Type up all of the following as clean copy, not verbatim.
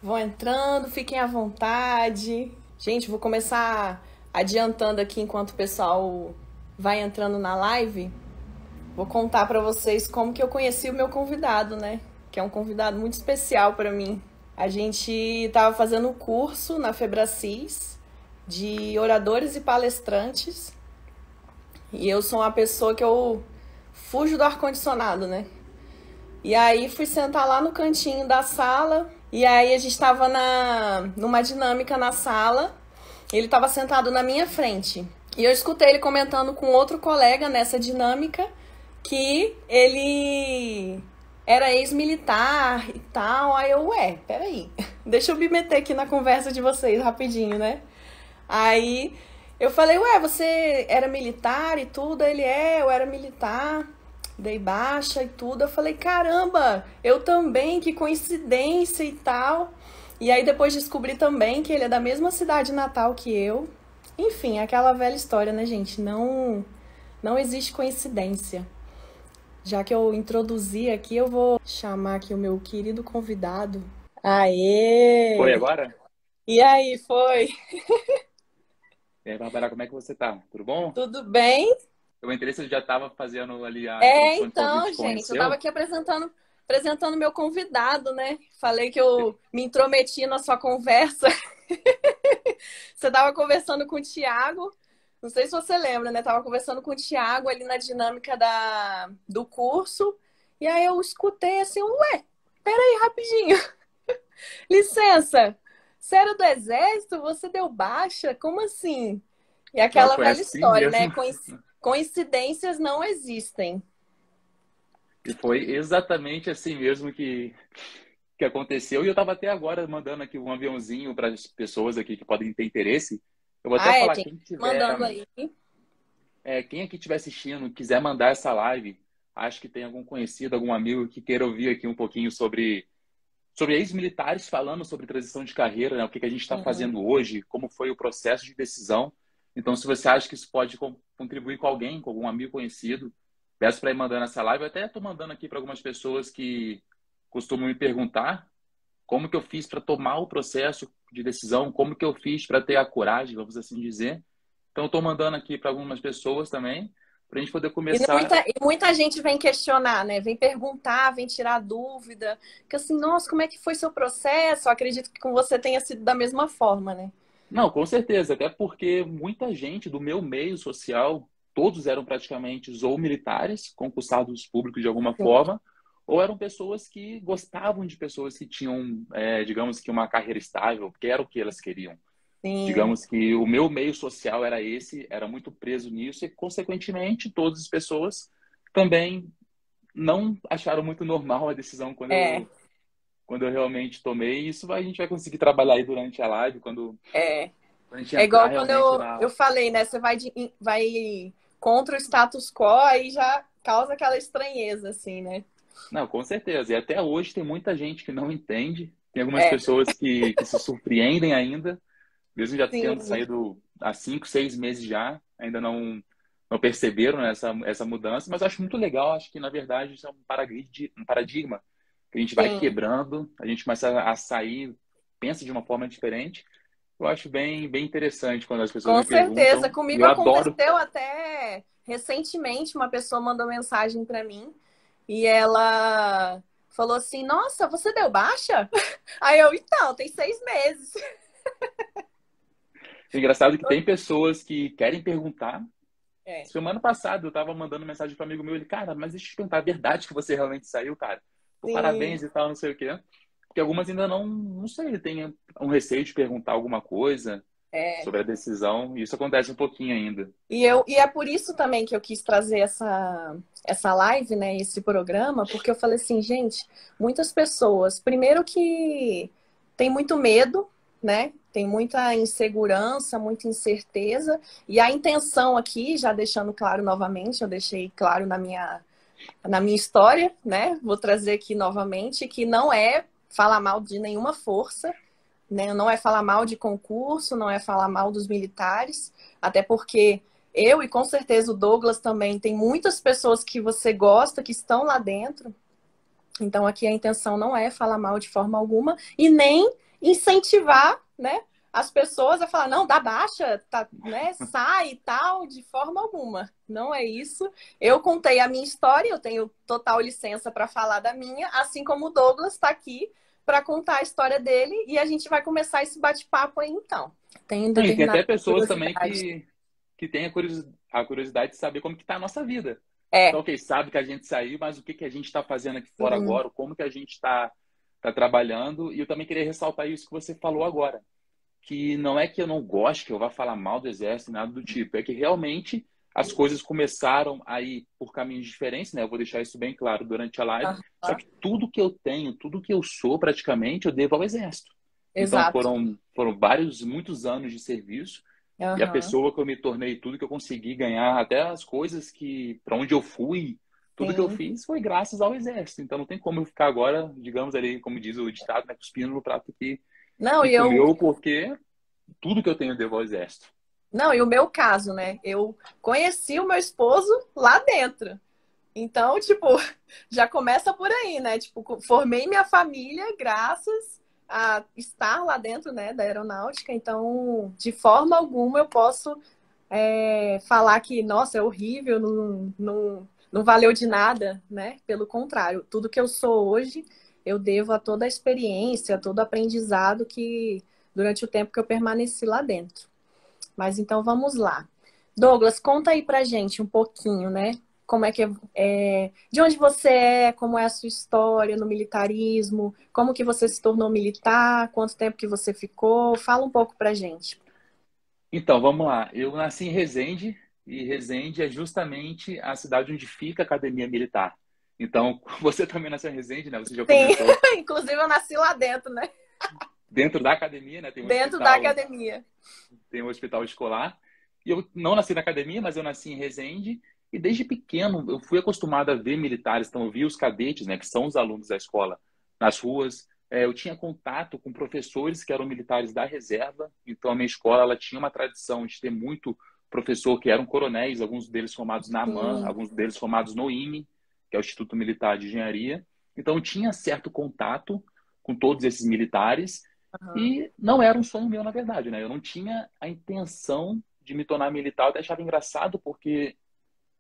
Vão entrando, fiquem à vontade. Gente, vou começar adiantando aqui enquanto o pessoal vai entrando na live. Vou contar para vocês como que eu conheci o meu convidado, né? Que é um convidado muito especial para mim. A gente estava fazendo um curso na Febracis de oradores e palestrantes. E eu sou uma pessoa que eu fujo do ar-condicionado, né? E aí fui sentar lá no cantinho da sala. E aí a gente estava numa dinâmica na sala. Ele estava sentado na minha frente. E eu escutei ele comentando com outro colega nessa dinâmica que ele era ex-militar e tal. Aí eu, peraí, deixa eu me meter aqui na conversa de vocês rapidinho, né? Aí eu falei, você era militar e tudo? Ele, eu era militar, dei baixa e tudo. Eu falei, caramba, eu também, que coincidência e tal. E aí depois descobri também que ele é da mesma cidade natal que eu. Enfim, aquela velha história, né, gente? Não existe coincidência. Já que eu introduzi aqui, eu vou chamar aqui o meu querido convidado. Foi Aê! agora? E aí, foi? E aí, Bárbara, como é que você tá? Tudo bom? Tudo bem? Eu entrei, você já estava fazendo ali a introdução de como a gente Então, se gente, eu tava conheceu. aqui apresentando meu convidado, né? Falei que eu me intrometi na sua conversa. Você tava conversando com o Thiago, não sei se você lembra, né? Tava conversando com o Thiago ali na dinâmica do curso, e aí eu escutei assim, peraí, rapidinho, licença, você era do exército? Você deu baixa? Como assim? E Pior que aquela foi velha assim história, né? mesmo. Coincidências não existem. E foi exatamente assim mesmo que aconteceu. E eu estava até agora mandando aqui um aviãozinho para as pessoas aqui que podem ter interesse. Eu vou até falar, Tem quem tiver, mandando aí. quem aqui estiver assistindo, quiser mandar essa live, acho que tem algum conhecido, algum amigo que queira ouvir aqui um pouquinho sobre ex-militares falando sobre transição de carreira, né? O que que a gente está Uhum. fazendo hoje, como foi o processo de decisão. Então, se você acha que isso pode contribuir com alguém, com algum amigo conhecido, peço para ir mandando essa live. Eu até estou mandando aqui para algumas pessoas que costumam me perguntar como que eu fiz para tomar o processo de decisão, como que eu fiz para ter a coragem, vamos assim dizer. Então, estou mandando aqui para algumas pessoas também, para a gente poder E começar. muita gente vem questionar, né? Vem perguntar, vem tirar dúvida. Que assim, nossa, como é que foi seu processo? Eu acredito que com você tenha sido da mesma forma, né? Não, com certeza, até porque muita gente do meu meio social, todos eram praticamente ou militares, concursados públicos de alguma Sim. forma, ou eram pessoas que gostavam de pessoas que tinham, digamos que uma carreira estável, que era o que elas queriam. Sim. Digamos que o meu meio social era esse, era muito preso nisso e, consequentemente, todas as pessoas também não acharam muito normal a decisão É, quando eu realmente tomei. Isso a gente vai conseguir trabalhar aí durante a live, é. quando a gente É entrar igual quando realmente eu na. falei, né? Você vai contra o status quo, aí já causa aquela estranheza, assim, né? Não, com certeza. E até hoje tem muita gente que não entende. Tem algumas É, pessoas que se surpreendem ainda, mesmo já tendo sim. saído há 5, 6 meses já, ainda não perceberam essa mudança. Mas eu acho muito legal. Acho que, na verdade, isso é um paradigma que a gente vai Sim. quebrando, a gente começa a sair, pensa de uma forma diferente. Eu acho bem, bem interessante quando as pessoas Com me certeza. perguntam, e Comigo eu adoro. aconteceu até recentemente, uma pessoa mandou mensagem para mim e ela falou assim: Nossa, você deu baixa? Aí eu, então, tem 6 meses. O engraçado é que tem pessoas que querem perguntar. É, Semana passada eu tava mandando mensagem para um amigo meu, ele, cara, mas deixa eu te perguntar, é verdade que você realmente saiu, cara? Pô, sim. parabéns e tal, não sei o quê. Porque algumas ainda não sei, tem um receio de perguntar alguma coisa É. sobre a decisão, e isso acontece um pouquinho ainda. E é por isso também que eu quis trazer essa live, né, esse programa, porque eu falei assim, gente, muitas pessoas, primeiro que tem muito medo, né? Tem muita insegurança, muita incerteza, e a intenção aqui, já deixando claro novamente, eu deixei claro na minha história, né? Vou trazer aqui novamente que não é falar mal de nenhuma força, né? Não é falar mal de concurso, não é falar mal dos militares, até porque eu e com certeza o Douglas também tem muitas pessoas que você gosta que estão lá dentro. Então aqui a intenção não é falar mal de forma alguma e nem incentivar, né, as pessoas a falar, não, dá baixa, tá, né, sai e tal, de forma alguma. Não é isso. Eu contei a minha história, eu tenho total licença para falar da minha, assim como o Douglas está aqui para contar a história dele e a gente vai começar esse bate-papo aí então. Tem Não, e tem até determinada pessoas também curiosidade. que têm a curiosidade de saber como que está a nossa vida. Então, É, ok, sabe que a gente saiu, mas o que que a gente está fazendo aqui fora sim, agora, como que a gente está trabalhando. E eu também queria ressaltar isso que você falou agora, que não é que eu não gosto, que eu vá falar mal do exército, nada do tipo, é que realmente as coisas começaram a ir por caminhos diferentes, né? Eu vou deixar isso bem claro durante a live. Só aham, que tudo que eu tenho, tudo que eu sou praticamente, eu devo ao exército. Então exato. foram muitos anos de serviço. E a Aham, pessoa que eu me tornei, tudo que eu consegui ganhar, até as coisas que, para onde eu fui, tudo que eu sim. fiz foi graças ao exército. Então não tem como eu ficar agora, digamos ali, como diz o ditado, né, cuspindo no prato Não, que e eu comeu, porque tudo que eu tenho eu devo ao exército. Não, e o meu caso, né? Eu conheci o meu esposo lá dentro. Então, tipo, já começa por aí, né? Tipo, formei minha família graças a estar lá dentro, né, da aeronáutica. Então, de forma alguma eu posso falar que, nossa, é horrível, não valeu de nada, né? Pelo contrário, tudo que eu sou hoje, eu devo a toda a experiência, a todo o aprendizado que durante o tempo que eu permaneci lá dentro. Mas então vamos lá. Douglas, conta aí pra gente um pouquinho, né? Como é que de onde você é, como é a sua história no militarismo, como que você se tornou militar, quanto tempo que você ficou? Fala um pouco pra gente. Então, vamos lá. Eu nasci em Resende, e Resende é justamente a cidade onde fica a Academia Militar. Então, você também nasceu em Resende, né? Você já Sim, comentou. inclusive eu nasci lá dentro, né? Dentro da academia, né? Dentro da academia. Tem um hospital escolar. E eu não nasci na academia, mas eu nasci em Resende. E desde pequeno eu fui acostumado a ver militares. Então eu via os cadetes, né, que são os alunos da escola, nas ruas. Eu tinha contato com professores que eram militares da reserva. Então a minha escola ela tinha uma tradição de ter muito professor que eram coronéis, alguns deles formados na AMAN, Sim. alguns deles formados no IME, que é o Instituto Militar de Engenharia. Então eu tinha certo contato com todos esses militares. Aham. E não era um sonho meu, na verdade, né? Eu não tinha a intenção de me tornar militar. Eu até achava engraçado porque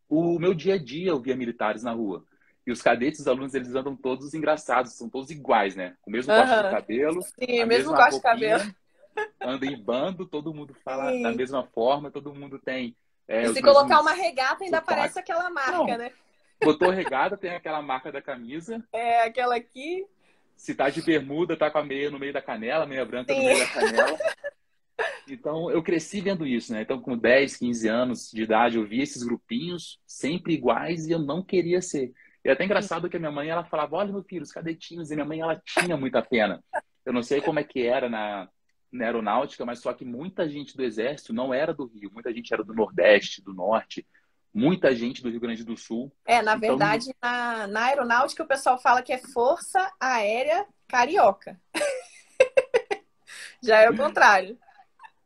o meu dia a dia eu via militares na rua. E os cadetes, os alunos, eles andam todos engraçados, são todos iguais, né? Com o mesmo corte de Aham. cabelo, Sim, a mesmo mesma corte de cabelo. roupinha, anda em bando, todo mundo fala da Sim. mesma forma, todo mundo tem E os se colocar uma mesmos regata, ainda aparece sotaques. aquela marca, Não, né? botou regada, tem aquela marca da camisa. É aquela aqui. Se tá de bermuda, tá com a meia no meio da canela, a meia branca no Sim. meio da canela. Então, eu cresci vendo isso, né? Então, com 10, 15 anos de idade, eu via esses grupinhos sempre iguais e eu não queria ser. E é até engraçado que a minha mãe, ela falava, olha, meu filho, os cadetinhos. E minha mãe, ela tinha muita pena. Eu não sei como é que era na aeronáutica, mas só que muita gente do Exército não era do Rio. Muita gente era do Nordeste, do Norte. Muita gente do Rio Grande do Sul. Na Então, verdade, na aeronáutica o pessoal fala que é Força Aérea Carioca. Já é o contrário.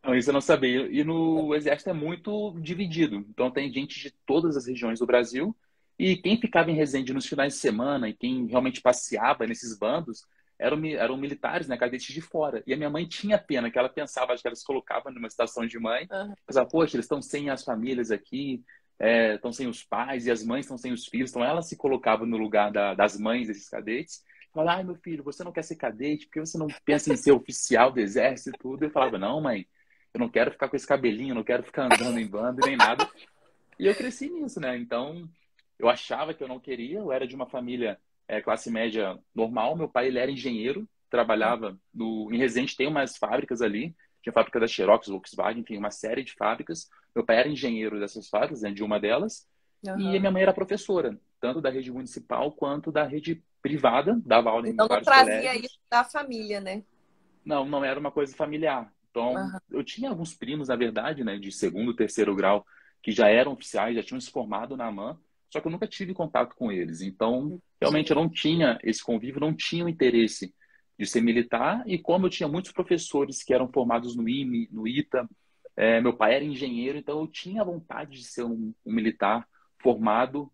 não, isso eu não sabia. E no Exército é muito dividido. Então tem gente de todas as regiões do Brasil. E quem ficava em Resende nos finais de semana e quem realmente passeava nesses bandos eram militares, né, cadetes de fora. E a minha mãe tinha pena, que ela pensava, acho que ela se colocava numa estação de mãe, Aham. pensava, poxa, eles estão sem as famílias aqui, estão sem os pais, e as mães estão sem os filhos. Então ela se colocava no lugar das mães desses cadetes. Falava, ai, meu filho, você não quer ser cadete, porque você não pensa em ser oficial do exército e tudo. Eu falava, não, mãe, eu não quero ficar com esse cabelinho, eu não quero ficar andando em bando e nem nada. E eu cresci nisso, né? Então, eu achava que eu não queria. Eu era de uma família classe média normal. Meu pai, ele era engenheiro, trabalhava em Resende, tem umas fábricas ali. Tinha fábrica da Xerox, Volkswagen, enfim, uma série de fábricas. Meu pai era engenheiro dessas fábricas, né, de uma delas. E a Aham. minha mãe era professora, tanto da rede municipal quanto da rede privada. Dava aula em Então não vários trazia isso colégios. da família, né? Não, não era uma coisa familiar. Então, Aham. eu tinha alguns primos, na verdade, né, de segundo, terceiro grau, que já eram oficiais, já tinham se formado na AMAN, só que eu nunca tive contato com eles. Então, realmente, eu Entendi. não tinha esse convívio, não tinha o interesse de ser militar. E como eu tinha muitos professores que eram formados no IME, no ITA, meu pai era engenheiro, então eu tinha vontade de ser um militar formado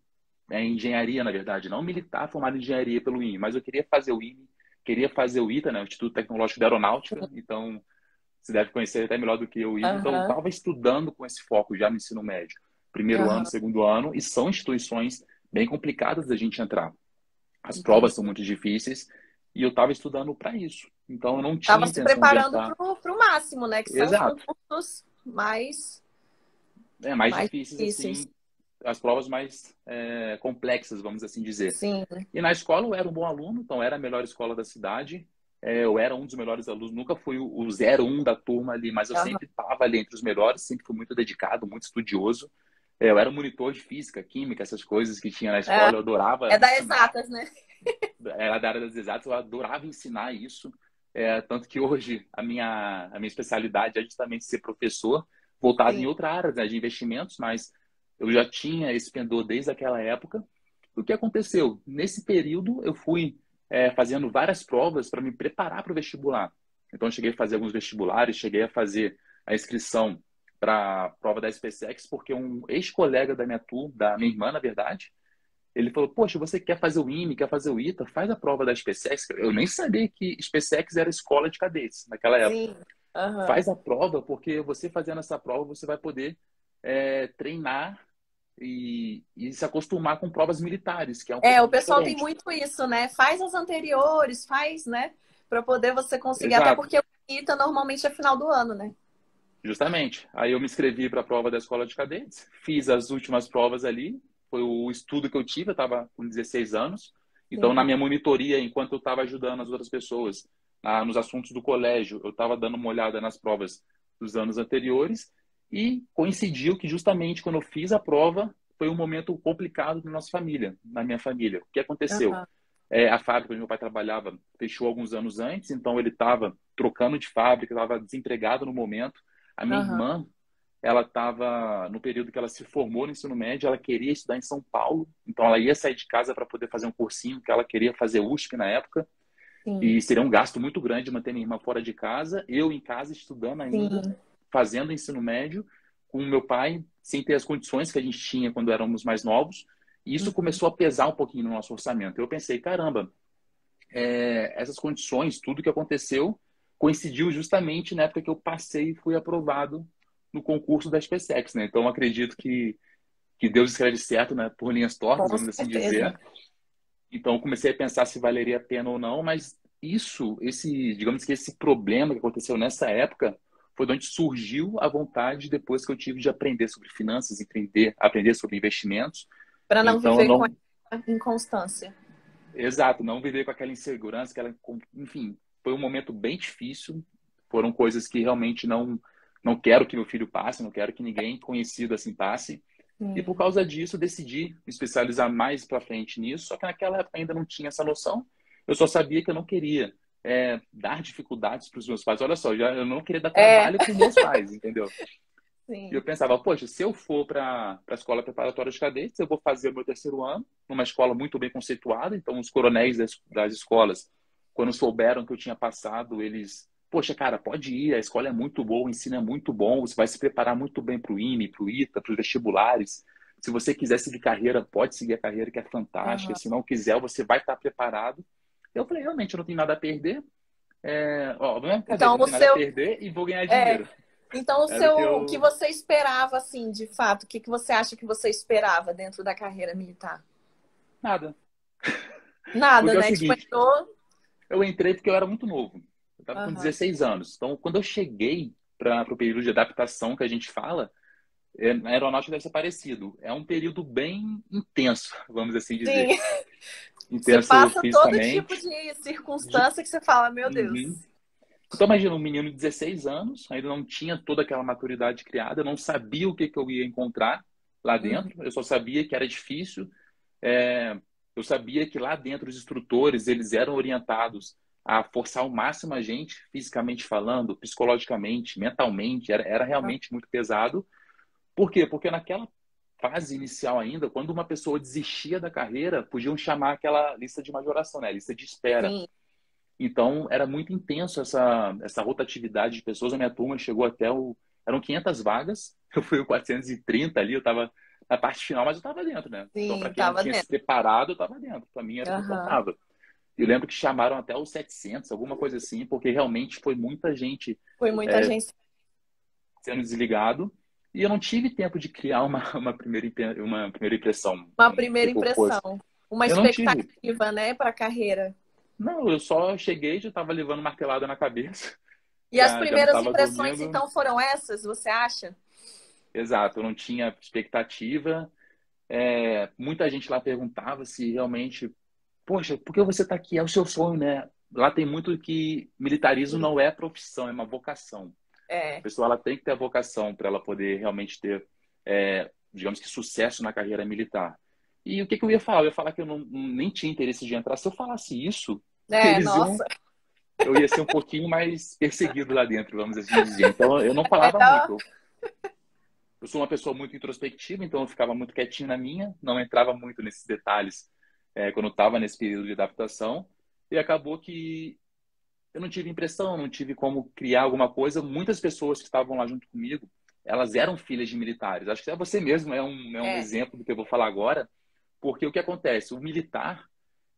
em engenharia, na verdade, não militar formado em engenharia pelo IME, mas eu queria fazer o IME, queria fazer o ITA, né, o Instituto Tecnológico da Aeronáutica, então você deve conhecer até melhor do que eu o ITA. Então eu Aham, estava estudando com esse foco já no ensino médio, primeiro ano, aham, segundo ano, e são instituições bem complicadas da gente entrar. As provas são entendi. muito difíceis e eu estava estudando para isso. Então eu não tinha Tava se intenção de preparando entrar. pro máximo, né? Que são os Exato. concursos Mais mais difíceis, difíceis. assim, as provas mais complexas, vamos assim dizer. Sim. E na escola eu era um bom aluno, então era a melhor escola da cidade. Eu era um dos melhores alunos, nunca fui o 01 da turma ali, mas eu Aham. sempre estava ali entre os melhores, sempre fui muito dedicado, muito estudioso. Eu era monitor de física, química, essas coisas que tinha na escola, eu É adorava da ensinar. exatas, né? Era da área das exatas, eu adorava ensinar isso. Tanto que hoje a minha especialidade é justamente ser professor, voltado em Sim. outra área, né, de investimentos, mas eu já tinha esse pendor desde aquela época. O que aconteceu? Nesse período, eu fui fazendo várias provas para me preparar para o vestibular. Então, eu cheguei a fazer alguns vestibulares, cheguei a fazer a inscrição para a prova da SpaceX, porque um ex-colega da minha turma, da minha irmã, na verdade, ele falou: poxa, você quer fazer o IME, quer fazer o ITA? Faz a prova da SpaceX. Eu nem sabia que SpaceX era escola de cadetes naquela época. Sim. Aham. Faz a prova, porque você fazendo essa prova, você vai poder treinar e se acostumar com provas militares, que é um É, o pouquinho pessoal tem diferente. muito isso, né? Faz as anteriores, faz, né? Para poder você conseguir, até Exato, porque o ITA normalmente é final do ano, né? justamente. Aí eu me inscrevi para a prova da escola de cadetes, fiz as últimas provas ali, foi o estudo que eu tive, eu estava com 16 anos. Então, na Sim. minha monitoria, enquanto eu estava ajudando as outras pessoas nos assuntos do colégio, eu estava dando uma olhada nas provas dos anos anteriores e coincidiu que justamente quando eu fiz a prova foi um momento complicado na nossa família, na minha família. O que aconteceu? Aham. A fábrica onde meu pai trabalhava fechou alguns anos antes, então ele estava trocando de fábrica, estava desempregado no momento. A minha Aham. irmã, ela estava no período que ela se formou no ensino médio, ela queria estudar em São Paulo, então ela ia sair de casa para poder fazer um cursinho que ela queria fazer USP na época, Sim. e seria um gasto muito grande manter minha irmã fora de casa, eu em casa estudando ainda, Sim. fazendo ensino médio, com o meu pai sem ter as condições que a gente tinha quando éramos mais novos, e isso Uhum. começou a pesar um pouquinho no nosso orçamento. Eu pensei, caramba, essas condições, tudo que aconteceu, coincidiu justamente na época que eu passei e fui aprovado no concurso da SpaceX, né? Então, eu acredito que Deus escreve certo, né? Por linhas tortas, Com vamos assim dizer. certeza. Então, eu comecei a pensar se valeria a pena ou não, mas digamos que esse problema que aconteceu nessa época foi de onde surgiu a vontade depois que eu tive de aprender sobre finanças, aprender sobre investimentos. Para não Então, eu viver com não, essa inconstância. exato, não viver com aquela insegurança, enfim, foi um momento bem difícil. Foram coisas que realmente não quero que meu filho passe, não quero que ninguém conhecido assim passe. E por Sim. causa disso, eu decidi me especializar mais para frente nisso. Só que naquela época ainda não tinha essa noção. Eu só sabia que eu não queria dar dificuldades para os meus pais. Olha só, eu não queria dar É, trabalho para os meus pais, entendeu? E eu sim. pensava, poxa, se eu for para a escola preparatória de cadetes, eu vou fazer o meu terceiro ano numa escola muito bem conceituada. Então, os coronéis das escolas, quando souberam que eu tinha passado, eles, poxa, cara, pode ir, a escola é muito boa, o ensino é muito bom, você vai se preparar muito bem para o IME, para o ITA, para os vestibulares. Se você quiser seguir carreira, pode seguir a carreira, que é fantástica. Aham. Se não quiser, você vai estar preparado. Eu falei, realmente, eu não tenho nada a perder. Não é brincadeira, Então, eu não o tenho nada a seu. perder e vou ganhar É, dinheiro. então, Era o que o que eu. você esperava, assim, de fato? O que você acha que você esperava dentro da carreira militar? Nada. Nada, Porque é o né? Tipo, seguinte, entrou. eu entrei porque eu era muito novo. Eu estava com Aham. 16 anos. Então, quando eu cheguei para o período de adaptação que a gente fala, na aeronáutica deve ser parecido. É um período bem intenso, vamos assim dizer. Sim, você Intenso passa todo tipo fisicamente. de De... circunstância que você fala, meu Deus. Uhum. Então, imagina um menino de 16 anos, ainda não tinha toda aquela maturidade criada, eu não sabia o que, que eu ia encontrar lá Uhum. dentro, eu só sabia que era difícil. É, eu sabia que lá dentro os instrutores eles eram orientados a forçar ao máximo a gente, fisicamente falando, psicologicamente, mentalmente, era realmente muito pesado. Por quê? Porque naquela fase inicial ainda, quando uma pessoa desistia da carreira, podiam chamar aquela lista de majoração, né? Lista de espera. Sim. Então, era muito intenso essa rotatividade de pessoas. A minha turma chegou até o... Eram 500 vagas, eu fui o 430 ali, eu estava na parte final, mas eu estava dentro, né? Então, para Sim, quem não tava tinha se dentro. preparado, eu estava dentro. Para mim, era Aham. confortável. Eu lembro que chamaram até os 700, alguma coisa assim, porque realmente foi muita gente Foi muita gente. sendo desligado. E eu não tive tempo de criar uma primeira impressão. Uma primeira Tipo, poxa, impressão, uma eu não tive. expectativa, né, para a carreira. Não, eu só cheguei, já estava levando martelada na cabeça. E as Já não primeiras estava impressões, dormindo. então, foram essas, você acha? Exato, eu não tinha expectativa. Muita gente lá perguntava se realmente, poxa, por que você está aqui? É o seu sonho, né? Lá tem muito que militarismo Sim. não é profissão, é uma vocação. A É, pessoa ela tem que ter a vocação para ela poder realmente ter, digamos que, sucesso na carreira militar. E o que, que eu ia falar? Eu ia falar que eu nem tinha interesse de entrar. Se eu falasse isso, eles iam, nossa, eu ia ser um pouquinho mais perseguido lá dentro, vamos assim dizer. Então eu não é falava melhor. muito. Eu sou uma pessoa muito introspectiva, então eu ficava muito quietinho na minha, não entrava muito nesses detalhes quando eu estava nesse período de adaptação. E acabou que eu não tive impressão, não tive como criar alguma coisa. Muitas pessoas que estavam lá junto comigo, elas eram filhas de militares. Acho que é você mesmo é um É, exemplo do que eu vou falar agora, porque o que acontece? O militar,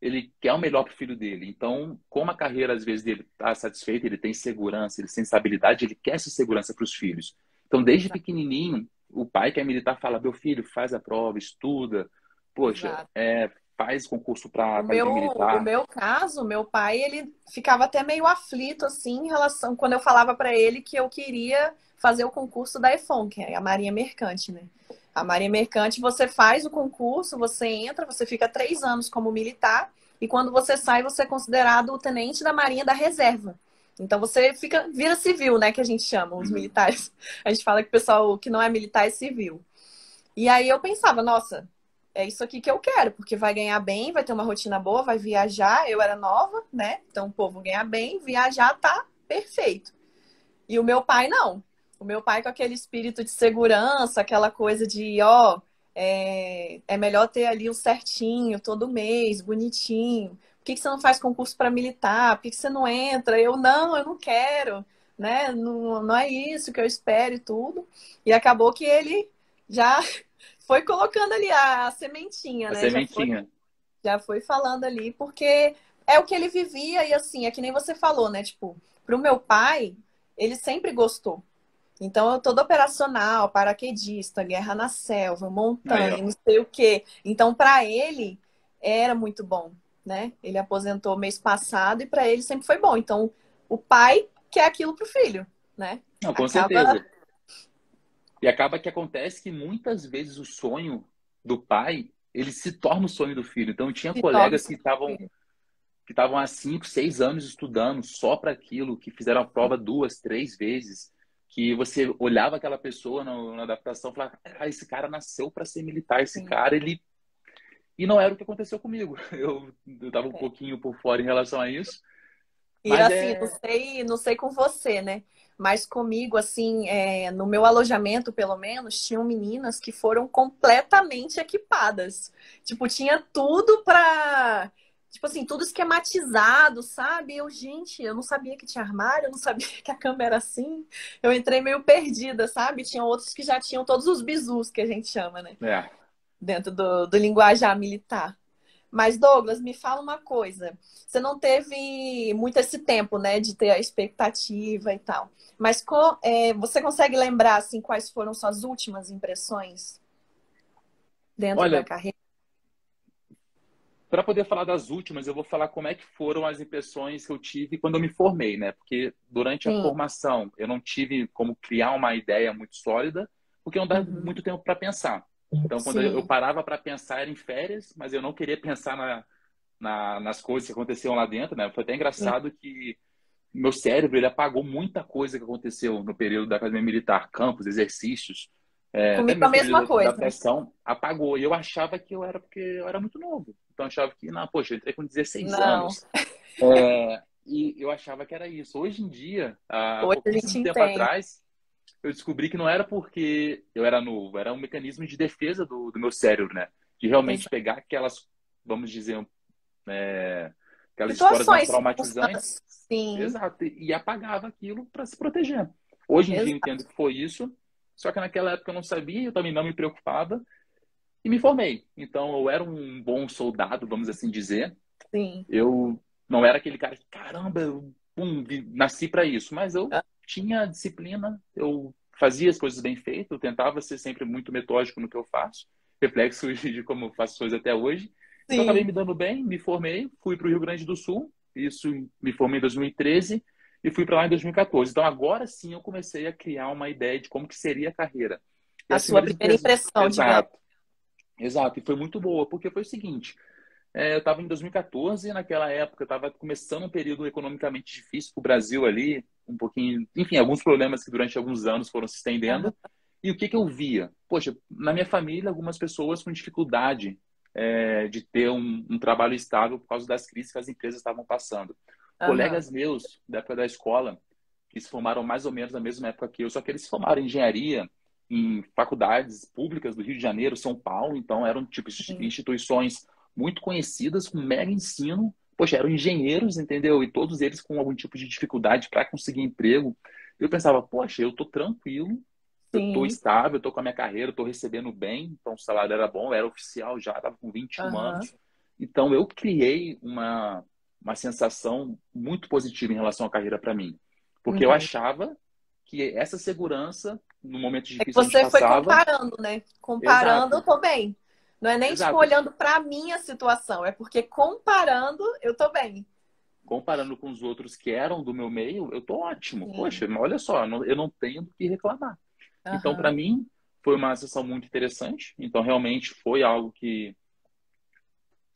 ele quer o melhor para o filho dele. Então, como a carreira, às vezes, dele está satisfeita, ele tem segurança, ele tem estabilidade, ele quer essa segurança para os filhos. Então, desde exato, pequenininho, o pai que é militar fala, meu filho, faz a prova, estuda, poxa, exato. faz concurso O para meu, de o militar. meu caso, meu pai, ele ficava até meio aflito, assim, em relação, quando eu falava para ele que eu queria fazer o concurso da EFON, que é a Marinha Mercante, né? A Marinha Mercante, você faz o concurso, você entra, você fica 3 anos como militar, e quando você sai, você é considerado o tenente da Marinha da Reserva. Então você fica, vira civil, né, que a gente chama, os Uhum. militares. A gente fala que o pessoal que não é militar é civil. E aí eu pensava, nossa, é isso aqui que eu quero, porque vai ganhar bem, vai ter uma rotina boa, vai viajar. Eu era nova, né? Então, pô, vou ganhar bem, viajar tá perfeito. E o meu pai não. O meu pai com aquele espírito de segurança, aquela coisa de, ó, é melhor ter ali o certinho todo mês, bonitinho. Por que que você não faz concurso para militar? Por que que você não entra? Eu não quero, né? Não, não é isso que eu espero e tudo. E acabou que ele já foi colocando ali a sementinha, A né? sementinha. Já foi falando ali, porque é o que ele vivia e assim, é que nem você falou, né? Tipo, pro meu pai, ele sempre gostou. Então, eu todo operacional, paraquedista, guerra na selva, Aí, montanha, ó. não sei o quê. Então, para ele, era muito bom, né? Ele aposentou mês passado e para ele sempre foi bom. Então, o pai quer aquilo pro filho, né? Não, com Acaba. certeza. E acaba que acontece que muitas vezes o sonho do pai, ele se torna o sonho do filho. Então, eu tinha Se torna colegas seu filho. que estavam há 5, 6 anos estudando só para aquilo, que fizeram a prova 2, 3 vezes, que você olhava aquela pessoa na adaptação e falava, ah, esse cara nasceu para ser militar, esse Sim. cara, ele... E não era o que aconteceu comigo. Eu tava um pouquinho por fora em relação a isso, E mas assim, não sei com você, né? Mas comigo, assim, no meu alojamento, pelo menos, tinham meninas que foram completamente equipadas. Tipo, tinha tudo pra. Tipo assim, tudo esquematizado, sabe? Gente, eu não sabia que tinha armário, eu não sabia que a cama era assim. Eu entrei meio perdida, sabe? Tinha outros que já tinham todos os bizus que a gente chama, né? é, Dentro do linguajar militar. Mas, Douglas, me fala uma coisa. Você não teve muito esse tempo, né, de ter a expectativa e tal. Mas você consegue lembrar, assim, quais foram suas últimas impressões dentro da olha, carreira? para poder falar das últimas, eu vou falar como é que foram as impressões que eu tive quando eu me formei, né? Porque durante a Sim. formação eu não tive como criar uma ideia muito sólida, porque não dá Uhum. muito tempo para pensar. Então, quando eu Sim. parava para pensar, era em férias, mas eu não queria pensar nas coisas que aconteciam lá dentro, né? Foi até Sim. engraçado que meu cérebro ele apagou muita coisa que aconteceu no período da Academia Militar, campos, exercícios, até Comigo a mesmo mesma período da coisa. adaptação, apagou. E eu achava que eu era porque eu era muito novo. Então eu achava que, não, poxa, eu entrei com 16 Não. anos. E eu achava que era isso. Hoje em dia, há Hoje a gente pouquíssimo tempo entende. atrás, eu descobri que não era porque eu era novo, era um mecanismo de defesa do meu cérebro, né? De realmente Exato. pegar aquelas, vamos dizer, aquelas histórias mais Situações, traumatizantes, circunstâncias. Sim. exato, e apagava aquilo para se proteger. Hoje em dia eu entendo Exato. que foi isso, só que naquela época eu não sabia, eu também não me preocupava e me formei. Então eu era um bom soldado, vamos assim dizer. Sim. não era aquele cara que, caramba, eu nasci para isso. Mas eu tinha disciplina, eu fazia as coisas bem feitas, eu tentava ser sempre muito metódico no que eu faço, reflexo de como eu faço as coisas até hoje. Então, acabei Sim. me dando bem, me formei, fui para o Rio Grande do Sul, isso me formei em 2013 e fui para lá em 2014. Então, agora sim eu comecei a criar uma ideia de como que seria a carreira. E A as sua primeiras primeira empresas... impressão, digamos. Exato, exato. E foi muito boa, porque foi o seguinte, eu estava em 2014, naquela época eu estava começando um período economicamente difícil para o Brasil ali, um pouquinho, enfim, alguns problemas que durante alguns anos foram se Aham, estendendo. E o que que eu via? Poxa, na minha família, algumas pessoas com dificuldade de ter um trabalho estável por causa das crises que as empresas estavam passando. aham. Colegas meus, da época da escola, que se formaram mais ou menos na mesma época que eu, só que eles se formaram em engenharia, em faculdades públicas do Rio de Janeiro, São Paulo, então eram tipo Sim, instituições muito conhecidas, com mega ensino. Poxa, eram engenheiros, entendeu? E todos eles com algum tipo de dificuldade para conseguir emprego. Eu pensava, poxa, eu tô tranquilo, eu tô sim. estável, eu tô com a minha carreira, eu tô recebendo bem, então o salário era bom, eu era oficial já, estava com 21 Aham. anos. Então eu criei uma sensação muito positiva em relação à carreira para mim. Porque eu Uhum. achava que essa segurança, no momento É que difícil que a gente você foi passava, comparando, né? Comparando, eu exato, tô bem. Não é nem tipo exato. olhando pra minha situação, é porque comparando, eu tô bem. Comparando com os outros que eram do meu meio, eu tô ótimo. Sim. Poxa, mas olha só, eu não tenho do que reclamar. Então, para Aham. mim, foi uma sessão muito interessante. Então, realmente foi algo que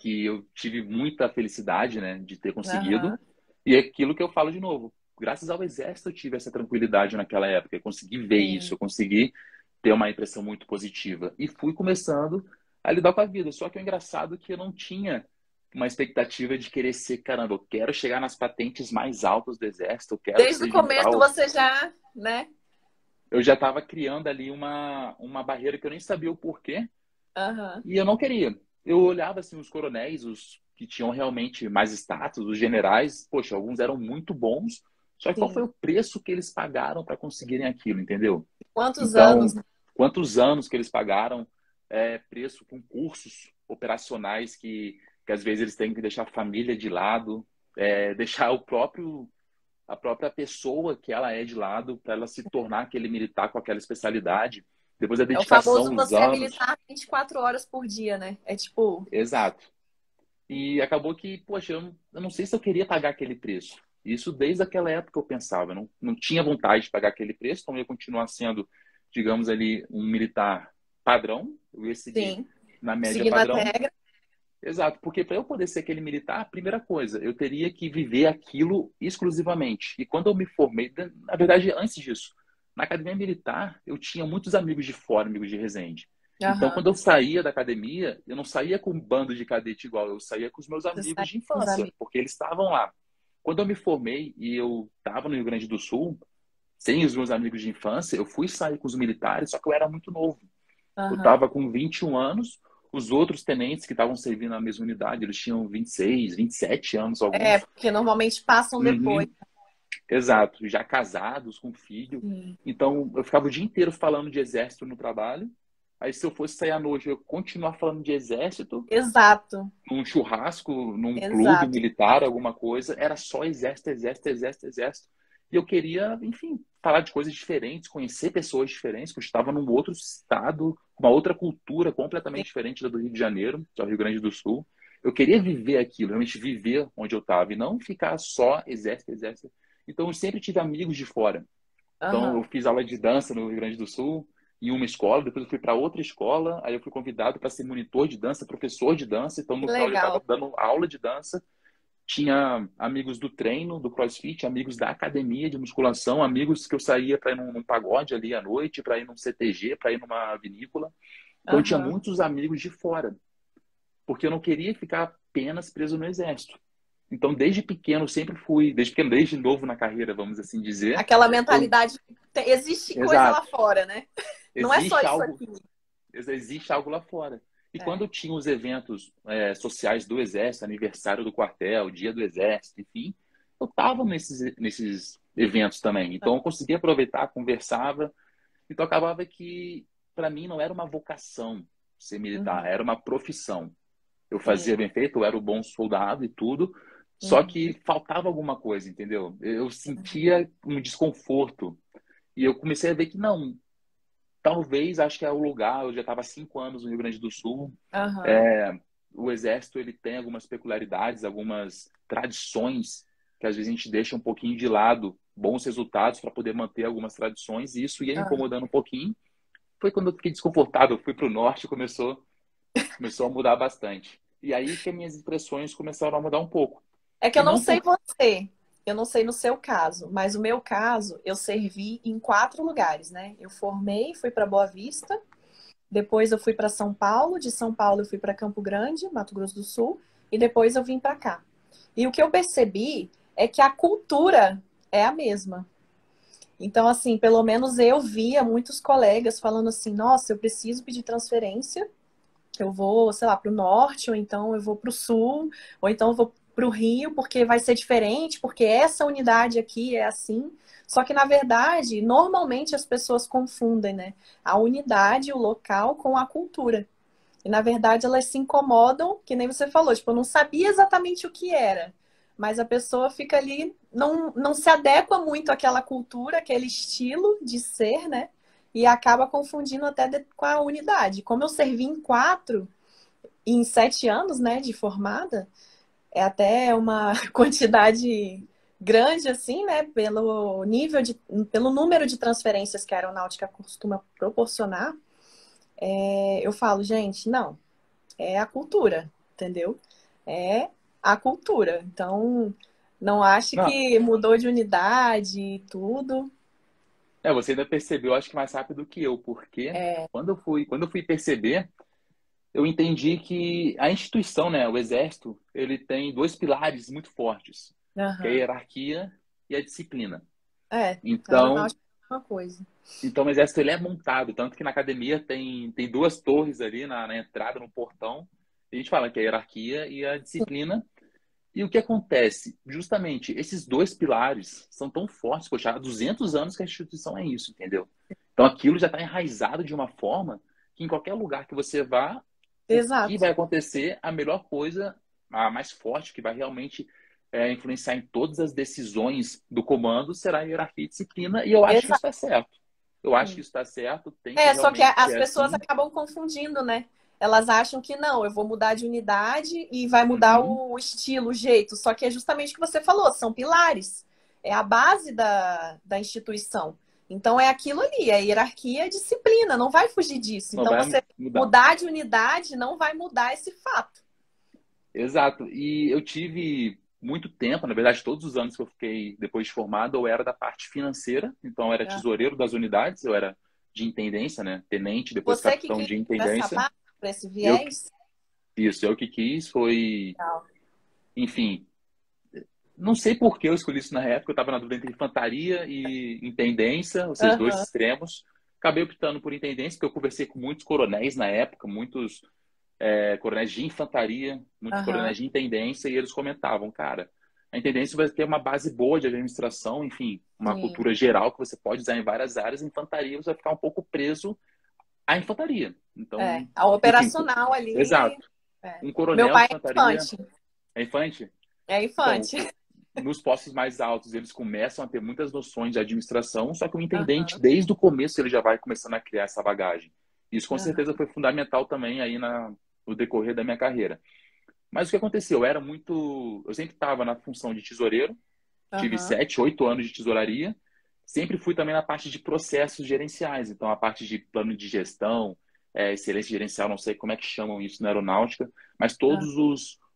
eu tive muita felicidade, né, de ter conseguido. Aham. E é aquilo que eu falo de novo. Graças ao exército, eu tive essa tranquilidade naquela época. Eu consegui ver isso, Sim. eu consegui ter uma impressão muito positiva. E fui começando a lidar com a vida. Só que o engraçado é que eu não tinha uma expectativa de querer ser, caramba, eu quero chegar nas patentes mais altas do exército, eu quero Desde o ser começo general. você já, né? Eu já estava criando ali uma barreira que eu nem sabia o porquê, Aham. e eu não queria. Eu olhava assim os coronéis, os que tinham realmente mais status, os generais, poxa, alguns eram muito bons, só que qual foi Sim. o preço que eles pagaram para conseguirem aquilo, entendeu? Quantos anos? Então, quantos anos que eles pagaram, preço com cursos operacionais que às vezes eles têm que deixar a família de lado, deixar a própria pessoa que ela é de lado para ela se tornar aquele militar com aquela especialidade. Depois a É o dedicação, famoso os você é anos. militar 24 horas por dia, né? É tipo, Exato. E acabou que, poxa, eu não sei se eu queria pagar aquele preço. Isso desde aquela época eu pensava, eu não tinha vontade de pagar aquele preço, então eu ia continuar sendo, digamos ali, um militar padrão, eu ia seguir sim, na média seguindo as padrão. regras. Exato, porque para eu poder ser aquele militar, primeira coisa, eu teria que viver aquilo exclusivamente. E quando eu me formei, na verdade, antes disso, na academia militar, eu tinha muitos amigos de fora, amigos de Resende. Então, Aham. quando eu saía da academia, eu não saía com um bando de cadete igual, eu saía com os meus Você amigos sai de com os infância, amigos. porque eles estavam lá. Quando eu me formei e eu estava no Rio Grande do Sul, sem os meus amigos de infância, eu fui sair com os militares, só que eu era muito novo. Eu Aham. estava com 21 anos, os outros tenentes que estavam servindo na mesma unidade, eles tinham 26, 27 anos, É, alguns. porque normalmente passam depois. Uhum, exato, já casados, com filho. Sim. Então, eu ficava o dia inteiro falando de exército no trabalho. Aí, se eu fosse sair à noite, eu ia continuar falando de exército, Exato. num churrasco, num clube Exato. militar, alguma coisa, era só exército, exército, exército, exército. E eu queria, enfim, falar de coisas diferentes, conhecer pessoas diferentes, porque eu estava num outro estado, uma outra cultura completamente diferente da do Rio de Janeiro, que é o Rio Grande do Sul. Eu queria viver aquilo, realmente viver onde eu estava, e não ficar só exército, exército. Então, eu sempre tive amigos de fora. Então, eu Aham. fiz aula de dança no Rio Grande do Sul, em uma escola, depois eu fui para outra escola, aí eu fui convidado para ser monitor de dança, professor de dança, então Que no final eu estava legal. dando aula de dança, tinha amigos do treino, do CrossFit, amigos da academia de musculação, amigos que eu saía para ir num pagode ali à noite, para ir num CTG, para ir numa vinícola. Então eu tinha Aham. muitos amigos de fora, porque eu não queria ficar apenas preso no exército. Então desde pequeno eu sempre fui, desde pequeno, desde novo na carreira, vamos assim dizer, Aquela eu, mentalidade. Existe coisa lá exato, fora, né? Não é só existe isso algo aqui. existe algo lá fora. E É. quando tinha os eventos sociais do Exército, aniversário do quartel, dia do Exército, enfim, eu estava nesses eventos também. Então eu conseguia aproveitar, conversava. Então acabava que, para mim, não era uma vocação ser militar, Uhum. era uma profissão. Eu fazia Sim. bem feito, eu era o bom soldado e tudo, Só Uhum. que faltava alguma coisa, entendeu? Eu sentia um desconforto. E eu comecei a ver que não, talvez, acho que é o lugar, eu já estava há 5 anos no Rio Grande do Sul. Aham. É, o Exército, ele tem algumas peculiaridades, algumas tradições que às vezes a gente deixa um pouquinho de lado, bons resultados para poder manter algumas tradições, e isso ia me Aham. incomodando um pouquinho. Foi quando eu fiquei desconfortável, fui para o norte e começou a mudar bastante. E aí que as minhas impressões começaram a mudar um pouco. É que eu E não não sei por... você, eu não sei no seu caso, mas o meu caso, eu servi em 4 lugares, né? Eu formei, fui para Boa Vista, depois eu fui para São Paulo, de São Paulo eu fui para Campo Grande, Mato Grosso do Sul, e depois eu vim para cá. E o que eu percebi é que a cultura é a mesma. Então, assim, pelo menos eu via muitos colegas falando assim: nossa, eu preciso pedir transferência, eu vou, sei lá, para o norte, ou então eu vou para o sul, ou então eu vou para o Rio, porque vai ser diferente, porque essa unidade aqui é assim. Só que, na verdade, normalmente as pessoas confundem, né? A unidade, o local, com a cultura. E, na verdade, elas se incomodam, que nem você falou, tipo, eu não sabia exatamente o que era. Mas a pessoa fica ali, não se adequa muito àquela cultura, aquele estilo de ser, né? E acaba confundindo até com a unidade. Como eu servi em 4, em 7 anos, né, de formada, é até uma quantidade grande, assim, né, pelo número de transferências que a aeronáutica costuma proporcionar. Eu falo, gente, não, é a cultura, entendeu? É a cultura. Então, não ache Não, que mudou de unidade e tudo. você ainda percebeu, acho que mais rápido que eu, porque quando eu fui perceber, eu entendi que a instituição, né, o Exército, ele tem dois pilares muito fortes, que é a Aham. hierarquia e a disciplina. É, a Então, aeronáutica é uma coisa. então o Exército ele é montado, tanto que na academia tem duas torres ali na entrada, no portão, e a gente fala que é a hierarquia e a disciplina. E o que acontece? Justamente, esses dois pilares são tão fortes, poxa, há 200 anos que a instituição é isso, entendeu? Então aquilo já está enraizado de uma forma que em qualquer lugar que você vá, o que Exato. vai acontecer, a melhor coisa, a mais forte, que vai realmente influenciar em todas as decisões do comando, será a hierarquia e disciplina, e eu acho que isso Exato. está certo. Eu acho que isso está certo, tem que Só que realmente as ser pessoas assim. acabam confundindo, né? Elas acham que não, eu vou mudar de unidade e vai mudar Uhum. o estilo, o jeito. Só que é justamente o que você falou, são pilares. É a base da instituição. Então é aquilo ali, é hierarquia, é disciplina, não vai fugir disso. Não Então vai você mudar. mudar de unidade não vai mudar esse fato. Exato. E eu tive muito tempo, na verdade, todos os anos que eu fiquei depois de formado, eu era da parte financeira, então eu era Né? tesoureiro das unidades, eu era de intendência, né? Tenente, depois Você que capitão quis de para essa intendência. base, para esse Eu, viés? isso, eu que quis, foi, Legal. enfim, não sei por que eu escolhi isso na época, eu estava na dúvida entre infantaria e intendência, ou seja, dois Aham, extremos. Acabei optando por intendência, porque eu conversei com muitos coronéis na época, muitos coronéis de infantaria, muitos aham, coronéis de intendência, e eles comentavam, cara, a intendência vai ter uma base boa de administração, enfim, uma sim. cultura geral que você pode usar em várias áreas, a infantaria você vai ficar um pouco preso à infantaria. Então, A enfim, operacional ali. exato. É. Um Meu coronel de pai é infantaria infante. é infante? É Então, infante. nos postos mais altos, eles começam a ter muitas noções de administração, só que o intendente, Aham, desde o começo, ele já vai começando a criar essa bagagem. Isso, com certeza, aham, foi fundamental também aí no decorrer da minha carreira. Mas o que aconteceu? Eu sempre estava na função de tesoureiro, tive aham, 7, 8 anos de tesouraria, sempre fui também na parte de processos gerenciais, então a parte de plano de gestão, excelência gerencial, não sei como é que chamam isso na aeronáutica, mas aham,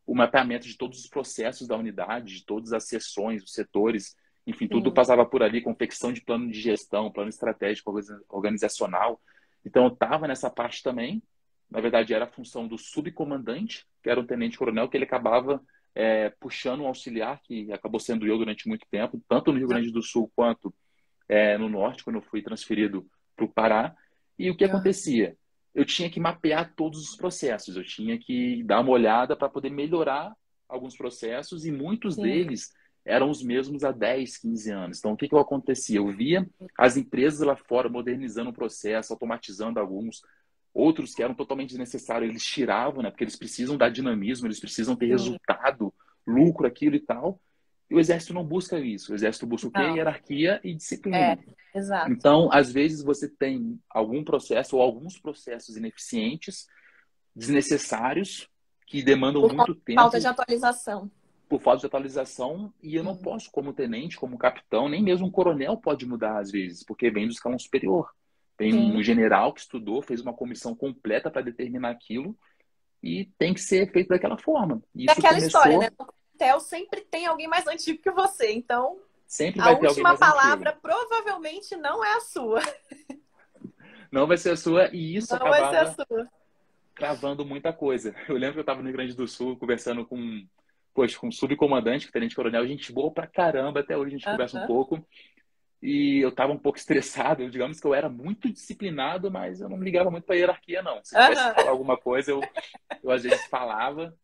o mapeamento de todos os processos da unidade, de todas as seções, os setores, enfim, tudo sim. passava por ali, confecção de plano de gestão, plano estratégico organizacional. Então eu estava nessa parte também, na verdade era a função do subcomandante, que era o tenente-coronel, que ele acabava puxando um auxiliar, que acabou sendo eu durante muito tempo, tanto no Rio Grande do Sul quanto no Norte, quando eu fui transferido para o Pará. E o que Aham, acontecia? Eu tinha que mapear todos os processos, eu tinha que dar uma olhada para poder melhorar alguns processos, e muitos sim. deles eram os mesmos há 10, 15 anos. Então, o que acontecia? Eu via as empresas lá fora modernizando o processo, automatizando alguns, outros que eram totalmente desnecessários, eles tiravam, né? Porque eles precisam dar dinamismo, eles precisam ter Sim. resultado lucro, aquilo e tal. E o exército não busca isso. O exército busca o quê? Não. Hierarquia e É, disciplina. exato. Então, às vezes, você tem algum processo ou alguns processos ineficientes, desnecessários, que demandam Por conta muito de falta de tempo atualização. por falta de atualização, e eu não Uhum. posso, como tenente, como capitão, nem mesmo um coronel pode mudar às vezes, porque vem do escalão superior. Tem Sim. um general que estudou, fez uma comissão completa para determinar aquilo, e tem que ser feito daquela forma. É Isso aquela história, né? começou, No coquetel sempre tem alguém mais antigo que você. Então, sempre a vai ter alguém última mais antigo. palavra provavelmente não é a sua. Não vai ser a sua, e isso Não vai ser a acabava sua. cravando muita coisa. Eu lembro que eu estava no Rio Grande do Sul conversando com, poxa, com um subcomandante, tenente-coronel, gente boa pra caramba, até hoje a gente conversa um Aham. pouco. E eu estava um pouco estressado, digamos que eu era muito disciplinado, mas eu não me ligava muito para a hierarquia, não. Se tivesse que Aham. falar alguma coisa, eu às vezes falava.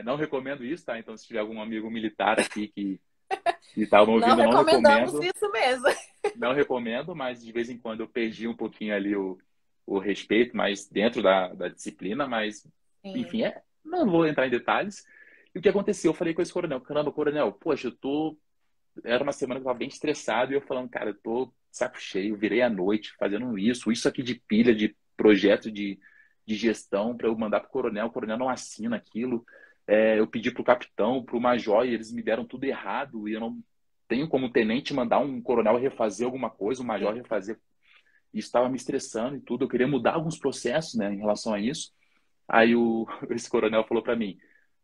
Não recomendo isso, tá? Então, se tiver algum amigo militar aqui que tá me Não ouvindo, eu não recomendamos recomendo. isso mesmo. Não recomendo, mas de vez em quando eu perdi um pouquinho ali o respeito, mas dentro da disciplina, mas, Sim. enfim, não vou entrar em detalhes. E o que aconteceu? Eu falei com esse coronel, caramba, coronel, poxa, era uma semana que eu estava bem estressado e eu falando, cara, eu tô de saco cheio, virei à noite fazendo isso aqui de pilha, de projeto de gestão para eu mandar pro coronel, o coronel não assina aquilo. Eu pedi pro capitão, pro major, e eles me deram tudo errado e eu não tenho como tenente mandar um coronel refazer alguma coisa, um major refazer. Isso estava me estressando e tudo. Eu queria mudar alguns processos, né, em relação a isso. Aí esse coronel falou para mim,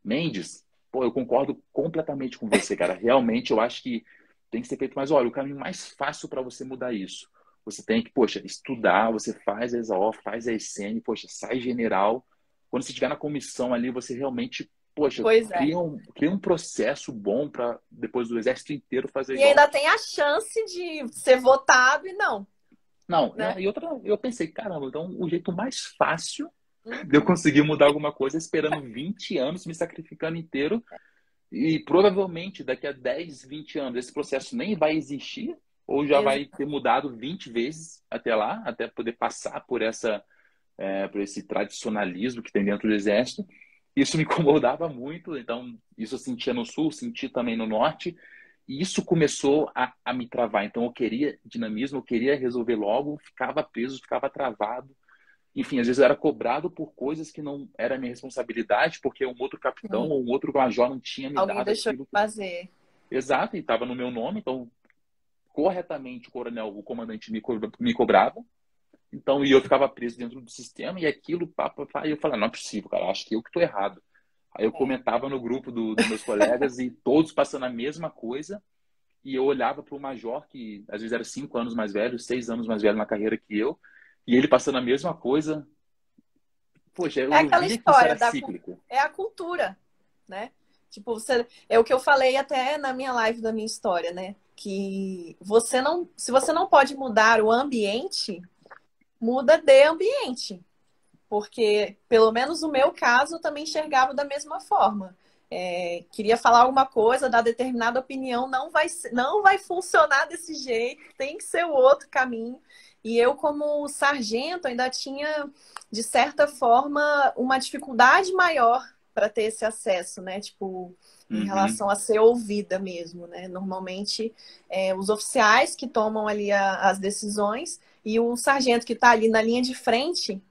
Mendes, pô, eu concordo completamente com você, cara. Realmente eu acho que tem que ser feito, mas olha, o caminho mais fácil para você mudar isso, você tem que, poxa, estudar, você faz a ESAO, faz a ESN, poxa, sai general. Quando você estiver na comissão ali, você realmente, poxa, Pois é. cria um processo bom para depois do exército inteiro fazer E igual. ainda tem a chance de ser votado e não, Não, né? e outra, eu pensei, caramba, então o jeito mais fácil de eu Uhum. conseguir mudar alguma coisa é esperando 20 anos, me sacrificando inteiro. E provavelmente daqui a 10, 20 anos esse processo nem vai existir, ou já vai Exato. ter mudado 20 vezes até lá, até poder passar por esse tradicionalismo que tem dentro do exército. Isso me incomodava muito, então isso eu sentia no sul, senti também no norte, e isso começou a me travar. Então eu queria dinamismo, eu queria resolver logo, ficava preso, ficava travado. Enfim, às vezes eu era cobrado por coisas que não era minha responsabilidade, porque um outro capitão Sim. ou um outro major não tinha me Alguém dado deixou de aquilo fazer. exato e estava no meu nome, então corretamente o coronel, o comandante me cobrava, então e eu ficava preso dentro do sistema e aquilo, e eu falava, não é possível, cara, acho que eu que estou errado. Aí eu É. comentava no grupo dos meus colegas e todos passando a mesma coisa, e eu olhava para o major, que às vezes era 5 anos mais velho, 6 anos mais velho na carreira que eu, e ele passando a mesma coisa. Poxa, É eu aquela via que isso história era cíclico. é a cultura, né? Tipo, é o que eu falei até na minha live da minha história, né? Que se você não pode mudar o ambiente, muda de ambiente. Porque, pelo menos no meu caso, eu também enxergava da mesma forma. Queria falar alguma coisa, dar determinada opinião, não vai funcionar desse jeito, tem que ser o outro caminho. E eu, como sargento, ainda tinha, de certa forma, uma dificuldade maior para ter esse acesso, né? Tipo, em Uhum. relação a ser ouvida mesmo, né? Normalmente, os oficiais que tomam ali as decisões e o sargento que está ali na linha de frente,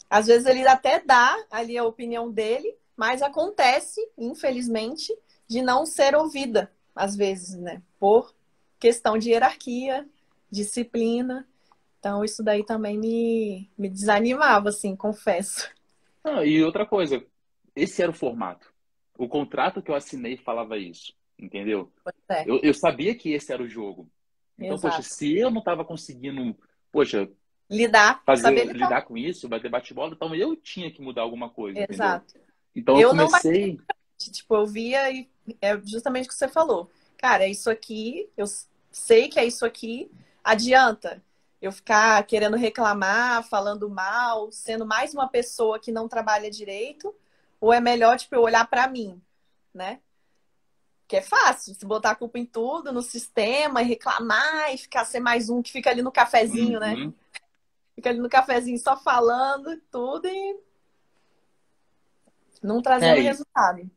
às vezes ele até dá ali a opinião dele, mas acontece, infelizmente, de não ser ouvida, às vezes, né? Por questão de hierarquia, disciplina. Então, isso daí também me desanimava, assim, confesso. Ah, e outra coisa, esse era o formato. O contrato que eu assinei falava isso, entendeu? É, Eu sabia que esse era o jogo. Então, poxa, exato. se eu não estava conseguindo, poxa, Saber lidar. lidar com isso, bater bate-bola, então eu tinha que mudar alguma coisa, entendeu? Exato. Então eu Eu não comecei. tipo, eu via e é justamente o que você falou. Cara, é isso aqui, eu sei que é isso aqui, adianta eu ficar querendo reclamar, falando mal, sendo mais uma pessoa que não trabalha direito, ou é melhor, tipo, eu olhar para mim, né? Que é fácil, se botar a culpa em tudo, no sistema, e reclamar, e ficar ser mais um que fica ali no cafezinho, né? Uhum. Fica ali no cafezinho só falando tudo e não trazendo É, resultado.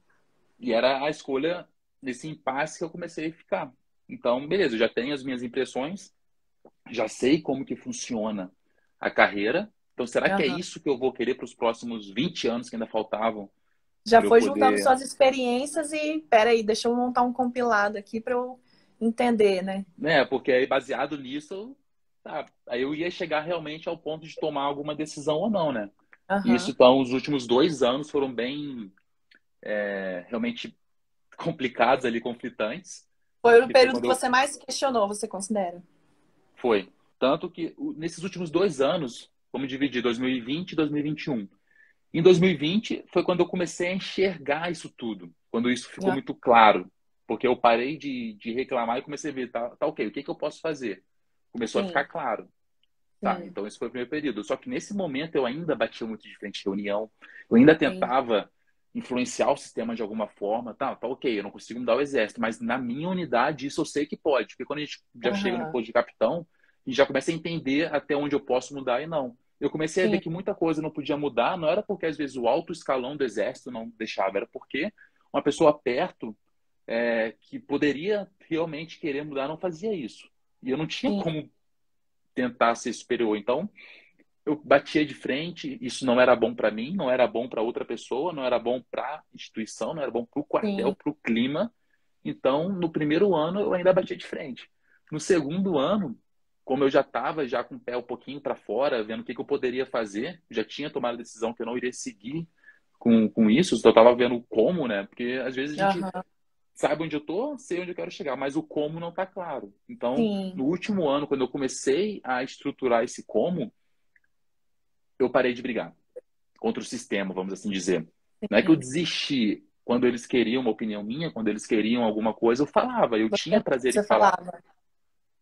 E era a escolha nesse impasse que eu comecei a ficar. Então, beleza, eu já tenho as minhas impressões, já sei como que funciona a carreira. Então, será que é Aham. isso que eu vou querer para os próximos 20 anos que ainda faltavam Já para eu foi juntando poder, suas experiências e, peraí, deixa eu montar um compilado aqui para eu entender, né? né? Porque aí baseado nisso, tá, aí eu ia chegar realmente ao ponto de tomar alguma decisão ou não, né? E isso, Aham. então, os últimos 2 anos foram bem, realmente complicados ali, conflitantes, Foi o que foi período que quando eu você mais se questionou, você considera? foi. Tanto que nesses últimos 2 anos, vamos dividir 2020 e 2021. Em 2020 foi quando eu comecei a enxergar isso tudo, quando isso ficou Ah, muito claro, porque eu parei de reclamar e comecei a ver, tá ok, o que que eu posso fazer? Começou a ficar sim, claro. Tá, sim, então esse foi o primeiro período. Só que nesse momento eu ainda batia muito de frente de reunião, eu ainda entendi. tentava influenciar o sistema de alguma forma. Tá ok, eu não consigo mudar o exército, mas na minha unidade isso eu sei que pode, porque quando a gente já chega no Aham. posto de capitão, a gente já começa a entender até onde eu posso mudar e não. Eu comecei a ver Sim, que muita coisa não podia mudar, não era porque às vezes o alto escalão do exército não deixava, era porque uma pessoa perto que poderia realmente querer mudar não fazia isso. E eu não tinha sim, como tentar ser superior. Então, eu batia de frente, isso não era bom para mim, não era bom para outra pessoa, não era bom para a instituição, não era bom para o quartel, sim. para o clima. Então, no primeiro ano, eu ainda batia de frente. No segundo ano, como eu já estava já com o pé um pouquinho para fora, vendo o que, que eu poderia fazer, já tinha tomado a decisão que eu não iria seguir com isso, então eu estava vendo como, né? Porque às vezes a gente Aham. sabe onde eu tô, sei onde eu quero chegar, mas o como não está claro. Então, Sim, no último ano, quando eu comecei a estruturar esse como, eu parei de brigar contra o sistema, vamos assim dizer. Não é que eu sim. desisti quando eles queriam uma opinião minha, quando eles queriam alguma coisa, eu falava, eu tinha prazer em Você falar. falava.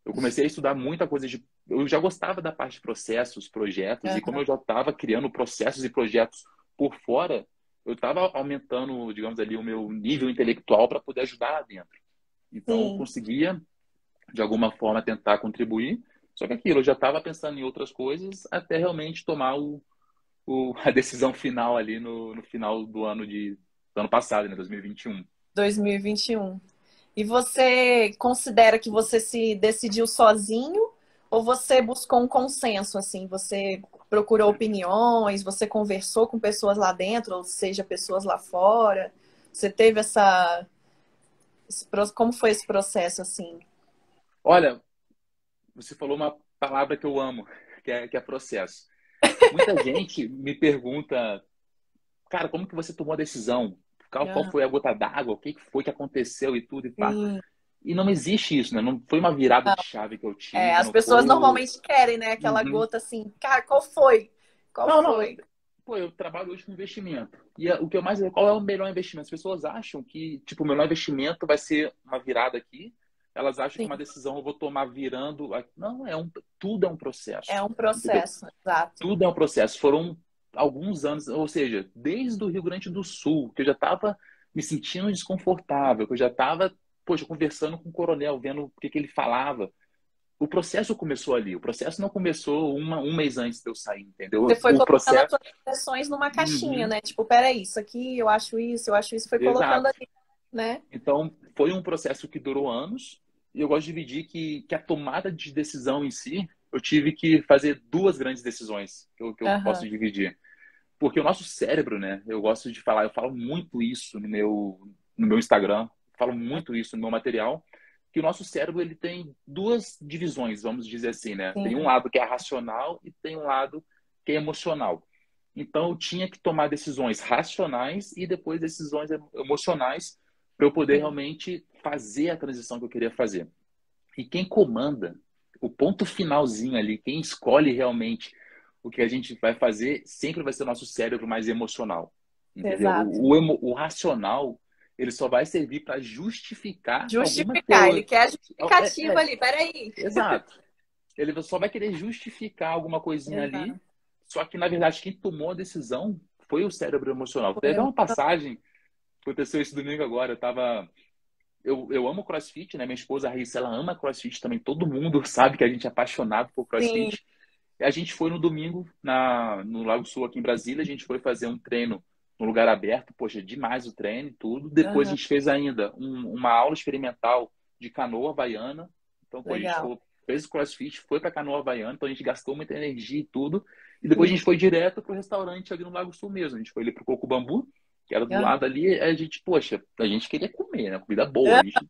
Eu comecei a estudar muita coisa de. Eu já gostava da parte de processos, projetos, e como Aham. eu já estava criando processos e projetos por fora, eu estava aumentando, digamos ali, o meu nível intelectual para poder ajudar lá dentro. Então, eu Sim. conseguia, de alguma forma, tentar contribuir, só que aquilo, eu já estava pensando em outras coisas até realmente tomar a decisão final ali no final do ano passado, né, 2021. 2021. E você considera que você se decidiu sozinho ou você buscou um consenso, assim? Você procurou opiniões, você conversou com pessoas lá dentro, ou seja, pessoas lá fora? Você teve como foi esse processo, assim? Olha, você falou uma palavra que eu amo, que é processo. Muita gente me pergunta, cara, como que você tomou a decisão? Qual Aham. foi a gota d'água? O que foi que aconteceu e tudo e pá? Sim. E não existe isso, né? Não foi uma virada de chave que eu É, tive, as não foi pessoas o. normalmente querem, né? Aquela Uhum. gota assim, cara, qual foi? Qual Não, não. foi? Pô, eu trabalho hoje com investimento. E o que eu mais. Qual é o melhor investimento? As pessoas acham que, tipo, o melhor investimento vai ser uma virada aqui. Elas acham que Sim, uma decisão eu vou tomar virando. Não, tudo é um é processo. um Entendeu? processo, exato. Tudo é um processo. Foram alguns anos, ou seja, desde o Rio Grande do Sul, que eu já estava me sentindo desconfortável, que eu já estava, poxa, conversando com o coronel, vendo o que, que ele falava. O processo começou ali. O processo não começou um mês antes de eu sair, Você entendeu? foi O colocando as processo. suas impressões numa caixinha, Uhum, né? Tipo, peraí, isso aqui, eu acho isso, foi colocando exato. ali, né? Então, foi um processo que durou anos. E eu gosto de dividir que a tomada de decisão em si, eu tive que fazer duas grandes decisões que eu posso Aham. dividir. Porque o nosso cérebro, né? Eu gosto de falar, eu falo muito isso no meu Instagram, falo muito isso no meu material, que o nosso cérebro ele tem duas divisões, vamos dizer assim, né? Tem um Sim, lado que é racional e tem um lado que é emocional. Então eu tinha que tomar decisões racionais e depois decisões emocionais para eu poder sim. realmente fazer a transição que eu queria fazer. E quem comanda o ponto finalzinho ali, quem escolhe realmente o que a gente vai fazer, sempre vai ser o nosso cérebro mais emocional. Entendeu? Exato. O racional, ele só vai servir para justificar alguma Justificar, ele teoria. quer a É, justificativa é, ali, peraí. exato. Ele só vai querer justificar alguma coisinha ali, Exato. só que, na verdade, quem tomou a decisão foi o cérebro emocional. Foi Teve uma emocionante. passagem, aconteceu esse domingo agora, eu amo CrossFit, né? Minha esposa, a Raíssa, ela ama CrossFit também. Todo mundo sabe que a gente é apaixonado por Sim, CrossFit. E a gente foi no domingo no Lago Sul, aqui em Brasília. A gente foi fazer um treino no lugar aberto, poxa, demais o treino e tudo. Depois a Aham. gente fez ainda uma aula experimental de canoa havaiana. Então, pô, a gente Legal. fez o CrossFit, foi para canoa havaiana, então a gente gastou muita energia e tudo. E depois a Sim. gente foi direto pro restaurante ali no Lago Sul mesmo. A gente foi ali pro Coco Bambu, que era do Aham. lado ali. A gente, poxa, a gente queria comer, né? Comida boa. A gente...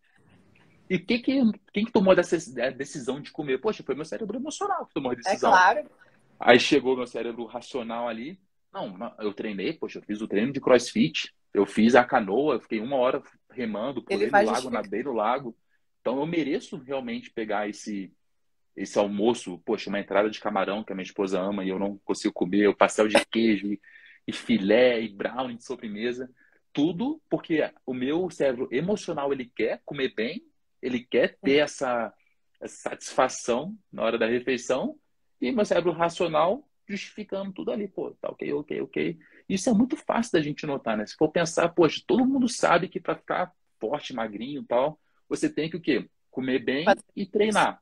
E quem que tomou a decisão de comer? Poxa, foi meu cérebro emocional que tomou a É decisão. claro. Aí chegou meu cérebro racional ali. Não, eu treinei, poxa, eu fiz o treino de CrossFit, eu fiz a canoa, eu fiquei 1 hora remando, Ele pulei no vai lago, justificar. nadei no lago. Então eu mereço realmente pegar esse almoço, poxa, uma entrada de camarão que a minha esposa ama e eu não consigo comer, o pastel de queijo e filé e brownie de sobremesa. Tudo porque o meu cérebro emocional ele quer comer bem, ele quer ter essa satisfação na hora da refeição e meu cérebro racional justificando tudo ali, pô, tá ok, ok, ok. Isso é muito fácil da gente notar, né? Se for pensar, poxa, todo mundo sabe que para ficar forte, magrinho e tal, você tem que o quê? Comer bem Fazer e isso. treinar.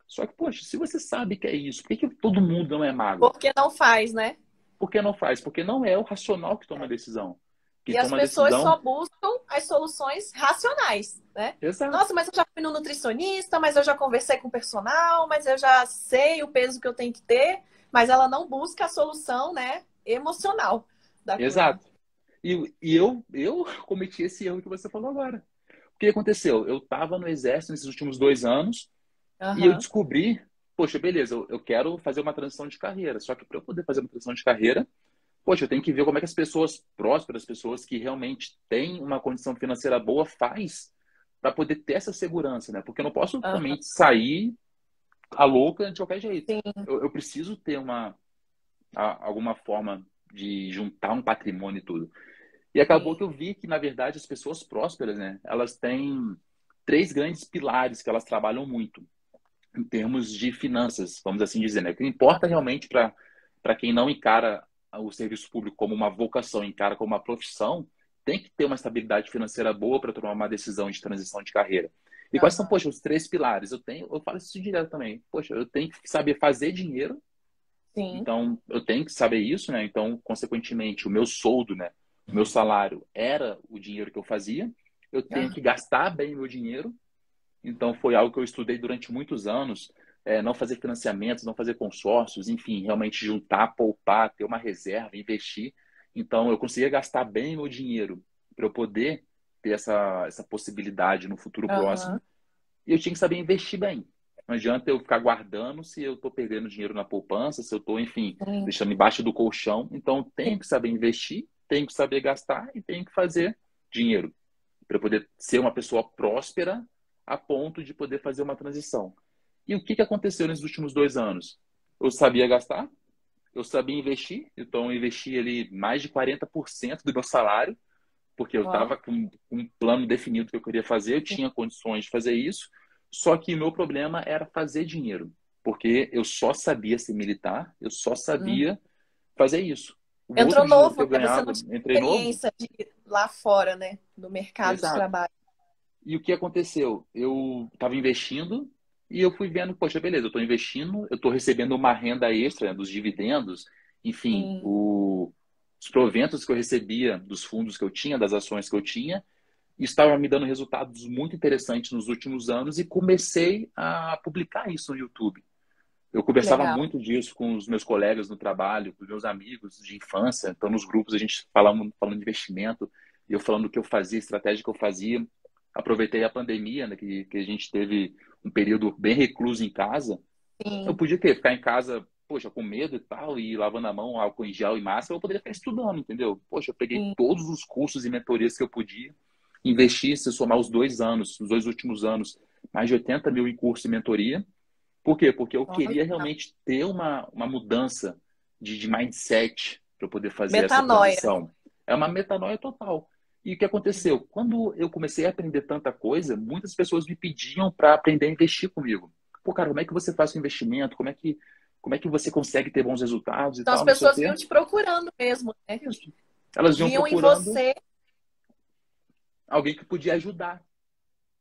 Só que, poxa, se você sabe que é isso, por que que todo mundo não é magro? Porque não faz, né? Por que não faz? Porque não é o racional que toma a decisão. Quem E as toma a pessoas decisão, só buscam as soluções racionais, né? exato, Nossa, mas eu já fui no nutricionista, mas eu já conversei com o personal, mas eu já sei o peso que eu tenho que ter, mas ela não busca a solução, né, emocional da coisa. exato. E eu cometi esse erro que você falou agora. O que aconteceu? Eu estava no exército nesses últimos 2 anos e eu Aham, descobri, poxa, beleza, eu quero fazer uma transição de carreira. Só que para eu poder fazer uma transição de carreira, poxa, eu tenho que ver como é que as pessoas prósperas, as pessoas que realmente têm uma condição financeira boa, faz para poder ter essa segurança, né? Porque eu não posso aham, também sair a louca de qualquer jeito. sim, Eu preciso ter alguma forma de juntar um patrimônio e tudo. E acabou sim. que eu vi que, na verdade, as pessoas prósperas, né? Elas têm 3 grandes pilares que elas trabalham muito em termos de finanças, vamos assim dizer, né? O que importa realmente para quem não encara o serviço público como uma vocação, encara como uma profissão, tem que ter uma estabilidade financeira boa para tomar uma decisão de transição de carreira. E quais são, Aham, poxa, os 3 pilares? Eu falo isso direto também. Poxa, eu tenho que saber fazer dinheiro, sim, então eu tenho que saber isso, né? Então, consequentemente, o meu soldo, né? O meu salário era o dinheiro que eu fazia. Eu tenho aham, que gastar bem o meu dinheiro, então, foi algo que eu estudei durante muitos anos. Não fazer financiamentos, não fazer consórcios, enfim, realmente juntar, poupar, ter uma reserva, investir. Então, eu conseguia gastar bem meu dinheiro para eu poder ter essa possibilidade no futuro próximo. aham, E eu tinha que saber investir bem. Não adianta eu ficar guardando se eu estou perdendo dinheiro na poupança, se eu estou, enfim, sim, deixando embaixo do colchão. Então, tenho que saber investir, tenho que saber gastar e tenho que fazer dinheiro para eu poder ser uma pessoa próspera a ponto de poder fazer uma transição. E o que que aconteceu nesses últimos 2 anos? Eu sabia gastar, eu sabia investir, então eu investi ali mais de 40% do meu salário, porque eu uau, estava com um plano definido que eu queria fazer, eu sim, tinha condições de fazer isso, só que o meu problema era fazer dinheiro, porque eu só sabia ser militar, eu só uhum. sabia fazer isso. O outro Entrou dinheiro que novo, eu né? Você não ganhava, tinha entrei novo, experiência de ir lá fora, né? No mercado de exato. trabalho. E o que aconteceu? Eu estava investindo e eu fui vendo, poxa, beleza, eu estou investindo, eu estou recebendo uma renda extra, né, dos dividendos, enfim, Sim, os proventos que eu recebia dos fundos que eu tinha, das ações que eu tinha, e estava me dando resultados muito interessantes nos últimos anos e comecei a publicar isso no YouTube. Eu que conversava legal. muito disso com os meus colegas no trabalho, com os meus amigos de infância. Então, nos grupos, a gente falando de investimento, e eu falando o que eu fazia, estratégia que eu fazia. Aproveitei a pandemia, né, que a gente teve um período bem recluso em casa. Eu Sim, podia ter, ficar em casa, poxa, com medo e tal, e lavando a mão, álcool em gel e máscara, eu poderia ficar estudando, entendeu? Poxa, eu peguei sim. todos os cursos e mentorias que eu podia, investi, se somar os 2 anos, os 2 últimos anos, mais de 80 mil em curso e mentoria. Por quê? Porque eu queria Olha, realmente ter uma mudança de mindset para poder fazer essa metanoia. transição. É uma metanoia total. E o que aconteceu? Quando eu comecei a aprender tanta coisa, muitas pessoas me pediam para aprender a investir comigo. Pô, cara, como é que você faz o investimento? Como é que você consegue ter bons resultados e Então as tal, não sei o pessoas quê? vinham te procurando mesmo, né? Isso. Elas iam Viam em procurando você. alguém que podia ajudar.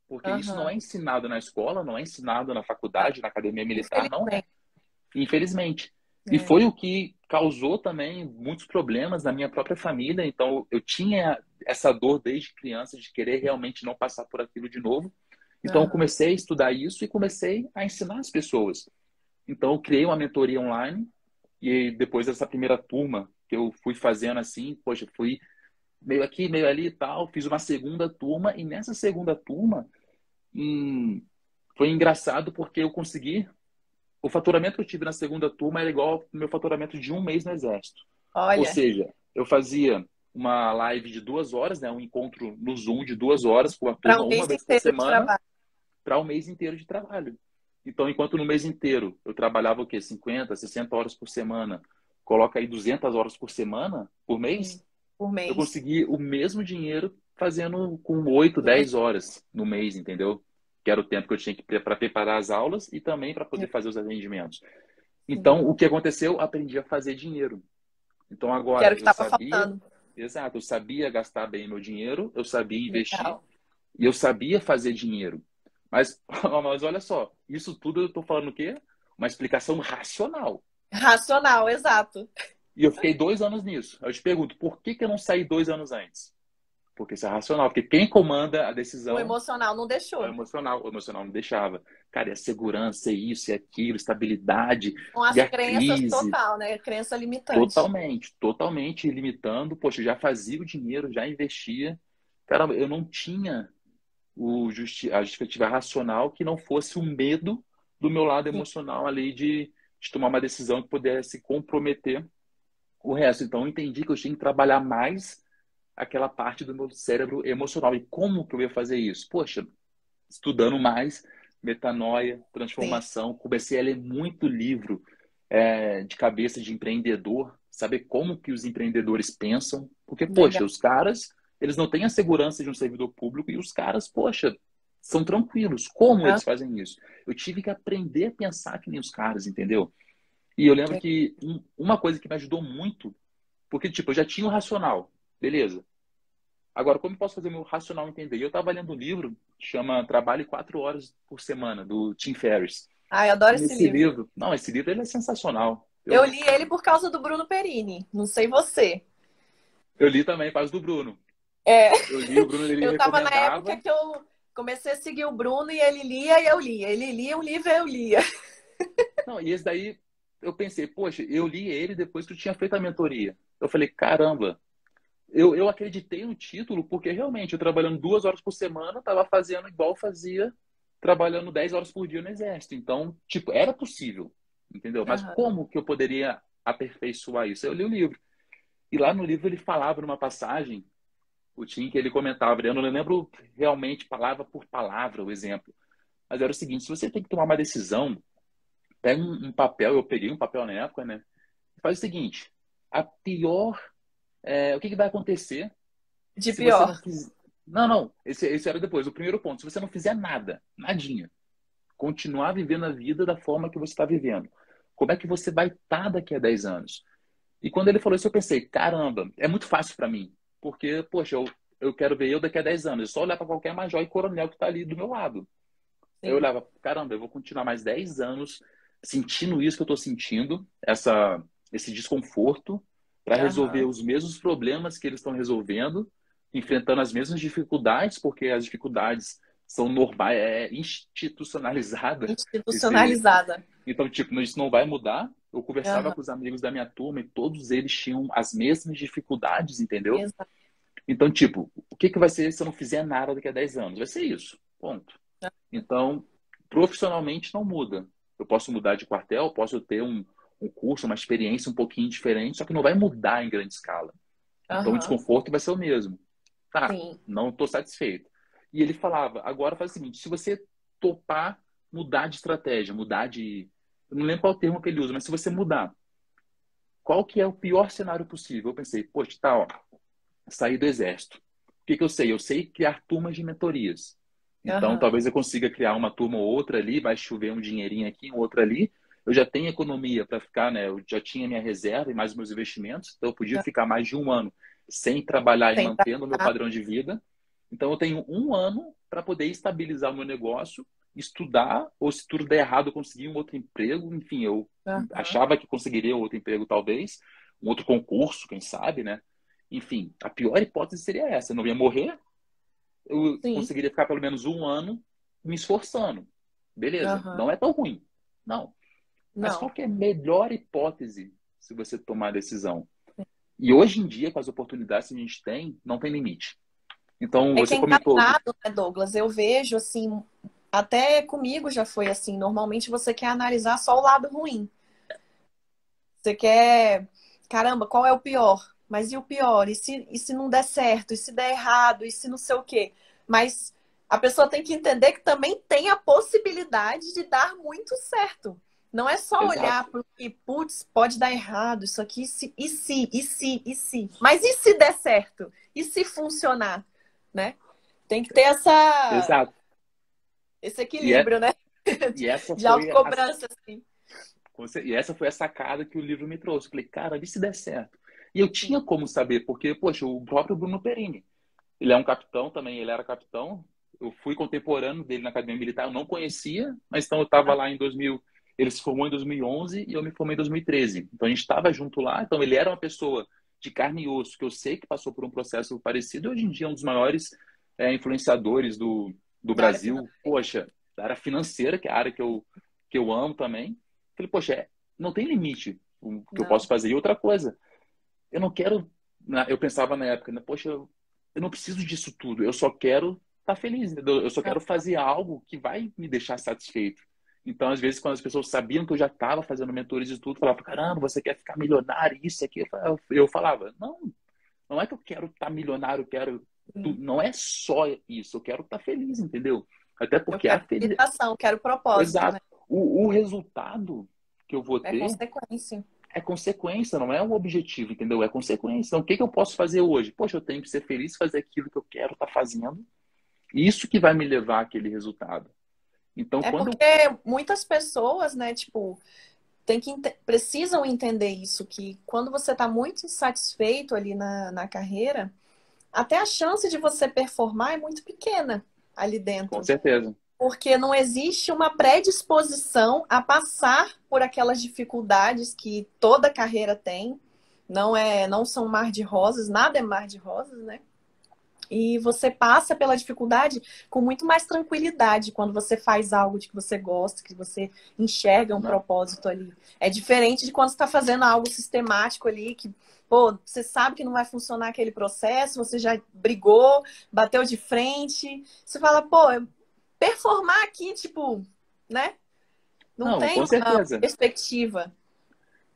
Porque isso não é Aham. ensinado na escola, não é ensinado na Não, faculdade, na academia militar, não é. infelizmente. Infelizmente. E É. foi o que causou também muitos problemas na minha própria família. Então, eu tinha essa dor desde criança de querer realmente não passar por aquilo de novo. Então, eu Aham. comecei a estudar isso e comecei a ensinar as pessoas. Então, eu criei uma mentoria online e depois dessa primeira turma que eu fui fazendo assim, poxa, fui meio aqui, meio ali e tal, fiz uma segunda turma e nessa segunda turma foi engraçado porque eu consegui. O faturamento que eu tive na segunda turma era igual ao meu faturamento de um mês no Exército. Ou Olha, seja, eu fazia uma live de 2 horas, né, um encontro no Zoom de 2 horas com a para turma um uma mês vez por inteiro de semana trabalho. para um mês inteiro de trabalho. Então, enquanto no mês inteiro eu trabalhava o quê? 50, 60 horas por semana, coloca aí 200 horas por semana, por Sim, mês, por eu mês. consegui o mesmo dinheiro fazendo com 8, 10 horas no mês, entendeu? Que era o tempo que eu tinha que para preparar as aulas e também para poder fazer os atendimentos. Sim. Então, o que aconteceu? Eu aprendi a fazer dinheiro. Então, Que era agora, o que eu estava sabia, faltando. exato, eu sabia gastar bem meu dinheiro, eu sabia investir Legal. e eu sabia fazer dinheiro. Mas, mas olha só, isso tudo eu estou falando o quê? Uma explicação racional. Racional, exato. E eu fiquei 2 anos nisso. Eu te pergunto, por que que eu não saí 2 anos antes? Porque isso é racional. Porque quem comanda a O decisão emocional não é o deixou. emocional. O emocional não deixava. Cara, é segurança, é isso, é aquilo, estabilidade, Com e as a crenças crise. total, né? Crença limitante. Totalmente, totalmente limitando. Poxa, eu já fazia o dinheiro, já investia. Cara, eu não tinha a justificativa racional que não fosse o medo do meu lado Sim. emocional ali de tomar uma decisão que pudesse comprometer o resto. Então, eu entendi que eu tinha que trabalhar mais aquela parte do meu cérebro emocional. E como que eu ia fazer isso? Poxa, estudando mais metanoia, Sim. transformação, comecei a ler muito livro de cabeça de empreendedor, saber como que os empreendedores pensam, porque, Legal. poxa, os caras, eles não têm a segurança de um servidor público e os caras, poxa, são tranquilos. Como Ah, eles fazem isso? Eu tive que aprender a pensar que nem os caras, entendeu? E eu lembro que uma coisa que me ajudou muito, porque, tipo, eu já tinha o racional, beleza. Agora, como eu posso fazer meu racional entender? Eu estava lendo um livro que chama Trabalhe 4 horas por semana, do Tim Ferriss. eu adoro E esse nesse livro. livro, não, esse livro ele é sensacional. Eu Eu, li ele por causa do Bruno Perini. Não sei você. eu li também Paz do Bruno. É, Eu li, o Bruno ele eu tava na época recomendava. que eu comecei a seguir o Bruno e ele lia e eu lia. Ele lia um livro e eu lia. Não, e esse daí eu pensei, poxa, eu li ele depois que eu tinha feito a mentoria. Eu falei, caramba, eu acreditei no título porque realmente eu trabalhando 2 horas por semana, estava fazendo igual fazia trabalhando 10 horas por dia no exército. Então, tipo, era possível, entendeu? Mas Aham. como que eu poderia aperfeiçoar isso? Eu li o livro. E lá no livro ele falava numa passagem, o Tim, que ele comentava, eu não lembro realmente palavra por palavra o exemplo, mas era o seguinte, se você tem que tomar uma decisão, pega um papel, eu peguei um papel na época, né? Faz o seguinte, a pior, o que que vai acontecer De se você não pior. fizer... Não, não, esse era depois, o primeiro ponto. Se você não fizer nada, nadinha, continuar vivendo a vida da forma que você está vivendo, como é que você vai estar daqui a 10 anos? E quando ele falou isso, eu pensei, caramba, é muito fácil para mim. Porque, poxa, eu quero ver eu daqui a 10 anos. É só olhar para qualquer major e coronel que está ali do meu lado. Eu Sim. olhava, caramba, eu vou continuar mais 10 anos sentindo isso que eu estou sentindo, esse desconforto, para resolver Aham. os mesmos problemas que eles estão resolvendo, enfrentando as mesmas dificuldades, porque as dificuldades são normais, é institucionalizada. Esse... Institucionalizada. Então, tipo, isso não vai mudar. Eu conversava Aham. com os amigos da minha turma e todos eles tinham as mesmas dificuldades, entendeu? Exato. Então, tipo, o que que vai ser se eu não fizer nada daqui a 10 anos? Vai ser isso. Ponto. Então, profissionalmente não muda. Eu posso mudar de quartel, posso ter um curso, uma experiência um pouquinho diferente, só que não vai mudar em grande escala. Então, o Aham. desconforto vai ser o mesmo. Tá, Sim. não estou satisfeito. E ele falava, agora faz o seguinte, se você topar mudar de estratégia, mudar de... Eu não lembro qual termo que ele usa, mas se você mudar, qual que é o pior cenário possível? Eu pensei, poxa, tá, ó, sair do exército. O que que eu sei? Eu sei criar turmas de mentorias. Então, Aham. talvez eu consiga criar uma turma ou outra ali, vai chover um dinheirinho aqui, um outro ali. Eu já tenho economia para ficar, né? Eu já tinha minha reserva e mais meus investimentos, então eu podia ficar mais de um ano sem trabalhar e Sem mantendo o meu trabalhar. padrão de vida. Então, eu tenho um ano para poder estabilizar o meu negócio estudar, ou se tudo der errado, eu conseguir um outro emprego. Enfim, eu Aham. achava que conseguiria outro emprego, talvez, um outro concurso, quem sabe, né? Enfim, a pior hipótese seria essa. Eu não ia morrer, eu Sim. conseguiria ficar pelo menos um ano me esforçando. Beleza, Aham. não é tão ruim. Não. Mas qual Não. que é a melhor hipótese se você tomar a decisão? E hoje em dia, com as oportunidades que a gente tem, não tem limite. Então, É que você é comentou. engraçado, né, Douglas? Eu vejo assim, até comigo já foi assim. Normalmente você quer analisar só o lado ruim. Você quer, caramba, qual é o pior? Mas e o pior? E se não der certo? E se der errado? E se não sei o quê? Mas a pessoa tem que entender que também tem a possibilidade de dar muito certo. Não é só Exato, olhar para o que, putz, pode dar errado, isso aqui, e se? Mas e se der certo? E se funcionar? Né? Tem que ter exato. esse E, é, equilíbrio, né? e essa De foi autocobrança, assim. e essa foi a sacada que o livro me trouxe. Eu falei, cara, e se der certo? E eu tinha como saber, porque, poxa, o próprio Bruno Perini, ele é um capitão também, ele era capitão. Eu fui contemporâneo dele na Academia Militar, eu não conhecia, mas então eu estava lá em 2000. Ele se formou em 2011 e eu me formei em 2013. Então a gente estava junto lá. Então ele era uma pessoa de carne e osso, que eu sei que passou por um processo parecido. E hoje em dia é um dos maiores influenciadores do Da área Brasil. financeira. Poxa, da área financeira, que é a área que eu amo também. Falei, poxa, não tem limite o que eu posso Não. fazer. E outra coisa, eu não quero. Eu pensava na época, né? Poxa, eu não preciso disso tudo. Eu só quero estar feliz, entendeu? Eu só quero fazer algo que vai me deixar satisfeito. Então, às vezes, quando as pessoas sabiam que eu já estava fazendo mentorias e tudo, falavam, caramba, você quer ficar milionário, isso aqui. Eu falava, não, não é que eu quero estar milionário, eu quero. Sim. Não é só isso, eu quero estar feliz, entendeu? Até Eu porque quero realização, quero propósito, Exato. né? O resultado que eu vou É ter consequência. é consequência, não é um objetivo, entendeu? É consequência. Então, o que que eu posso fazer hoje? Poxa, eu tenho que ser feliz, fazer aquilo que eu quero estar fazendo. Isso que vai me levar àquele resultado. Então, É quando porque eu. muitas pessoas, né, tipo, precisam entender isso, que quando você está muito insatisfeito ali na carreira, até a chance de você performar é muito pequena ali Com dentro. certeza. Porque não existe uma predisposição a passar por aquelas dificuldades que toda carreira tem. Não são mar de rosas, nada é mar de rosas, né? E você passa pela dificuldade com muito mais tranquilidade quando você faz algo de que você gosta, que você enxerga um Não. propósito ali. É diferente de quando você está fazendo algo sistemático ali, que, pô, você sabe que não vai funcionar aquele processo, você já brigou, bateu de frente. Você fala, pô, performar aqui, tipo, né? Não Não, tem com uma certeza. perspectiva.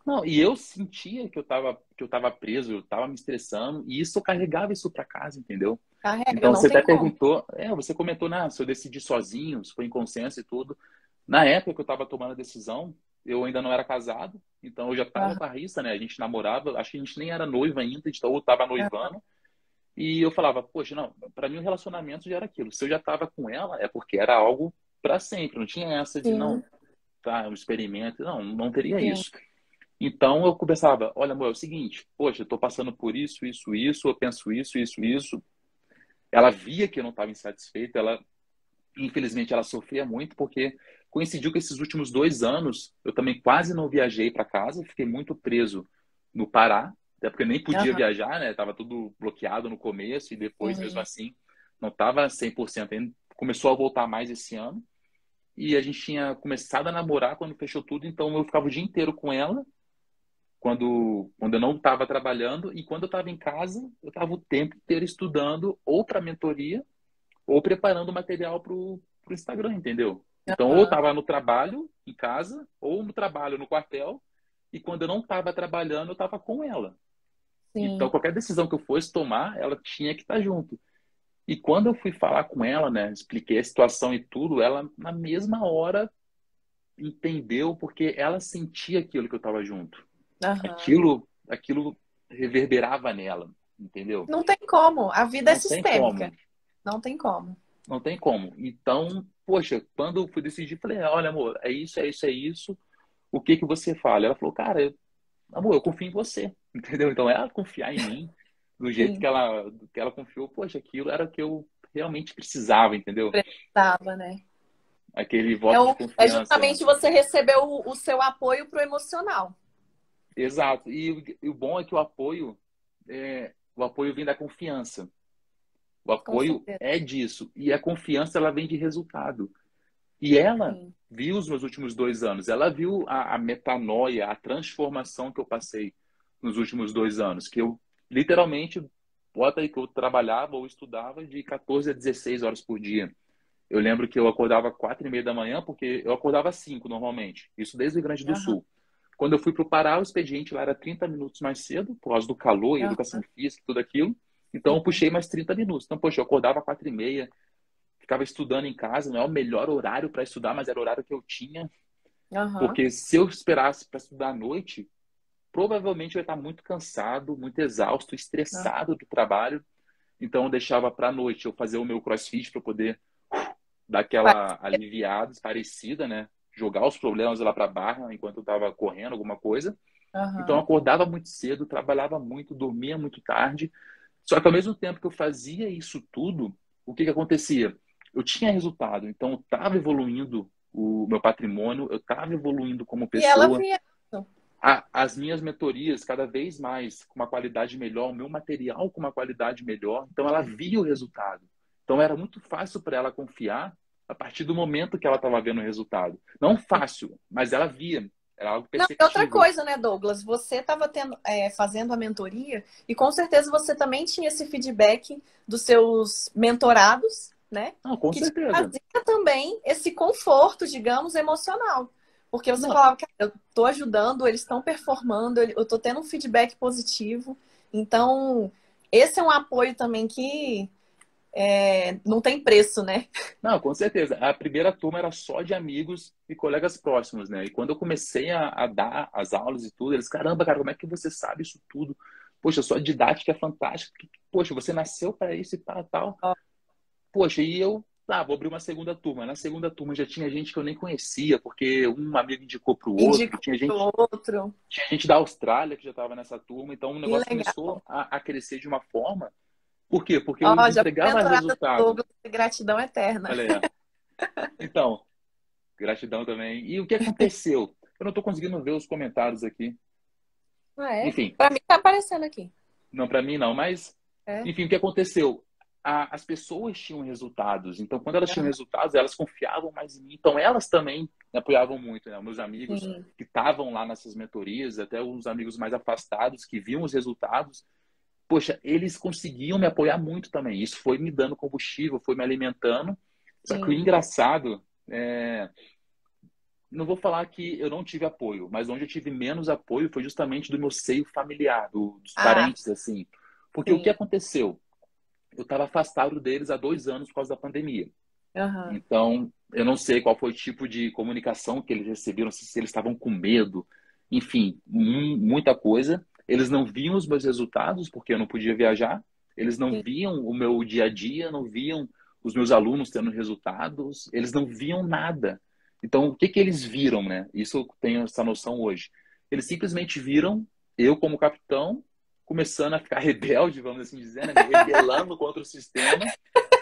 Não, e eu sentia que eu tava preso, eu tava me estressando, e isso eu carregava isso para casa, entendeu? Carrega, Então, não você tem até como. perguntou, você comentou, né, se eu decidi sozinho, se foi em consenso e tudo. Na época que eu estava tomando a decisão, eu ainda não era casado, então eu já estava Aham, com a Rissa, né? A gente namorava, acho que a gente nem era noivo ainda, a gente ou estava noivando. E eu falava, poxa, não, para mim o relacionamento já era aquilo. Se eu já estava com ela, é porque era algo para sempre, não tinha essa de não, sim, tá, um experimento, não, não teria sim. isso. Então eu conversava, olha, amor, é o seguinte, poxa, eu tô passando por isso, isso, isso, eu penso isso, isso, isso. Ela via que eu não estava insatisfeito, infelizmente, ela sofria muito porque coincidiu que esses últimos 2 anos eu também quase não viajei para casa, fiquei muito preso no Pará, até porque eu nem podia Aham, viajar, né? Tava tudo bloqueado no começo e depois, mesmo sim. assim, não estava 100% ainda. Começou a voltar mais esse ano e a gente tinha começado a namorar quando fechou tudo, então eu ficava o dia inteiro com ela quando eu não estava trabalhando e quando eu estava em casa, eu estava o tempo inteiro estudando ou para mentoria ou preparando material pro Instagram, entendeu? Então, ou eu Aham, estava no trabalho, em casa, ou no trabalho, no quartel, e quando eu não estava trabalhando, eu estava com ela. Então, sim. qualquer decisão que eu fosse tomar, ela tinha que estar junto. E quando eu fui falar com ela, né, expliquei a situação e tudo, ela, na mesma hora, entendeu, porque ela sentia aquilo que eu estava junto. Aham. Aquilo reverberava nela, entendeu? Não tem como. A vida é Não tem sistêmica. como. Não tem como. Não tem como. Então, poxa, quando eu fui decidir, falei, olha, amor, é isso, é isso, é isso. O que que você fala? Ela falou, cara, amor, eu confio em você, entendeu? Então, ela confiar em mim, do jeito Sim. que ela confiou, poxa, aquilo era o que eu realmente precisava, entendeu? Precisava, né? aquele voto de É confiança, né? justamente você receber o seu apoio pro emocional. Exato. E o bom é que o apoio vem da confiança. O Com apoio certeza. é disso. E a confiança, ela vem de resultado. E ela Sim. viu os meus últimos 2 anos. Ela viu a metanoia, a transformação que eu passei nos últimos 2 anos. Que eu, literalmente, bota aí que eu trabalhava ou estudava de 14 a 16 horas por dia. Eu lembro que eu acordava 4:30 da manhã, porque eu acordava às 5 normalmente. Isso desde o Rio Grande do Aham, Sul. Quando eu fui para o Pará, o expediente lá era 30 minutos mais cedo, por causa do calor e educação aham, física e tudo aquilo. Então eu sim. puxei mais 30 minutos. Então, poxa, eu acordava 4:30, ficava estudando em casa. Não é o melhor horário para estudar, mas era o horário que eu tinha. Aham. Porque se eu esperasse para estudar à noite, provavelmente eu ia estar muito cansado, muito exausto, Aham. estressado do trabalho. Então eu deixava para a noite eu fazer o meu CrossFit para poder dar aquela aliviada, parecida, né? Jogar os problemas lá para barra enquanto eu estava correndo alguma coisa. Então eu Aham. acordava muito cedo, trabalhava muito, dormia muito tarde. Só que ao mesmo tempo que eu fazia isso tudo, o que que acontecia? Eu tinha resultado, então eu estava evoluindo o meu patrimônio, eu estava evoluindo como E ela pessoa. via isso. As minhas mentorias cada vez mais com uma qualidade melhor, o meu material com uma qualidade melhor. Então ela via o resultado. Então era muito fácil para ela confiar a partir do momento que ela estava vendo o resultado. Não fácil, mas ela via. Era algo Não, e outra perceptível. coisa, né, Douglas? Você estava fazendo a mentoria e com certeza você também tinha esse feedback dos seus mentorados, né? Não, com Que te certeza. trazia também esse conforto, digamos, emocional. Porque você Não, falava, cara, eu estou ajudando, eles estão performando, eu estou tendo um feedback positivo. Então, esse é um apoio também que não tem preço, né? não, com certeza. A primeira turma era só de amigos e colegas próximos, né? E quando eu comecei a dar as aulas e tudo, eles, caramba, cara, como é que você sabe isso tudo? Poxa, sua didática é fantástica. Poxa, você nasceu para isso e tal. Ó, Poxa, e eu, vou abrir uma segunda turma. Na segunda turma já tinha gente que eu nem conhecia, porque um amigo indicou para o outro, indica o outro. tinha gente da Austrália que já estava nessa turma, então o Que negócio legal. começou a crescer de uma forma. Por quê? Porque eu Ó, já fui entregava mentorada do resultado. Douglas, gratidão eterna. Olha aí, ó. Então, gratidão também. E o que aconteceu? Eu não estou conseguindo ver os comentários aqui. Ah, é? Enfim, Pra mim tá aparecendo aqui. não para mim não, mas É? enfim, o que aconteceu? As pessoas tinham resultados, então quando elas tinham Aham, resultados, elas confiavam mais em mim, então elas também me apoiavam muito, né? Meus amigos sim. que estavam lá nessas mentorias, até os amigos mais afastados que viam os resultados, poxa, eles conseguiam me apoiar muito também. Isso foi me dando combustível, foi me alimentando. Só que o Sim. engraçado não vou falar que eu não tive apoio, mas onde eu tive menos apoio foi justamente do meu seio familiar, dos Ah, parentes, assim. Porque o que sim. aconteceu? Eu estava afastado deles há 2 anos por causa da pandemia. Aham. Então, eu não sei qual foi o tipo de comunicação que eles receberam, se eles estavam com medo, enfim, muita coisa. Eles não viam os meus resultados, porque eu não podia viajar. Eles não Sim, viam o meu dia a dia, não viam os meus alunos tendo resultados, eles não viam nada. Então, o que que eles viram, né? Isso eu tenho essa noção hoje. Eles simplesmente viram eu como capitão começando a ficar rebelde, vamos assim dizer, né? Me rebelando contra o sistema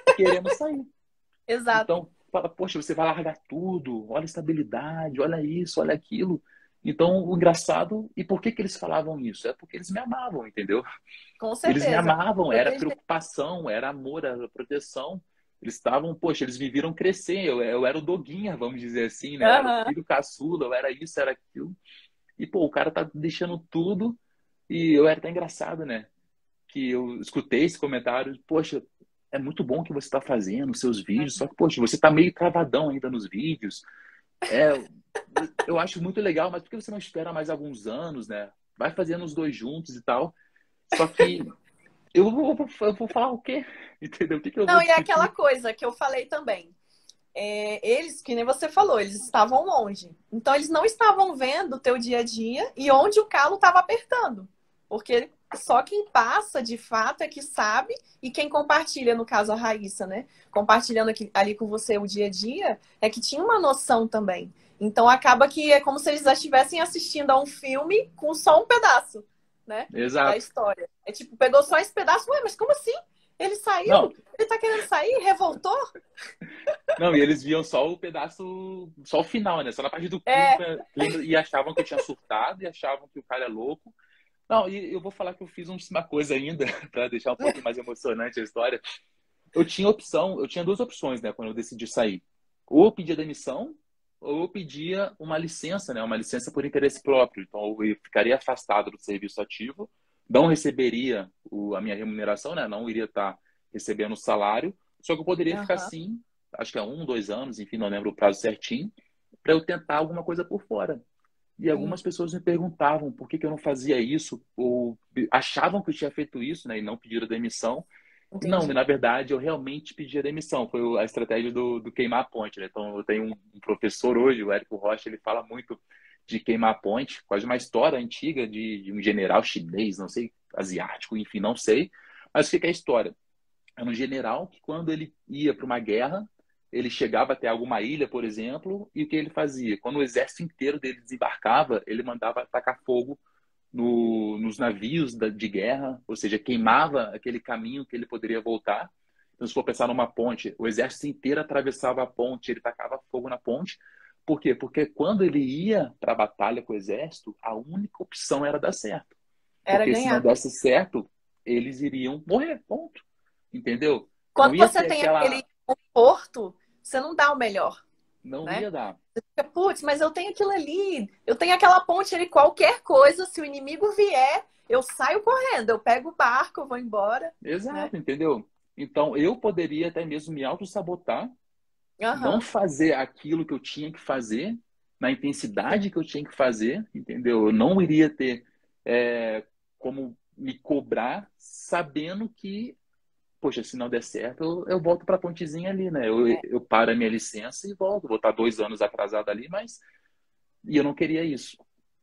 e querendo sair. exato. Então, fala, poxa, você vai largar tudo, olha a estabilidade, olha isso, olha aquilo. Então, o engraçado, e por que que eles falavam isso? É porque eles me amavam, entendeu? Com Eles me certeza. amavam, era Proteger. preocupação, era amor, era proteção. Eles estavam, poxa, eles me viram crescer, eu era o doguinha, vamos dizer assim, né? Eu era o Aham. filho caçula, eu era isso, era aquilo. E, pô, o cara tá deixando tudo, e eu era até engraçado, né? Que eu escutei esse comentário, poxa, é muito bom o que você está fazendo, os seus vídeos, só que, poxa, você está meio travadão ainda nos vídeos. É, eu acho muito legal, mas por que você não espera mais alguns anos, né? Vai fazendo os dois juntos e tal. Só que eu vou falar o quê? Entendeu? O que que eu vou Não, e é aquela discutir? coisa que eu falei também. Eles, que nem você falou, eles estavam longe. Então, eles não estavam vendo o teu dia a dia e onde o calo estava apertando. Porque só quem passa, de fato, é que sabe. E quem compartilha, no caso, a Raíssa, né? Compartilhando ali com você o dia a dia, é que tinha uma noção também. Então, acaba que é como se eles já estivessem assistindo a um filme com só um pedaço, né? Da Exato. história. É tipo, pegou só esse pedaço, ué, mas como assim? Ele saiu? Não, Ele tá querendo sair? Revoltou? não, e eles viam só o pedaço, só o final, né? Só na parte do É. clima, e achavam que eu tinha surtado, e achavam que o cara é louco. Não, e eu vou falar que eu fiz uma coisa ainda, para deixar um pouquinho mais emocionante a história. Eu tinha duas opções, né, quando eu decidi sair. Ou eu pedia demissão, ou eu pedia uma licença, né, uma licença por interesse próprio. Então, eu ficaria afastado do serviço ativo, não receberia a minha remuneração, né, não iria estar recebendo o salário, só que eu poderia ficar Aham. assim, acho que é 1, 2 anos, enfim, não lembro o prazo certinho, para eu tentar alguma coisa por fora. E Sim, algumas pessoas me perguntavam por que eu não fazia isso, ou achavam que eu tinha feito isso, né, e não pediram demissão. Não, entendi. na verdade, eu realmente pedi a demissão. Foi a estratégia do queimar a ponte, né? Então, eu tenho um professor hoje, o Érico Rocha, ele fala muito de queimar a ponte, quase uma história antiga de um general chinês, não sei, asiático, enfim, não sei. Mas o que é a história? Era um general que, quando ele ia para uma guerra, ele chegava até alguma ilha, por exemplo, e o que ele fazia? Quando o exército inteiro dele desembarcava, ele mandava atacar fogo nos navios de guerra, ou seja, queimava aquele caminho que ele poderia voltar. Então, se for pensar numa ponte, o exército inteiro atravessava a ponte, ele tacava fogo na ponte. Por quê? Porque quando ele ia para a batalha com o exército, a única opção era dar certo. Era Porque se não ganhar. desse certo, eles iriam morrer, ponto. Entendeu? Não Quando ia você ter tem aquela. aquele conforto, você não dá o melhor, Não né? ia dar. Você fica, putz, mas eu tenho aquilo ali, eu tenho aquela ponte ali, qualquer coisa, se o inimigo vier, eu saio correndo, eu pego o barco, eu vou embora, né? Exato, entendeu? Então, eu poderia até mesmo me auto-sabotar, não Aham. fazer aquilo que eu tinha que fazer, na intensidade que eu tinha que fazer, entendeu? Eu não iria ter como me cobrar, sabendo que, poxa, se não der certo, eu volto para a pontezinha ali, né? Eu paro a minha licença e volto. Vou estar 2 anos atrasado ali, mas. E eu não queria isso.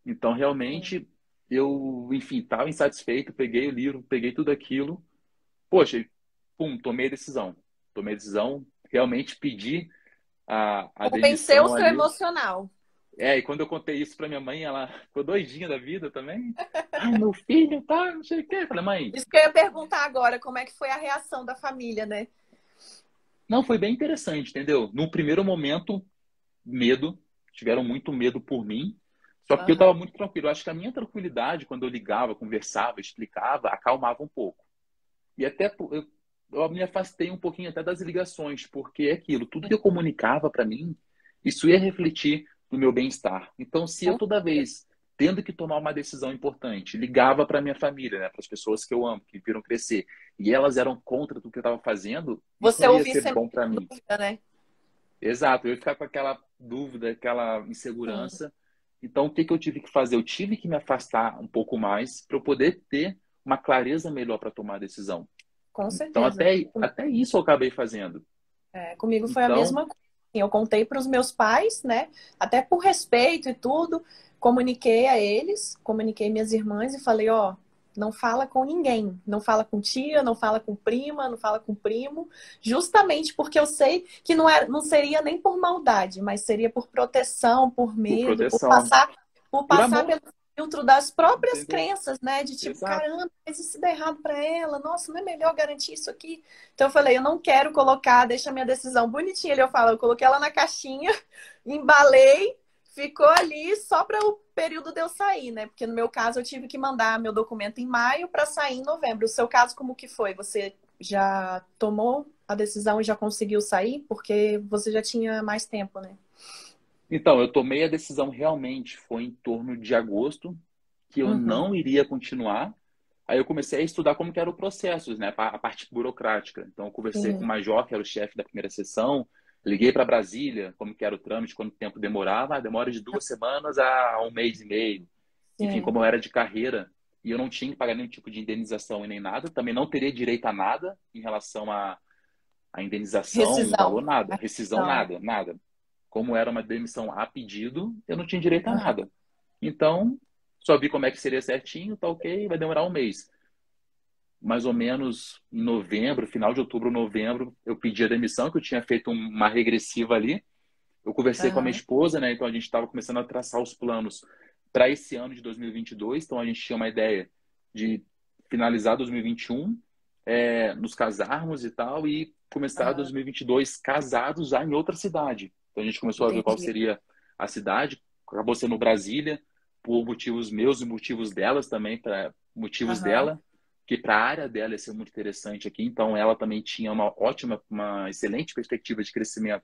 Então, Sim. realmente, eu, enfim, estava insatisfeito, peguei o livro, peguei tudo aquilo. Poxa, pum, tomei a decisão. Tomei a decisão, realmente pedi a Convencer o demissão seu ali. emocional. E quando eu contei isso pra minha mãe, ela ficou doidinha da vida também. Ai, meu filho, tá, não sei o quê. Eu falei, mãe, Isso que eu ia perguntar agora, como é que foi a reação da família, né? não, foi bem interessante, entendeu? No primeiro momento, medo, tiveram muito medo por mim, só que eu Aham. estava muito tranquilo. Eu acho que a minha tranquilidade, quando eu ligava, conversava, explicava, acalmava um pouco. E até eu me afastei um pouquinho até das ligações, porque é aquilo, tudo que eu comunicava para mim, isso ia refletir no meu bem-estar. Então, se eu Com toda certeza. vez tendo que tomar uma decisão importante, ligava para minha família, né, para as pessoas que eu amo, que viram crescer, e elas eram contra tudo que eu estava fazendo, isso Você não ia ouvir ser sempre bom para a mim. dúvida, né? Exato, eu ia ficar com aquela dúvida, aquela Sim, insegurança. Então, o que que eu tive que fazer? Eu tive que me afastar um pouco mais para eu poder ter uma clareza melhor para tomar a decisão. com Então, certeza. até isso eu acabei fazendo. Comigo foi a Então, mesma coisa. Assim, eu contei para os meus pais, né? Até por respeito e tudo, comuniquei a eles, comuniquei minhas irmãs e falei, ó, não fala com ninguém, não fala com tia, não fala com prima, não fala com primo, justamente porque eu sei que não seria nem por maldade, mas seria por proteção, por por medo, proteção, por por passar amor, pelo filtro das próprias entendeu? crenças, né? De tipo, Exato. caramba, mas e se der errado para ela? Nossa, não é melhor garantir isso aqui? Então eu falei, eu não quero colocar, deixa a minha decisão bonitinha. Ele eu falo, eu coloquei ela na caixinha, embalei, ficou ali só para o período de eu sair, né? Porque no meu caso eu tive que mandar meu documento em maio para sair em novembro. O seu caso como que foi? Você já tomou a decisão e já conseguiu sair? Porque você já tinha mais tempo, né? Então, eu tomei a decisão realmente, foi em torno de agosto, que eu Uhum. não iria continuar. Aí eu comecei a estudar como que era o processo, né, a parte burocrática. Então, eu conversei com o Sim. Major, que era o chefe da primeira sessão, liguei para Brasília, como que era o trâmite, quanto tempo demorava. Demora de 2 semanas a 1 mês e meio. Enfim, Sim. como eu era de carreira e eu não tinha que pagar nenhum tipo de indenização e nem nada, também não teria direito a nada em relação a indenização, Rescisão. valor, nada, A rescisão, rescisão, é. nada, nada. Como era uma demissão a pedido, eu não tinha direito a Aham. nada. Então, só vi como é que seria certinho, tá ok, vai demorar 1 mês. Mais ou menos em novembro, final de outubro, novembro, eu pedi a demissão, que eu tinha feito uma regressiva ali. Eu conversei com a minha Aham. esposa, né? Então a gente estava começando a traçar os planos para esse ano de 2022. Então a gente tinha uma ideia de finalizar 2021, nos casarmos e tal, e começar Aham. 2022 casados já em outra cidade. Então a gente começou a ver qual Entendi. seria a cidade, acabou sendo Brasília, por motivos meus e motivos delas também, para motivos Aham. dela, que para a área dela ia ser muito interessante aqui, então ela também tinha uma ótima, uma excelente perspectiva de crescimento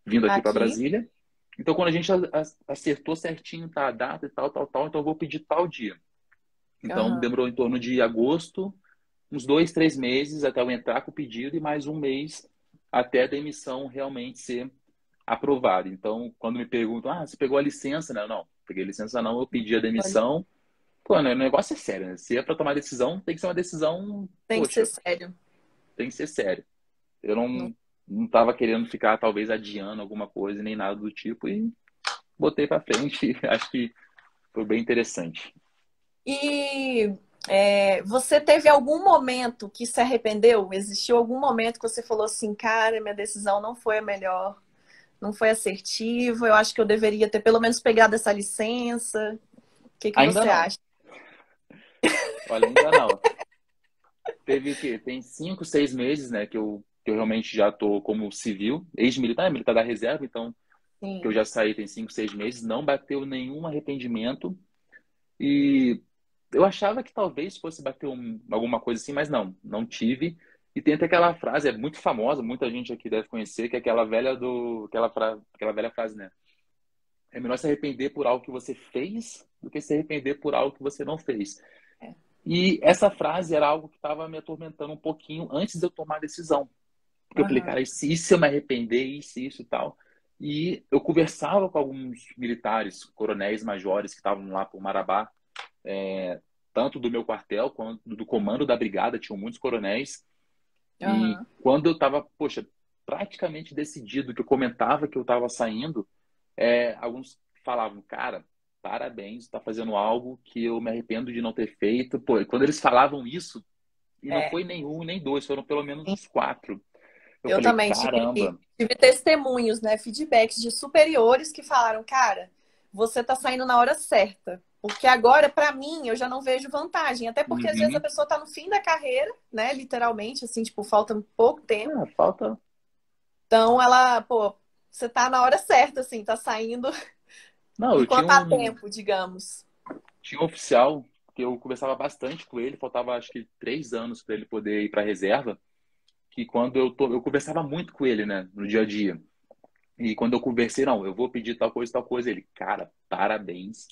vindo aqui para Aqui. Brasília. Então, quando a gente acertou certinho, tá, a data e tal, tal, tal, então eu vou pedir tal dia. Então, Aham. demorou em torno de agosto, uns 2, 3 meses até eu entrar com o pedido e mais um mês até a demissão realmente ser aprovada. Então, quando me perguntam, você pegou a licença? Né? Não, peguei licença não, eu pedi a Olha, demissão. Pô, né, o negócio é sério, né? Se é para tomar decisão, tem que ser uma decisão, tem que ser poxa, sério. tem que ser sério. Eu Não- não estava querendo ficar, talvez, adiando alguma coisa, nem nada do tipo, e botei para frente. Acho que foi bem interessante. E você teve algum momento que se arrependeu? Existiu algum momento que você falou assim, cara, minha decisão não foi a melhor, não foi assertiva, eu acho que eu deveria ter pelo menos pegado essa licença. O que que Ainda você não. acha? Olha, ainda não. Teve o quê? Tem 5, 6 meses, né, que eu realmente já tô como civil, ex-militar, militar da reserva, então que eu Sim. já saí tem 5, 6 meses, não bateu nenhum arrependimento e eu achava que talvez fosse bater alguma coisa assim, mas não, não tive. E tem até aquela frase, é muito famosa, muita gente aqui deve conhecer, que é aquela velha frase, né? É melhor se arrepender por algo que você fez do que se arrepender por algo que você não fez. É. E essa frase era algo que estava me atormentando um pouquinho antes de eu tomar a decisão. Porque eu falei, Aham. cara, e se eu me arrepender, isso e tal? E eu conversava com alguns militares, coronéis, majores que estavam lá por Marabá, tanto do meu quartel quanto do comando da brigada, tinham muitos coronéis. E Aham. quando eu estava, poxa, praticamente decidido que eu comentava que eu estava saindo, alguns falavam, cara, parabéns, está fazendo algo que eu me arrependo de não ter feito. Pô, e quando eles falavam isso, e não É. foi nem um nem dois, foram pelo menos uns quatro. Eu Eu falei, também caramba. tive testemunhos, né, feedbacks de superiores que falaram, cara, você tá saindo na hora certa. Porque agora, para mim, eu já não vejo vantagem. Até porque às vezes a Uhum. pessoa tá no fim da carreira, né, literalmente, assim, tipo, falta um pouco tempo. Falta. Então ela, pô, você tá na hora certa, assim, tá saindo Não, eu enquanto há tempo, digamos. tinha um oficial que eu conversava bastante com ele, faltava acho que 3 anos para ele poder ir para a reserva. Que quando eu conversava muito com ele, né, no dia a dia. E quando eu conversei, não, eu vou pedir tal coisa, ele, cara, parabéns.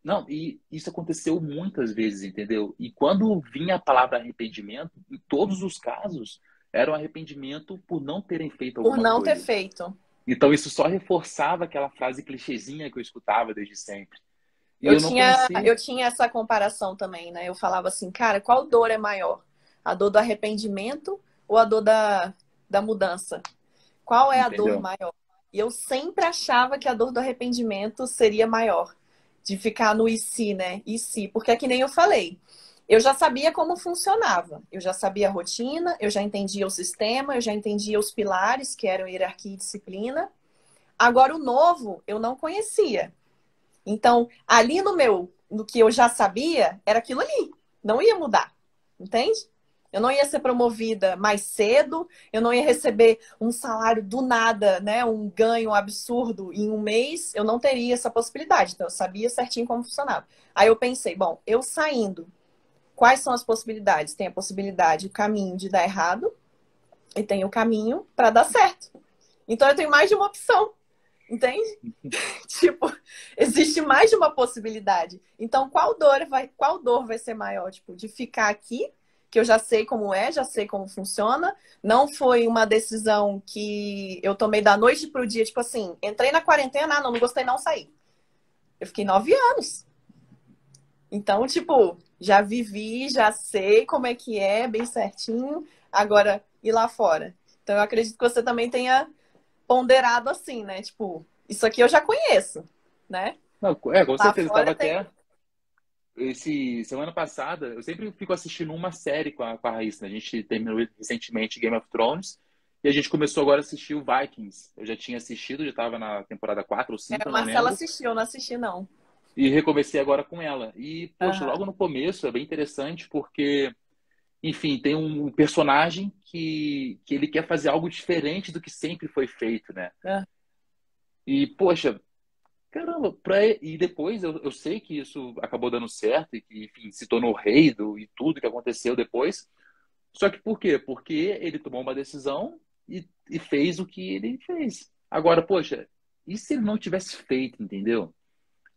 Não, e isso aconteceu muitas vezes, entendeu? E quando vinha a palavra arrependimento, em todos os casos, era um arrependimento por não terem feito Por alguma não ter coisa. feito. Então isso só reforçava aquela frase clichêzinha que eu escutava desde sempre. E Eu eu não tinha, conhecia. eu tinha essa comparação também, né? Eu falava assim, cara, qual dor é maior? A dor do arrependimento ou a dor da mudança? Qual é a dor Entendeu? maior? E eu sempre achava que a dor do arrependimento seria maior, de ficar no e se, né? E se, porque é que nem eu falei. Eu já sabia como funcionava, eu já sabia a rotina, eu já entendia o sistema, eu já entendia os pilares, que eram hierarquia e disciplina. Agora, o novo, eu não conhecia. Então, ali no que eu já sabia, era aquilo ali. Não ia mudar. Entende? Eu não ia ser promovida mais cedo, eu não ia receber um salário do nada, né? Um ganho absurdo em um mês, eu não teria essa possibilidade. Então, eu sabia certinho como funcionava. Aí eu pensei, bom, eu saindo, quais são as possibilidades? Tem a possibilidade, o caminho de dar errado, e tem o caminho para dar certo. Então, eu tenho mais de uma opção. Entende? Tipo, existe mais de uma possibilidade. Então, qual dor vai ser maior? Tipo, de ficar aqui, que eu já sei como é, já sei como funciona. Não foi uma decisão que eu tomei da noite pro dia, tipo assim, entrei na quarentena, não gostei, não saí. Eu fiquei 9 anos. Então, tipo, já vivi, já sei como é que é, bem certinho. Agora, ir lá fora. Então, eu acredito que você também tenha ponderado assim, né? Tipo, isso aqui eu já conheço, né? Não, com Lá certeza. Eu tava fora tem. até semana passada, eu sempre fico assistindo uma série com a Raíssa, né? A gente terminou recentemente Game of Thrones e a gente começou agora a assistir o Vikings. Eu já tinha assistido, já estava na temporada 4 ou É, 5, a eu não Marcela lembro. assistiu, eu não assisti, não. E recomecei agora com ela. E, poxa, Aham. logo no começo é bem interessante porque enfim, tem um personagem que ele quer fazer algo diferente do que sempre foi feito, né? Ah, E, poxa, caramba, e depois eu sei que isso acabou dando certo e que, enfim, se tornou rei e tudo que aconteceu depois. Só que por quê? Porque ele tomou uma decisão e fez o que ele fez. Agora, poxa, e se ele não tivesse feito, entendeu?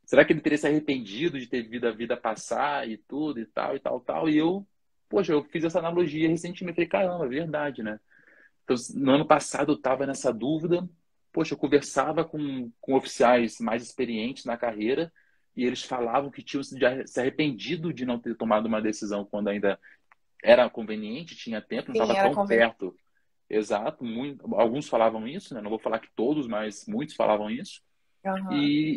Será que ele teria se arrependido de ter visto a vida passar e tudo e tal e tal, tal? E eu, poxa, eu fiz essa analogia recentemente. Falei, caramba, é verdade, né? Então, no ano passado eu estava nessa dúvida. Poxa, eu conversava com oficiais mais experientes na carreira e eles falavam que tinham se arrependido de não ter tomado uma decisão quando ainda era conveniente, tinha tempo, não sim, estava era tão conveniente. perto. Exato, alguns falavam isso, né? Não vou falar que todos, mas muitos falavam isso. Aham.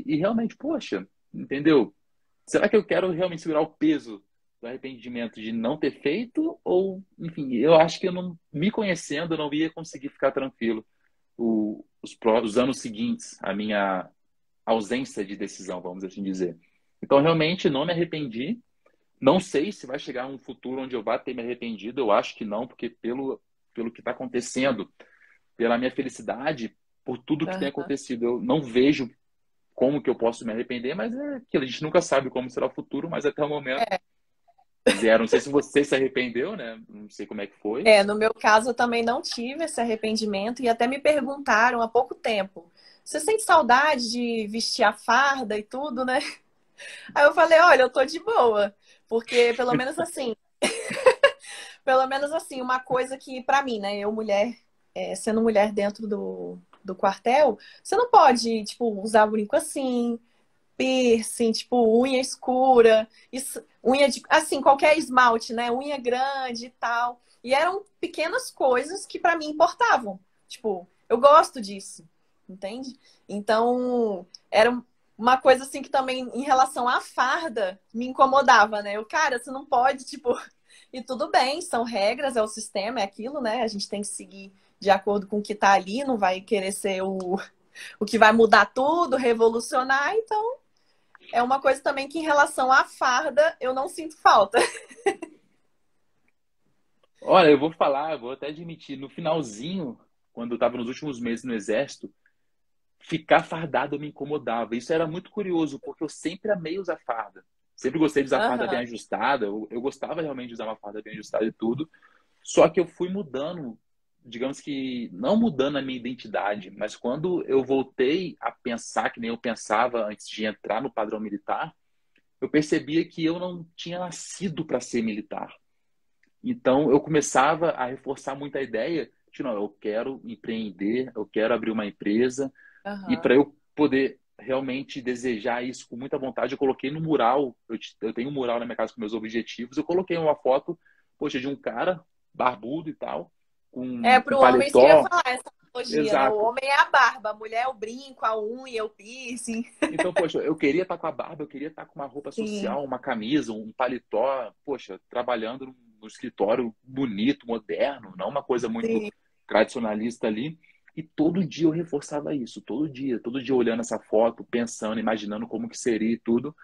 E realmente, poxa, entendeu? Será que eu quero realmente segurar o peso do arrependimento de não ter feito? Ou, enfim, eu acho que eu não, me conhecendo, eu não ia conseguir ficar tranquilo os anos seguintes, a minha ausência de decisão, vamos assim dizer. Então, realmente, não me arrependi. Não sei se vai chegar um futuro onde eu vá ter me arrependido. Eu acho que não, porque pelo que está acontecendo, pela minha felicidade, por tudo que tem Aham. acontecido, eu não vejo como que eu posso me arrepender, mas é aquilo, a gente nunca sabe como será o futuro, mas até o momento, É, zero. Não sei se você se arrependeu, né? Não sei como é que foi. no meu caso, eu também não tive esse arrependimento e até me perguntaram há pouco tempo: você sente saudade de vestir a farda e tudo, né? Aí eu falei: olha, eu tô de boa, porque pelo menos assim, uma coisa que pra mim, né, eu mulher, sendo mulher dentro do quartel, você não pode, tipo, usar brinco assim, piercing, tipo, unha escura, unha de, assim, qualquer esmalte, né? Unha grande e tal. E eram pequenas coisas que para mim importavam. Tipo, eu gosto disso, entende? Então, era uma coisa assim que também em relação à farda me incomodava, né? Eu, cara, você não pode, tipo, e tudo bem, são regras, é o sistema, é aquilo, né? A gente tem que seguir de acordo com o que tá ali, não vai querer ser o que vai mudar tudo, revolucionar, então é uma coisa também que, em relação à farda, eu não sinto falta. Olha, eu vou falar, eu vou até admitir, no finalzinho, quando eu estava nos últimos meses no exército, ficar fardado me incomodava. Isso era muito curioso, porque eu sempre amei usar farda. Sempre gostei de usar farda bem Aham. ajustada. Eu gostava realmente de usar uma farda bem ajustada e tudo. Só que eu fui mudando, digamos que não mudando a minha identidade, mas quando eu voltei a pensar que nem eu pensava antes de entrar no padrão militar, eu percebia que eu não tinha nascido para ser militar. Então eu começava a reforçar muito a ideia de não, eu quero empreender, eu quero abrir uma empresa e Aham. para eu poder realmente desejar isso com muita vontade, eu coloquei no mural, eu tenho um mural na minha casa com meus objetivos, eu coloquei uma foto, poxa, de um cara barbudo e tal, com Pro homem, isso que eu ia paletó, falar, essa analogia, né? O exato. homem é a barba, a mulher é o brinco, a unha, o piercing. Então, poxa, eu queria estar com a barba, eu queria estar com uma roupa Sim, social, uma camisa, um paletó, poxa, trabalhando no escritório bonito, moderno, não uma coisa muito sim. tradicionalista ali. E todo dia eu reforçava isso, todo dia olhando essa foto, pensando, imaginando como que seria e tudo.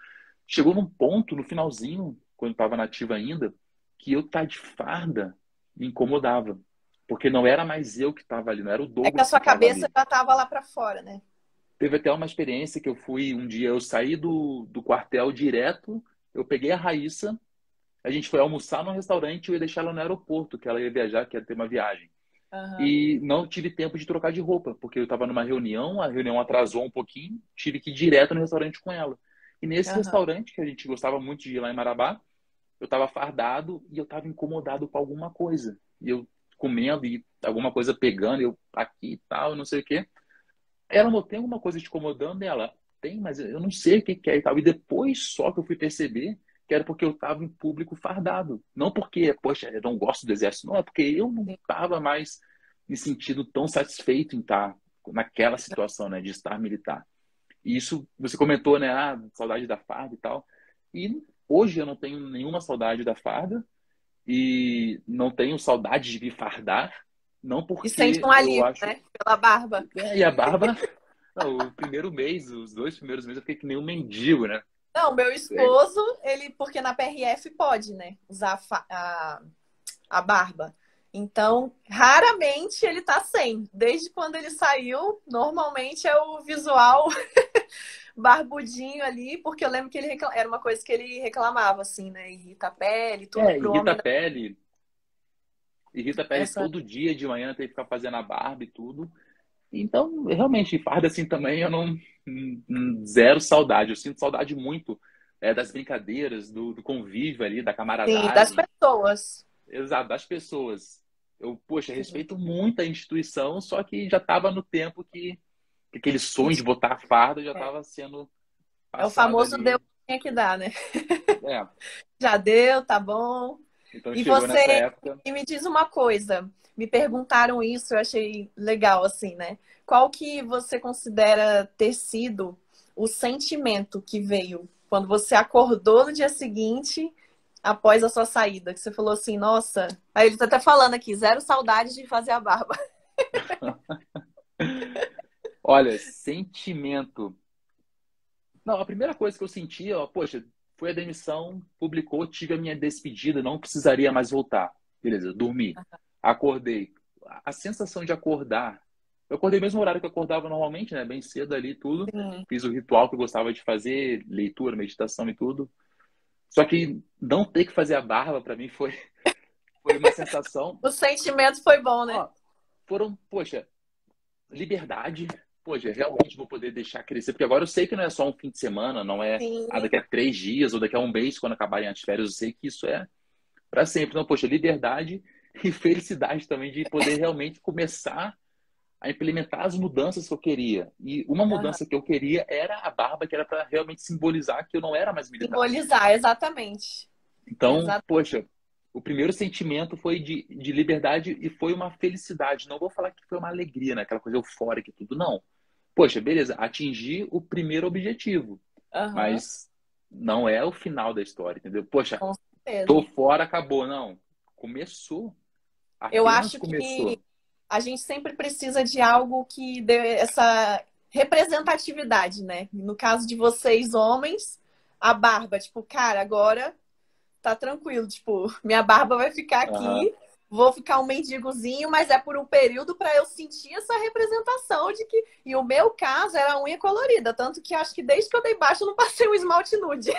Chegou num ponto, no finalzinho, quando estava nativa ainda, que eu estar de farda me incomodava. Porque não era mais eu que estava ali, não era o É que a Douglas que sua estava cabeça ali. já tava lá pra fora, né? Teve até uma experiência que eu fui um dia, eu saí do quartel direto, eu peguei a Raíssa, a gente foi almoçar num restaurante e eu ia deixar ela no aeroporto, que ela ia viajar, que ia ter uma viagem. Aham. E não tive tempo de trocar de roupa, porque eu estava numa reunião, a reunião atrasou um pouquinho, tive que ir direto no restaurante com ela. E nesse Aham. restaurante, que a gente gostava muito de ir lá em Marabá, eu estava fardado e eu estava incomodado com alguma coisa. E eu comendo e alguma coisa pegando, eu aqui e tal, não sei o quê. Ela não tem alguma coisa te incomodando? Ela tem, mas eu não sei o que que é e tal. E depois só que eu fui perceber que era porque eu estava em público fardado. Não porque, poxa, eu não gosto do exército. Não, é porque eu não Sim. estava mais me sentindo tão satisfeito em estar naquela situação, né, de estar militar. E isso, você comentou, né, saudade da farda e tal. E hoje eu não tenho nenhuma saudade da farda e não tenho saudade de me fardar, não E sente porque um eu alívio, acho. né? Pela barba. E a barba não, o primeiro mês, os 2 primeiros meses, eu fiquei que nem um mendigo, né? Não, meu É, esposo, ele, porque na PRF pode, né? Usar a barba. Então, raramente ele tá sem. Desde quando ele saiu, normalmente é o visual barbudinho ali, porque eu lembro que era uma coisa que ele reclamava, assim, né? Irrita a pele, tudo pro Irrita homem. a pele. Irrita a pele Essa... todo dia de manhã, tem que ficar fazendo a barba e tudo. Então, realmente, farda assim também eu não. Zero saudade. Eu sinto saudade muito das brincadeiras, do convívio ali, da Sim, das camaradagem. pessoas. Exato, das pessoas. Eu, poxa, Sim. respeito muito a instituição, só que já estava no tempo que aquele sonho de botar a farda já É, estava sendo é o passado famoso deu ali. tinha que dar, né? É, Já deu, tá bom. então E chegou nessa você, época. e me diz uma coisa, me perguntaram isso, eu achei legal, assim, né? Qual que você considera ter sido o sentimento que veio quando você acordou no dia seguinte, após a sua saída? Que você falou assim, nossa. Aí ele tá até falando aqui, zero saudade de fazer a barba. Olha, sentimento. Não, a primeira coisa que eu senti, ó, poxa, foi a demissão, publicou, tive a minha despedida, não precisaria mais voltar. Beleza, dormi, acordei. A sensação de acordar, eu acordei no mesmo horário que eu acordava normalmente, né? Bem cedo ali, tudo. Sim. Fiz o ritual que eu gostava de fazer, leitura, meditação e tudo. Só que não ter que fazer a barba para mim foi uma sensação. O sentimento foi bom, né? Ó, foram, poxa, liberdade. Poxa, realmente vou poder deixar crescer, porque agora eu sei que não é só um fim de semana, não é Sim. daqui a 3 dias ou daqui a um mês, quando acabarem as férias, eu sei que isso é para sempre. Então, poxa, liberdade e felicidade também de poder realmente começar a implementar as mudanças que eu queria. E uma Aham. mudança que eu queria era a barba, que era para realmente simbolizar que eu não era mais militar. Simbolizar, exatamente. Então, Exato. poxa, o primeiro sentimento foi de liberdade e foi uma felicidade. Não vou falar que foi uma alegria, né? Aquela coisa eufórica e tudo, não. Poxa, beleza, atingi o primeiro objetivo, Aham. mas não é o final da história, entendeu? Poxa, Com tô certeza. fora, acabou. Não, começou, Eu apenas acho que começou. a gente sempre precisa de algo que dê essa representatividade, né? No caso de vocês, homens, a barba, tipo, cara, agora tá tranquilo, tipo, minha barba vai ficar Aham. aqui, vou ficar um mendigozinho, mas é por um período para eu sentir essa representação de que. E o meu caso era a unha colorida, tanto que acho que desde que eu dei baixa eu não passei um esmalte nude.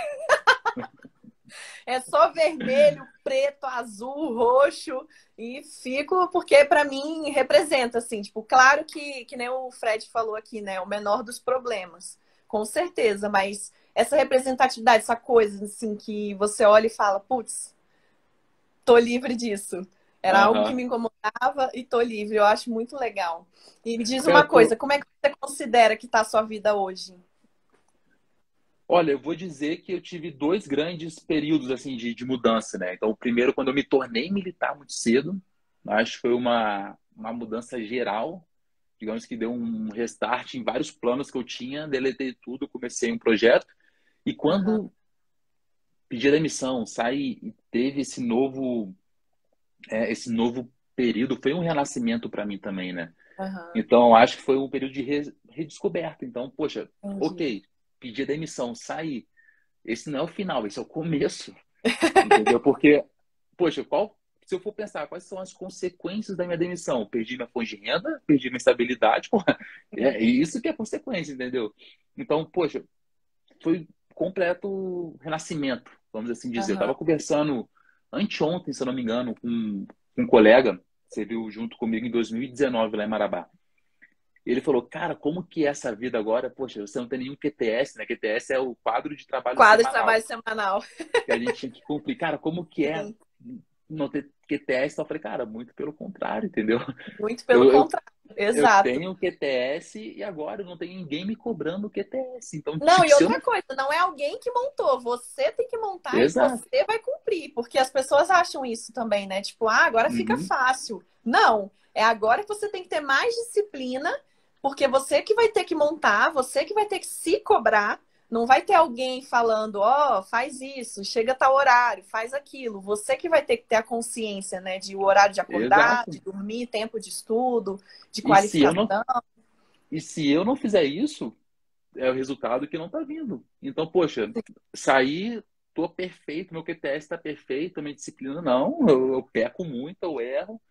É só vermelho, preto, azul, roxo e fico porque para mim representa assim, tipo, claro que nem o Fred falou aqui, né, o menor dos problemas. Com certeza, mas essa representatividade, essa coisa assim que você olha e fala, putz, tô livre disso. Era algo que Aham. me incomodava e tô livre. Eu acho muito legal. E me diz É, uma coisa, como é que você considera que tá a sua vida hoje? olha, eu vou dizer que eu tive dois grandes períodos assim de mudança, né? Então, o primeiro, quando eu me tornei militar muito cedo, acho que foi uma mudança geral, digamos que deu um restart em vários planos que eu tinha, deletei tudo, comecei um projeto. E Aham, quando pedi a demissão, saí e teve esse novo período, foi um renascimento para mim também, né? aham, Então, acho que foi um período de redescoberta. Então, poxa, entendi. ok, pedi a demissão, saí. Esse não é o final, esse é o começo, entendeu? Porque, poxa, se eu for pensar, quais são as consequências da minha demissão? Perdi minha fonte de renda, perdi minha estabilidade, porra, é isso que é consequência, entendeu? Então, poxa, foi completo renascimento, vamos assim dizer. Eu Aham. estava conversando anteontem, se eu não me engano, com um colega, você viu junto comigo em 2019 lá em Marabá. Ele falou, cara, como que é essa vida agora? Poxa, você não tem nenhum QTS, né? QTS é o quadro de trabalho Quadro de semanal trabalho semanal. que a gente tinha que cumprir. Cara, como que é Sim, não ter QTS? Então eu falei, cara, muito pelo contrário, entendeu? muito pelo Eu, eu, contrário. eu Exato. tenho QTS e agora eu não tenho ninguém me cobrando o QTS. Então, Não, tipo, e se eu não. outra coisa, não é alguém que montou, você tem que montar e Exato. você vai cumprir, porque as pessoas acham isso também, né? Tipo, ah, agora fica Uhum. fácil. Não, é agora que você tem que ter mais disciplina, porque você que vai ter que montar, você que vai ter que se cobrar. Não vai ter alguém falando, ó, faz isso, chega a tal horário, faz aquilo. Você que vai ter que ter a consciência, né, de o horário de acordar, Exato. de dormir, tempo de estudo, de E se eu não, qualificação. e se eu não fizer isso, é o resultado que não está vindo. Então, poxa, saí, tô perfeito, meu QTS está perfeito, minha disciplina não, eu peco muito, eu erro.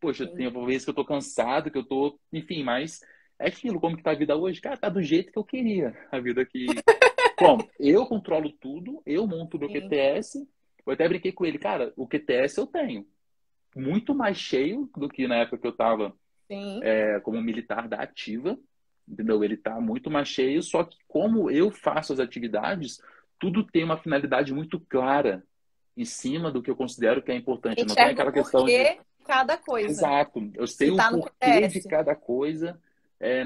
Poxa, Sim. tem vezes que eu tô cansado, que eu tô, enfim, mas é aquilo, como que tá a vida hoje? Cara, tá do jeito que eu queria. A vida que, bom, eu controlo tudo, eu monto o meu Sim. QTS. Eu até brinquei com ele, cara, o QTS eu tenho muito mais cheio do que na época que eu tava Sim. como militar da ativa, entendeu? Ele tá muito mais cheio, só que como eu faço as atividades, tudo tem uma finalidade muito clara em cima do que eu considero que é importante. Não tem Enxerga o aquela questão de porquê de cada coisa. exato, eu sei Se o tá no porquê de QTS. cada coisa.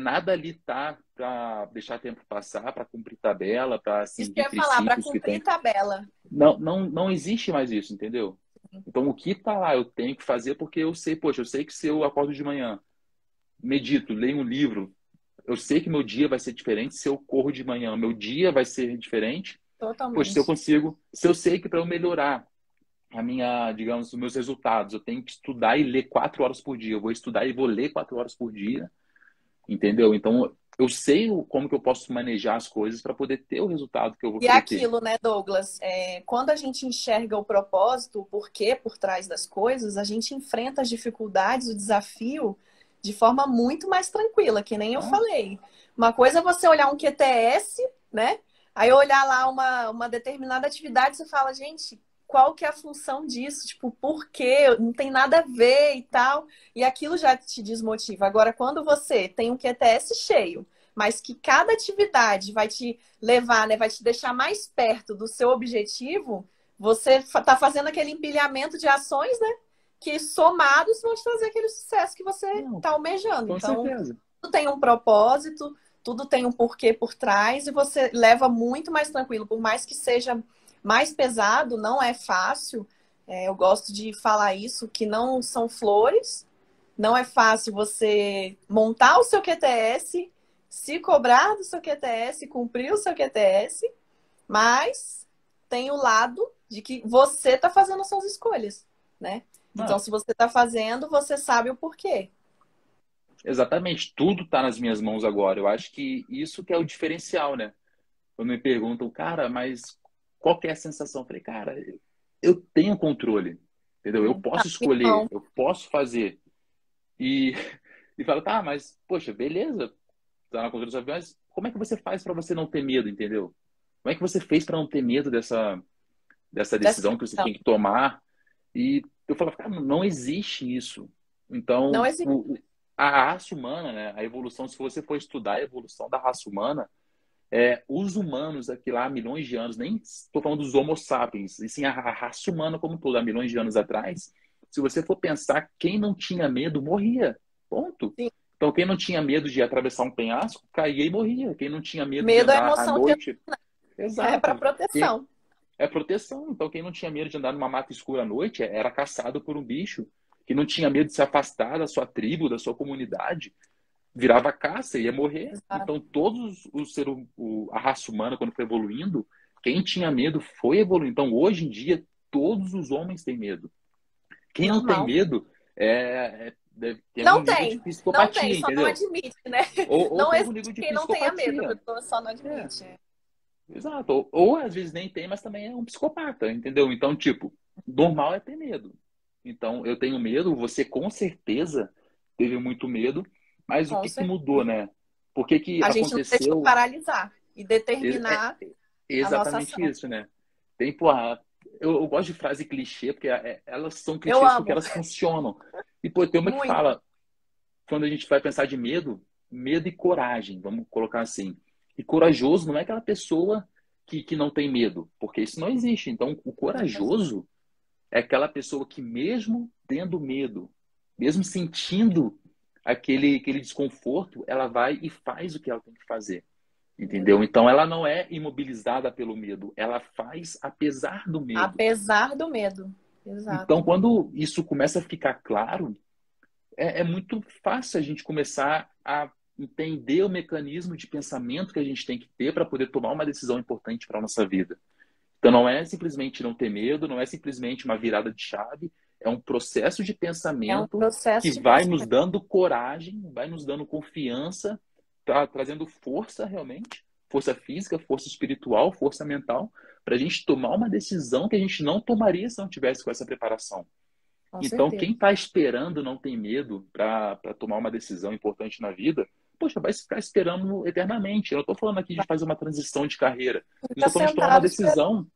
Nada ali tá para deixar tempo passar, para cumprir tabela, para Isso que eu seguir ia falar, para princípios que cumprir tem. tabela. Não existe mais isso, entendeu? Então, o que tá lá, eu tenho que fazer porque eu sei, poxa, eu sei que se eu acordo de manhã, medito, leio um livro, eu sei que meu dia vai ser diferente se eu corro de manhã, meu dia vai ser diferente. Poxa, se eu Totalmente. consigo, se eu sei que para eu melhorar a minha, digamos, os meus resultados, eu tenho que estudar e ler 4 horas por dia, eu vou estudar e vou ler 4 horas por dia, entendeu? Então, eu sei como que eu posso manejar as coisas para poder ter o resultado que eu vou E é querer ter. aquilo, né, Douglas? Quando a gente enxerga o propósito, o porquê por trás das coisas, a gente enfrenta as dificuldades, o desafio de forma muito mais tranquila, que nem eu Ah, falei. Uma coisa é você olhar um QTS, né? Aí olhar lá uma determinada atividade, você fala, gente, qual que é a função disso? Tipo, por quê? Não tem nada a ver e tal. E aquilo já te desmotiva. Agora, quando você tem um QTS cheio, mas que cada atividade vai te levar, né, vai te deixar mais perto do seu objetivo, você está fazendo aquele empilhamento de ações, né, que somados vão te trazer aquele sucesso que você não, está almejando. com Então, certeza. tudo tem um propósito, tudo tem um porquê por trás e você leva muito mais tranquilo, por mais que seja mais pesado, não é fácil. Eu gosto de falar isso, que não são flores, não é fácil você montar o seu QTS, se cobrar do seu QTS, cumprir o seu QTS, mas tem o lado de que você está fazendo as suas escolhas, né? Então, Ah, se você está fazendo, você sabe o porquê. exatamente, tudo está nas minhas mãos agora. Eu acho que isso que é o diferencial, né? Quando me perguntam, cara, mas qual que é a sensação? Eu falei, cara, eu tenho controle, entendeu? Eu Tá, posso escolher, então, eu posso fazer. E, e fala, tá, mas, poxa, beleza, tá na controle da sua vida, mas como é que você faz para você não ter medo, entendeu? Como é que você fez para não ter medo dessa dessa decisão que você questão. tem que tomar? E eu falo, cara, não existe isso. Não Então, existe. a raça humana, né, a evolução, se você for estudar a evolução da raça humana, os humanos aqui lá há milhões de anos, nem estou falando dos Homo sapiens, e sim a raça humana como um todo, há milhões de anos atrás, se você for pensar, quem não tinha medo morria. Ponto. Sim. Então, quem não tinha medo de atravessar um penhasco, caía e morria. Quem não tinha medo de Medo é andar à emoção de noite, é para exato. Quem, proteção. é proteção. Então, quem não tinha medo de andar numa mata escura à noite era caçado por um bicho. Quem não tinha medo de se afastar da sua tribo, da sua comunidade, virava caça e ia morrer. Exato. Então, todos os ser, a raça humana, quando foi evoluindo, quem tinha medo foi evoluindo. Então, hoje em dia, todos os homens têm medo. Quem não tem Normal. medo tem algum Não nível de tem, não tem, psicopatia, só não entendeu? admite, né? Ou Não tem algum existe nível de quem não tenha medo, a psicopatia. pessoa só não É, admite. exato. Ou às vezes nem tem, mas também é um psicopata, entendeu? Então, tipo, normal é ter medo. Então, eu tenho medo, você com certeza teve muito medo, mas o Com que que certeza. mudou, né? Por que que A gente não deixa aconteceu paralisar e determinar a nossa exatamente ação. isso, né? Tem, porra, eu gosto de frase clichê, porque elas são Eu clichês porque amo, elas funcionam. E, pô, tem uma que muito. fala, quando a gente vai pensar de medo, medo e coragem, vamos colocar assim. E corajoso não é aquela pessoa que não tem medo, porque isso não existe. Então, o corajoso é aquela pessoa que, mesmo tendo medo, mesmo sentindo aquele desconforto, ela vai e faz o que ela tem que fazer. Entendeu? Então, ela não é imobilizada pelo medo, ela faz apesar do medo. Apesar do medo. Então, Exato. quando isso começa a ficar claro, é muito fácil a gente começar a entender o mecanismo de pensamento que a gente tem que ter para poder tomar uma decisão importante para a nossa vida. Então, não é simplesmente não ter medo, não é simplesmente uma virada de chave, é um processo de É um pensamento que processo de vai nos pensamento. dando coragem, vai nos dando confiança, tá trazendo força realmente, força física, força espiritual, força mental, para a gente tomar uma decisão que a gente não tomaria se não tivesse com essa preparação. Com Então, certeza. quem está esperando não tem medo para tomar uma decisão importante na vida, poxa, vai ficar esperando eternamente. Eu não estou falando aqui de fazer uma transição de carreira. Eu Fica estou falando de tomar sentado esperando.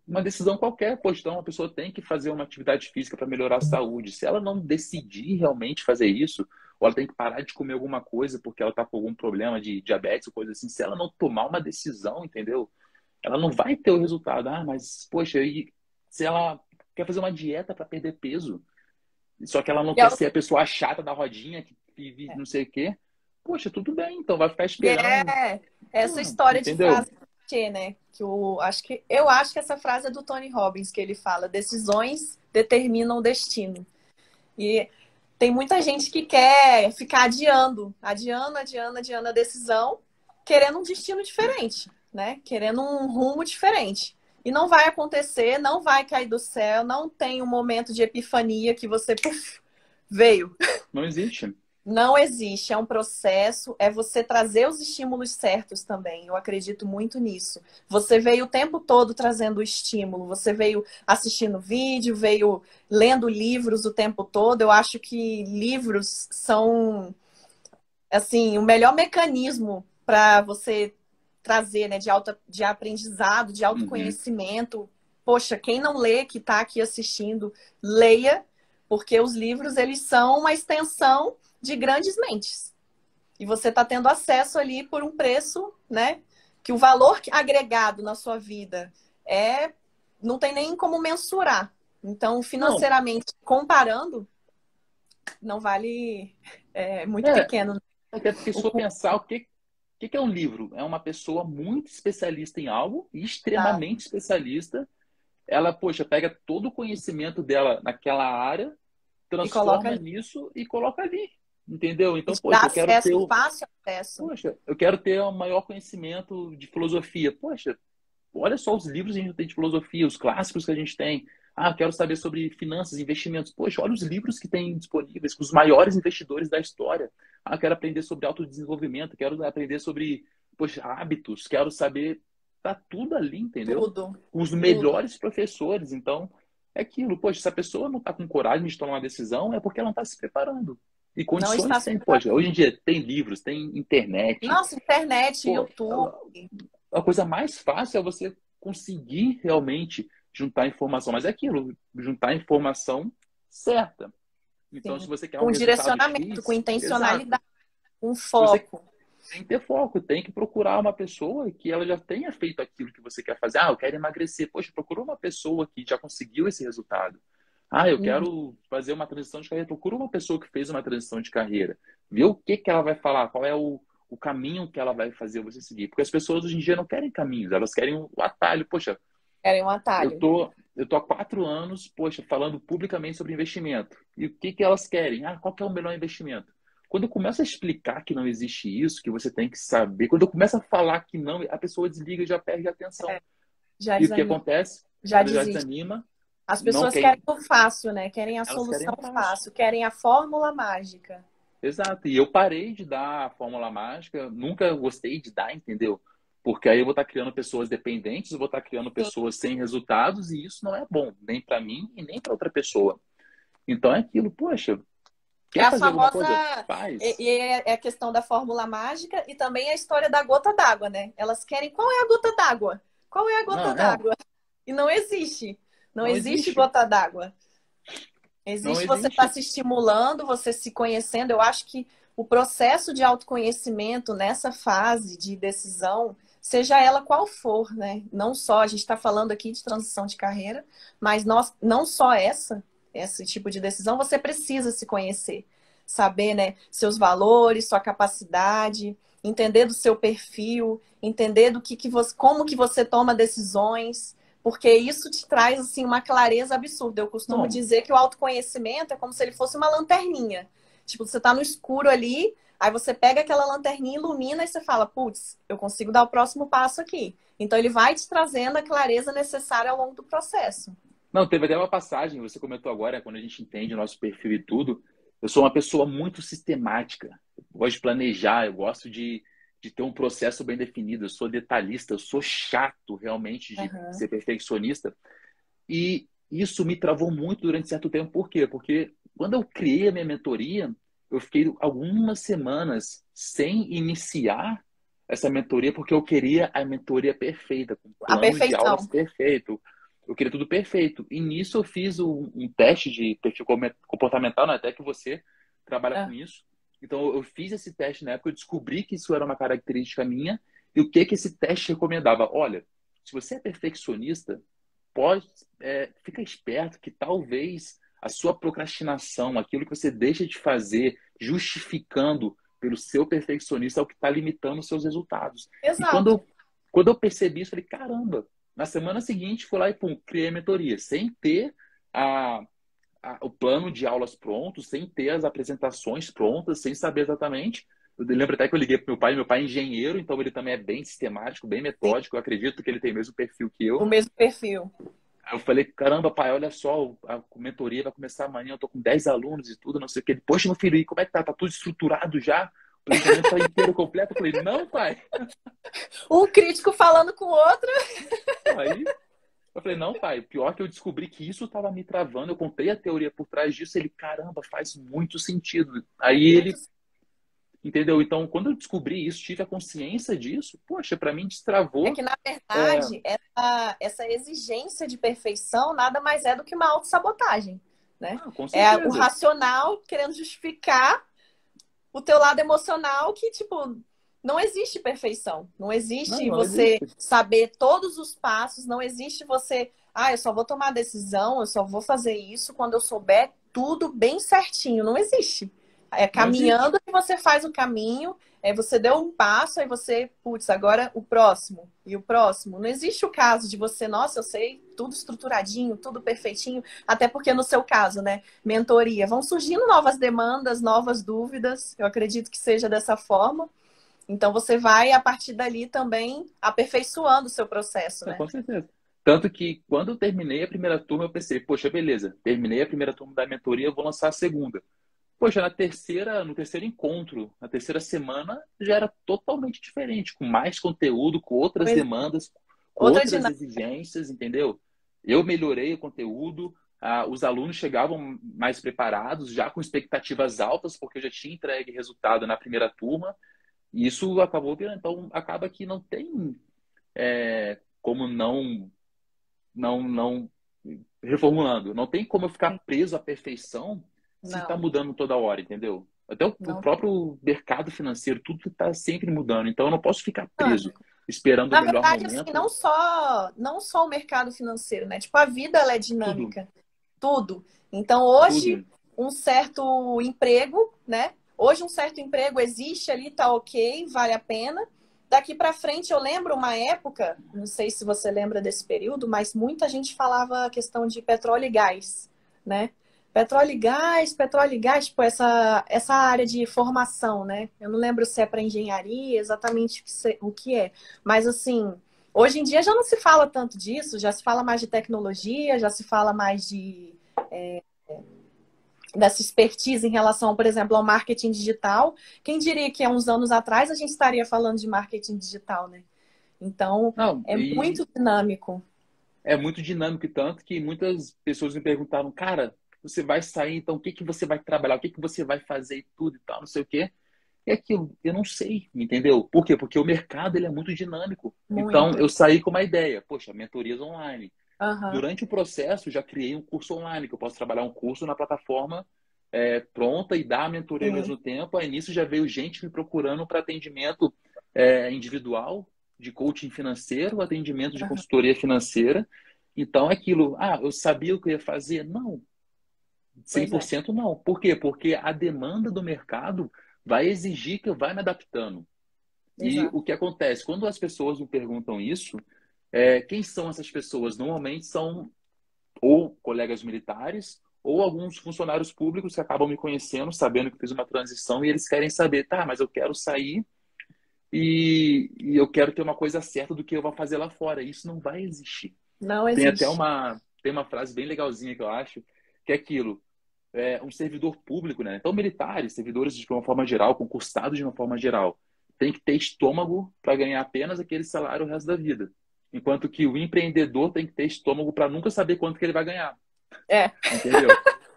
uma decisão qualquer. Poxa, então, uma pessoa tem que fazer uma atividade física para melhorar a saúde. Se ela não decidir realmente fazer isso, ou ela tem que parar de comer alguma coisa porque ela está com algum problema de diabetes ou coisa assim, se ela não tomar uma decisão, entendeu? Ela não vai ter o resultado. Ah, mas, poxa, e se ela quer fazer uma dieta para perder peso, só que ela não E quer ser a pessoa chata da rodinha que vive é- não sei o quê, poxa, tudo bem, então vai ficar e esperando. é essa história de Entendeu? frase clichê, né? Eu acho que essa frase é do Tony Robbins, que ele fala: decisões determinam o destino. E tem muita gente que quer ficar adiando a decisão, querendo um destino diferente, né? Querendo um rumo diferente. E não vai acontecer, não vai cair do céu, não tem um momento de epifania que você puf, veio. Não existe. Não existe, é um processo, é você trazer os estímulos certos também. Eu acredito muito nisso. Você veio o tempo todo trazendo o estímulo, você veio assistindo vídeo, veio lendo livros o tempo todo. Eu acho que livros são, assim, o melhor mecanismo para você trazer, né, de aprendizado, de Uhum. autoconhecimento. Poxa, quem não lê, que está aqui assistindo, leia, porque os livros, eles são uma extensão de grandes mentes. E você está tendo acesso ali por um preço, né? Que o valor agregado na sua vida não tem nem como mensurar. Então, Não, financeiramente, comparando, não vale, muito é, pequeno. até porque se O for custo, pensar, o que é um livro? É uma pessoa muito especialista em algo, tá? extremamente especialista. Ela, poxa, pega todo o conhecimento dela naquela área, E coloca transforma ali. nisso e coloca ali. Entendeu? E Então, te dá poxa, eu quero ter acesso, fácil acesso. poxa, eu quero ter um maior conhecimento de filosofia. Poxa, olha só os livros que a gente tem de filosofia, os clássicos que a gente tem. Ah, quero saber sobre finanças, investimentos. Poxa, olha os livros que tem disponíveis com os maiores investidores da história. Ah, quero aprender sobre autodesenvolvimento, quero aprender sobre, poxa, hábitos, quero saber. Tá tudo ali, entendeu? Tudo, Com os tudo. melhores professores. Então, é aquilo. Poxa, se a pessoa não está com coragem de tomar uma decisão, é porque ela não está se preparando. E Não está condições se tem. Poxa, preparando. hoje em dia tem livros, tem internet. Nossa, internet, Pô, YouTube. a coisa mais fácil é você conseguir realmente juntar informação, mas é aquilo, juntar informação certa. Então, se Sim. você quer um Com resultado direcionamento, com X, exato. intencionalidade, com Você foco. tem que ter foco, tem que procurar uma pessoa que ela já tenha feito aquilo que você quer fazer. Ah, eu quero emagrecer. Poxa, procura uma pessoa que já conseguiu esse resultado. Ah, eu Uhum. quero fazer uma transição de carreira. Procura uma pessoa que fez uma transição de carreira. Vê o que que ela vai falar, qual é o caminho que ela vai fazer você seguir. Porque as pessoas hoje em dia não querem caminhos, elas querem o atalho. Poxa, Querem um eu atalho. tô, eu tô há 4 anos, poxa, falando publicamente sobre investimento. E o que que elas querem? Ah, qual que é o melhor investimento? Quando eu começo a explicar que não existe isso, que você tem que saber, quando eu começo a falar que não, a pessoa desliga e já perde a atenção. É, já E o que desanima, acontece? já Ela já desiste. desanima, As não pessoas quer, querem o fácil, né? Querem a elas querem solução o fácil. fácil, querem a fórmula mágica. Exato. E eu parei de dar a fórmula mágica, nunca gostei de dar, entendeu? Porque aí eu vou estar criando pessoas dependentes, eu vou estar criando Sim. pessoas sem resultados, e isso não é bom, nem para mim e nem para outra pessoa. Então é aquilo, poxa, É quer a fazer alguma famosa. coisa? Faz. E é a questão da fórmula mágica e também a história da gota d'água, né? Elas querem qual é a gota d'água? Qual é a gota Não, é, d'água? E não existe. Não não existe existe. gota d'água. Não Existe você estar existe. se estimulando, você se conhecendo. Eu acho que o processo de autoconhecimento nessa fase de decisão, seja ela qual for, né? Não só, a gente está falando aqui de transição de carreira, mas nós, não só esse tipo de decisão, você precisa se conhecer, saber, né, seus valores, sua capacidade, entender do seu perfil, entender do que você, como que você toma decisões, porque isso te traz assim uma clareza absurda. Eu costumo Não, dizer que o autoconhecimento é como se ele fosse uma lanterninha. Tipo, você tá no escuro ali, aí você pega aquela lanterninha, ilumina e você fala, putz, eu consigo dar o próximo passo aqui. Então ele vai te trazendo a clareza necessária ao longo do processo. não, teve até uma passagem, você comentou agora, quando a gente entende o nosso perfil e tudo. Eu sou uma pessoa muito sistemática. Eu gosto de planejar, eu gosto de ter um processo bem definido, eu sou detalhista, eu sou chato realmente de Aham. ser perfeccionista. E isso me travou muito durante certo tempo. Por quê? Porque quando eu criei a minha mentoria, eu fiquei algumas semanas sem iniciar essa mentoria, porque eu queria a mentoria perfeita, com A plano de aulas perfeição. perfeito. Eu queria tudo perfeito. E nisso eu fiz um teste de perfil comportamental, né? Até que você trabalha com Ah, isso. Então eu fiz esse teste na época, eu descobri que isso era uma característica minha. E o que que esse teste recomendava? Olha, se você é perfeccionista, pode, fica esperto que talvez a sua procrastinação, aquilo que você deixa de fazer, justificando pelo seu perfeccionista, é o que está limitando os seus resultados. E exato. quando eu percebi isso, eu falei, caramba, na semana seguinte fui lá e pum, criei a mentoria, sem ter a, o plano de aulas pronto, sem ter as apresentações prontas, sem saber exatamente. Eu lembro até que eu liguei para meu pai é engenheiro, então ele também é bem sistemático, bem Sim, metódico, eu acredito que ele tem o mesmo perfil que o eu. mesmo perfil. Aí eu falei, caramba, pai, olha só, a mentoria vai começar amanhã, eu tô com 10 alunos e tudo, não sei o quê. Ele, poxa, meu filho, e como é que tá? Tá tudo estruturado já? O planejamento tá inteiro, completo? Eu falei, não, pai. Um crítico falando com o outro. Aí eu falei, não, pai, pior que eu descobri que isso tava me travando, eu contei a teoria por trás disso, ele, caramba, faz muito sentido. Aí Muito. ele, entendeu? Então, quando eu descobri isso, tive a consciência disso, poxa, para mim É destravou. que, na É, verdade, essa exigência de perfeição nada mais é do que uma autossabotagem, né? ah, com É o certeza. racional querendo justificar o teu lado emocional que, tipo, não existe perfeição. Não Não, existe não você existe. saber todos os passos, não existe você, eu só vou tomar decisão, eu só vou fazer isso quando eu souber tudo bem certinho. Não existe. É Não existe. caminhando que você faz o caminho, você deu um passo, aí você, putz, agora o próximo e o próximo. Não existe o caso de você, nossa, eu sei tudo estruturadinho, tudo perfeitinho, até porque no seu caso, né? Mentoria. Vão surgindo novas demandas, novas dúvidas. Eu acredito que seja dessa forma. Então você vai, a partir dali, também aperfeiçoando o seu processo, Não, né? com certeza. Tanto que quando eu terminei a primeira turma, eu pensei, poxa, beleza, terminei a primeira turma da mentoria, eu vou lançar a segunda. Poxa, no terceiro encontro, na terceira semana, já era totalmente diferente, com mais conteúdo, com outras Pois é. demandas, com Outra outras dinâmica. exigências, entendeu? Eu melhorei o conteúdo, os alunos chegavam mais preparados, já com expectativas altas, porque eu já tinha entregue resultado na primeira turma, e isso acabou virando. Então, acaba que não tem como não, reformulando, não tem como eu ficar preso à perfeição se está Não, mudando toda hora, entendeu? Até o não. próprio mercado financeiro, tudo está sempre mudando. Então eu não posso ficar preso Dinâmico. esperando o Na melhor verdade, assim, momento. não só o mercado financeiro, né? Tipo, a vida ela é Tudo, dinâmica. Tudo. Então, hoje, tudo. um certo emprego, né? Hoje, um certo emprego existe ali, tá ok, vale a pena. Daqui para frente, eu lembro uma época, não sei se você lembra desse período, mas muita gente falava a questão de petróleo e gás, né? Petróleo e gás, tipo, essa área de formação, né? Eu não lembro se é para engenharia, exatamente o que é. Mas, assim, hoje em dia já não se fala tanto disso, já se fala mais de tecnologia, já se fala mais dessa expertise em relação, por exemplo, ao marketing digital. Quem diria que há uns anos atrás a gente estaria falando de marketing digital, né? Então, Não, é e muito dinâmico. é muito dinâmico e tanto que muitas pessoas me perguntaram, cara, você vai sair, então o que que você vai trabalhar, o que que você vai fazer e tudo e tal, não sei o quê. É aquilo, eu não sei, entendeu? Por quê? Porque o mercado ele é muito dinâmico. Então, Muito. eu saí com uma ideia, poxa, mentorias online. Aham. Durante o processo, já criei um curso online, que eu posso trabalhar um curso na plataforma pronta e dar a mentoria ao Sim. mesmo tempo. Aí nisso já veio gente me procurando para atendimento individual, de coaching financeiro, atendimento de Aham. consultoria financeira. Então, é aquilo, eu sabia o que eu ia fazer? Não, cem Pois por é. cento não. Por quê? Porque a demanda do mercado vai exigir que eu vá me adaptando. E Exato. o que acontece? Quando as pessoas me perguntam isso, quem são essas pessoas? Normalmente são ou colegas militares ou alguns funcionários públicos que acabam me conhecendo, sabendo que fiz uma transição e eles querem saber, tá, mas eu quero sair e eu quero ter uma coisa certa do que eu vou fazer lá fora. Isso não vai existir. Não Tem até existe. uma frase bem legalzinha que eu acho, que é aquilo, um servidor público, né? Então, militares, servidores de uma forma geral, concursados de uma forma geral. tem que ter estômago para ganhar apenas aquele salário o resto da vida. Enquanto que o empreendedor tem que ter estômago para nunca saber quanto que ele vai ganhar. É, Entendeu?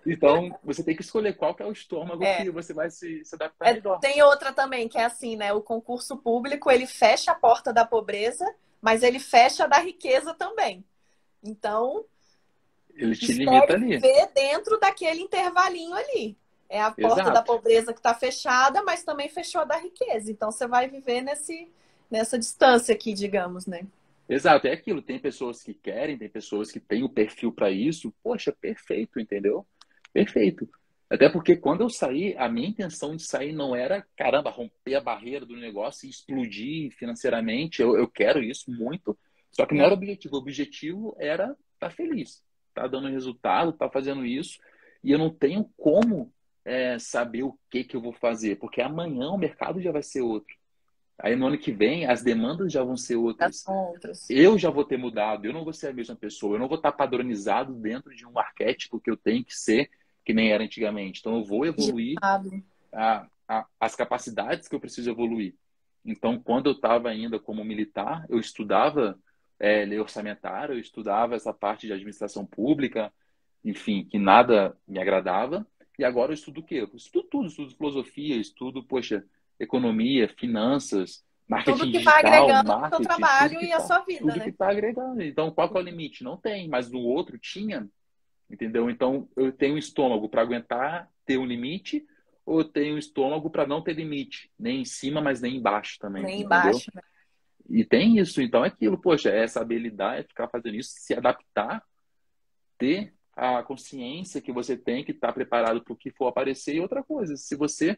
Então, você tem que escolher qual que é o estômago é. que você vai se adaptar melhor. Tem outra também, que é assim, né? O concurso público, ele fecha a porta da pobreza, mas ele fecha a da riqueza também. Então, Ele te limita espere ali. viver dentro daquele intervalinho ali. É a porta da Exato. pobreza que está fechada, mas também fechou a da riqueza. Então, você vai viver nessa distância aqui, digamos, né? Exato, é aquilo. Tem pessoas que querem, tem pessoas que têm o perfil para isso. Poxa, perfeito, entendeu? Perfeito. Até porque quando eu saí, a minha intenção de sair não era, caramba, romper a barreira do negócio e explodir financeiramente. Eu quero isso muito. Só que não era o objetivo. O objetivo era estar feliz, estar dando resultado, estar fazendo isso. E eu não tenho como saber o que que eu vou fazer, porque amanhã o mercado já vai ser outro. Aí no ano que vem as demandas já vão ser Das outras. outras. Eu já vou ter mudado, eu não vou ser a mesma pessoa, eu não vou estar padronizado dentro de um arquétipo que eu tenho que ser, que nem era antigamente. Então eu vou evoluir Ditado. as capacidades que eu preciso evoluir. Então, quando eu estava ainda como militar, eu estudava lei orçamentária, eu estudava essa parte de administração pública, enfim, que nada me agradava. E agora eu estudo o quê? Eu estudo tudo, estudo filosofia, estudo, poxa, economia, finanças, Tudo marketing que vai digital, agregando ao seu marketing, trabalho e à sua vida, tudo que né? está agregando. Então, qual que é o limite? Não tem, mas no outro tinha, entendeu? Então, eu tenho um estômago para aguentar ter um limite, ou eu tenho um estômago para não ter limite, nem em cima, mas nem embaixo também, Nem entendeu? embaixo, né? E tem isso, então é aquilo, poxa, é saber lidar, é ficar fazendo isso, se adaptar, ter a consciência que você tem que estar preparado para o que for aparecer. E outra coisa, se você,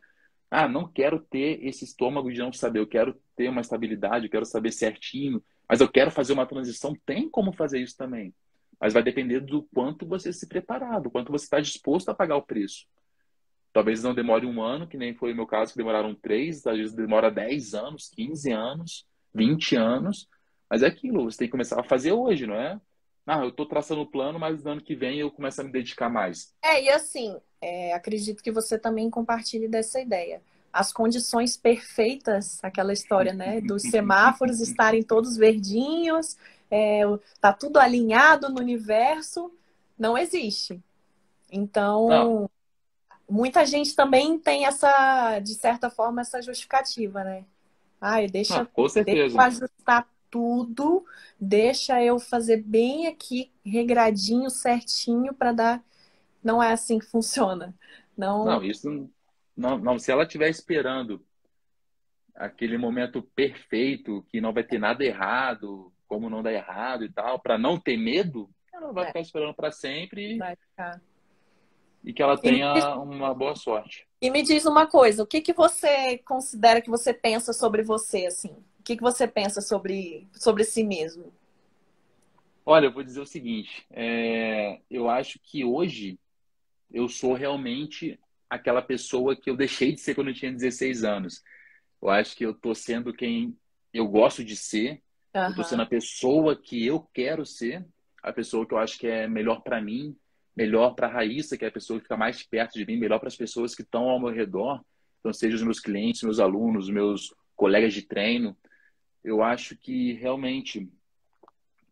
não quero ter esse estômago de não saber, eu quero ter uma estabilidade, eu quero saber certinho, mas eu quero fazer uma transição, tem como fazer isso também. Mas vai depender do quanto você se preparar, do quanto você está disposto a pagar o preço. Talvez não demore um ano, que nem foi o meu caso, que demoraram 3, às vezes demora 10 anos, 15 anos, 20 anos. Mas é aquilo, você tem que começar a fazer hoje, não é? Eu estou traçando o plano, mas no ano que vem eu começo a me dedicar mais. E assim, acredito que você também compartilhe dessa ideia. As condições perfeitas, aquela história, né, dos semáforos estarem todos verdinhos, tá tudo alinhado no universo, não existe. Não, Então, muita gente também tem essa, de certa forma, essa justificativa, né? Ai, não, deixa com eu certeza. ajustar tudo, deixa eu fazer bem aqui, regradinho, certinho, para dar. Não é assim que funciona. Não, Não, isso não. Se ela estiver esperando aquele momento perfeito, que não vai ter nada errado, como não dá errado e tal, para não ter medo, ela vai né? ficar esperando para sempre Vai ficar. e que ela E me diz, tenha uma boa sorte. e me diz uma coisa, o que que você considera que você pensa sobre você, assim? O que que você pensa sobre si mesmo? Olha, eu vou dizer o seguinte, eu acho que hoje eu sou realmente aquela pessoa que eu deixei de ser quando eu tinha 16 anos. Eu acho que eu estou sendo quem eu gosto de ser, eu estou sendo Aham. a pessoa que eu quero ser, a pessoa que eu acho que é melhor para mim, melhor para a Raíssa, que é a pessoa que fica mais perto de mim, melhor para as pessoas que estão ao meu redor, então seja os meus clientes, meus alunos, meus colegas de treino. Eu acho que realmente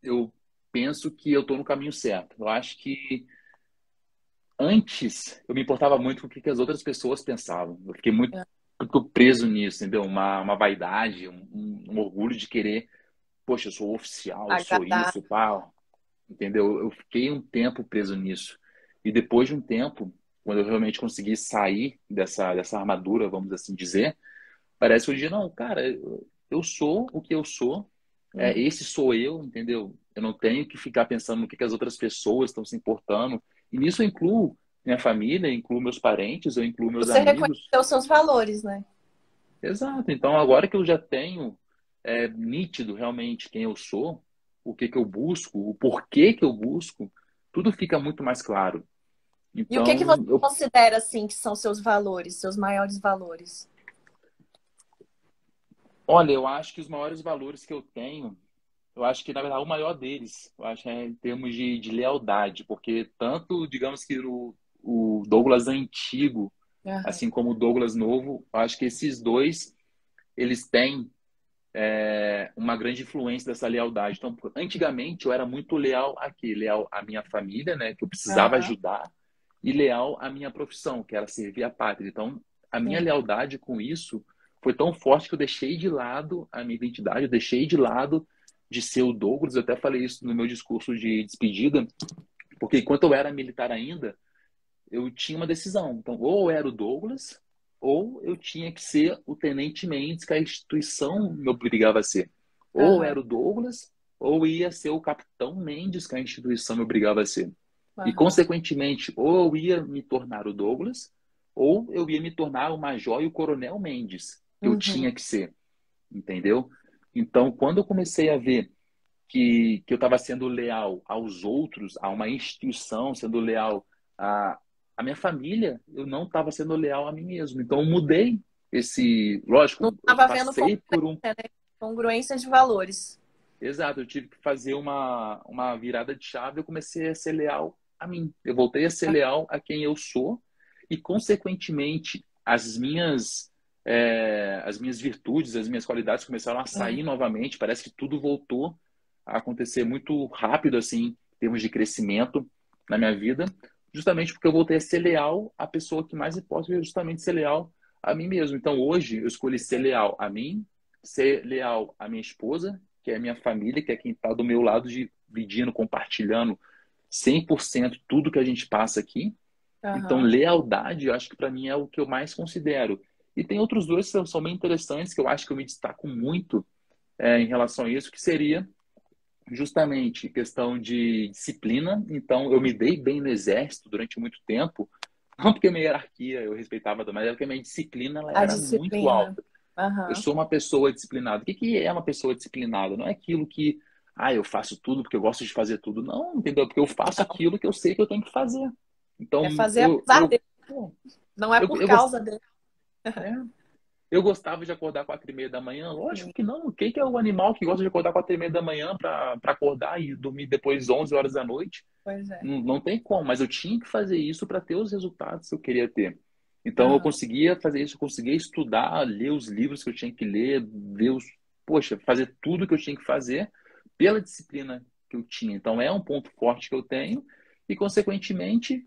eu penso que eu estou no caminho certo. Eu acho que antes eu me importava muito com o que as outras pessoas pensavam. Eu fiquei muito preso nisso, entendeu? Uma vaidade, um orgulho de querer, poxa, eu sou oficial, eu sou Agradar. isso, pá, entendeu? Eu fiquei um tempo preso nisso. E depois de um tempo, quando eu realmente consegui sair dessa armadura, vamos assim dizer, parece que eu digo, não, cara, eu sou o que eu sou, Uhum. esse sou eu, entendeu? Eu não tenho que ficar pensando no que as outras pessoas estão se importando. E nisso eu incluo minha família, incluo meus parentes, eu incluo meus Você amigos. reconheceu seus valores, né? Exato. Então, agora que eu já tenho nítido realmente quem eu sou, o que que eu busco, o porquê que eu busco, tudo fica muito mais claro. E o que que você Então, eu, considera, assim, que são seus valores, seus maiores valores? olha, eu acho que os maiores valores que eu tenho, eu acho que, na verdade, o maior deles, eu acho que é em termos de lealdade, porque tanto, digamos que o Douglas antigo, Aham. assim como o Douglas novo, eu acho que esses dois, eles têm uma grande influência dessa lealdade. Então, antigamente eu era muito leal aqui, leal à minha família, né, que eu precisava Aham, ajudar, e leal à minha profissão, que era servir a pátria. Então, a minha sim. lealdade com isso foi tão forte que eu deixei de lado a minha identidade, eu deixei de lado de ser o Douglas. Eu até falei isso no meu discurso de despedida, porque enquanto eu era militar ainda, eu tinha uma decisão. Então, ou eu era o Douglas, ou eu tinha que ser o Tenente Mendes, que a instituição me obrigava a ser. Ou eu Aham, era o Douglas, ou ia ser o Capitão Mendes, que a instituição me obrigava a ser. E, aham. consequentemente, ou eu ia me tornar o Douglas, ou eu ia me tornar o Major e o Coronel Mendes, que eu Uhum. tinha que ser. Entendeu? Então, quando eu comecei a ver que eu estava sendo leal aos outros, a uma instituição, sendo leal a, a minha família, eu não estava sendo leal a mim mesmo. Então, eu mudei esse. Não Lógico, eu estava havendo passei por um. congruência, né? Congruência de valores. Exato, eu tive que fazer uma virada de chave. Eu comecei a ser leal a mim. Eu voltei a ser leal a quem eu sou e, consequentemente, as minhas virtudes, as minhas qualidades começaram a sair É. novamente. Parece que tudo voltou a acontecer muito rápido, assim, em termos de crescimento na minha vida, justamente porque eu voltei a ser leal à pessoa que mais importa, que é justamente ser leal a mim mesmo. Então, hoje, eu escolhi ser leal a mim, ser leal à minha esposa, que é a minha família, que é quem está do meu lado, dividindo, compartilhando 100% tudo que a gente passa aqui. Então, Aham. lealdade, eu acho que para mim é o que eu mais considero. E tem outros dois que são bem interessantes, que eu acho que eu me destaco muito em relação a isso, que seria justamente questão de disciplina. Então, eu me dei bem no exército durante muito tempo, não porque a minha hierarquia eu respeitava, mas é porque a minha disciplina ela A era muito disciplina. alta. Eu Aham. sou uma pessoa disciplinada. O que que é uma pessoa disciplinada? Não é aquilo que, eu faço tudo porque eu gosto de fazer tudo. Não, entendeu? Porque eu faço aquilo que eu sei que eu tenho que fazer. Então, É fazer apesar dele, pô, não é eu, por eu, gost- causa dele. é, eu gostava de acordar 4:30 da manhã. Lógico Sim. que não. Quem que é o animal que gosta de acordar 4:30 da manhã para acordar e dormir depois 11 horas da noite? Pois é. Não, não tem como, mas eu tinha que fazer isso para ter os resultados que eu queria ter. Então eu Aham. conseguia fazer isso, eu conseguia estudar, ler os livros que eu tinha que ler, poxa, fazer tudo que eu tinha que fazer pela disciplina que eu tinha. Então é um ponto forte que eu tenho e, consequentemente,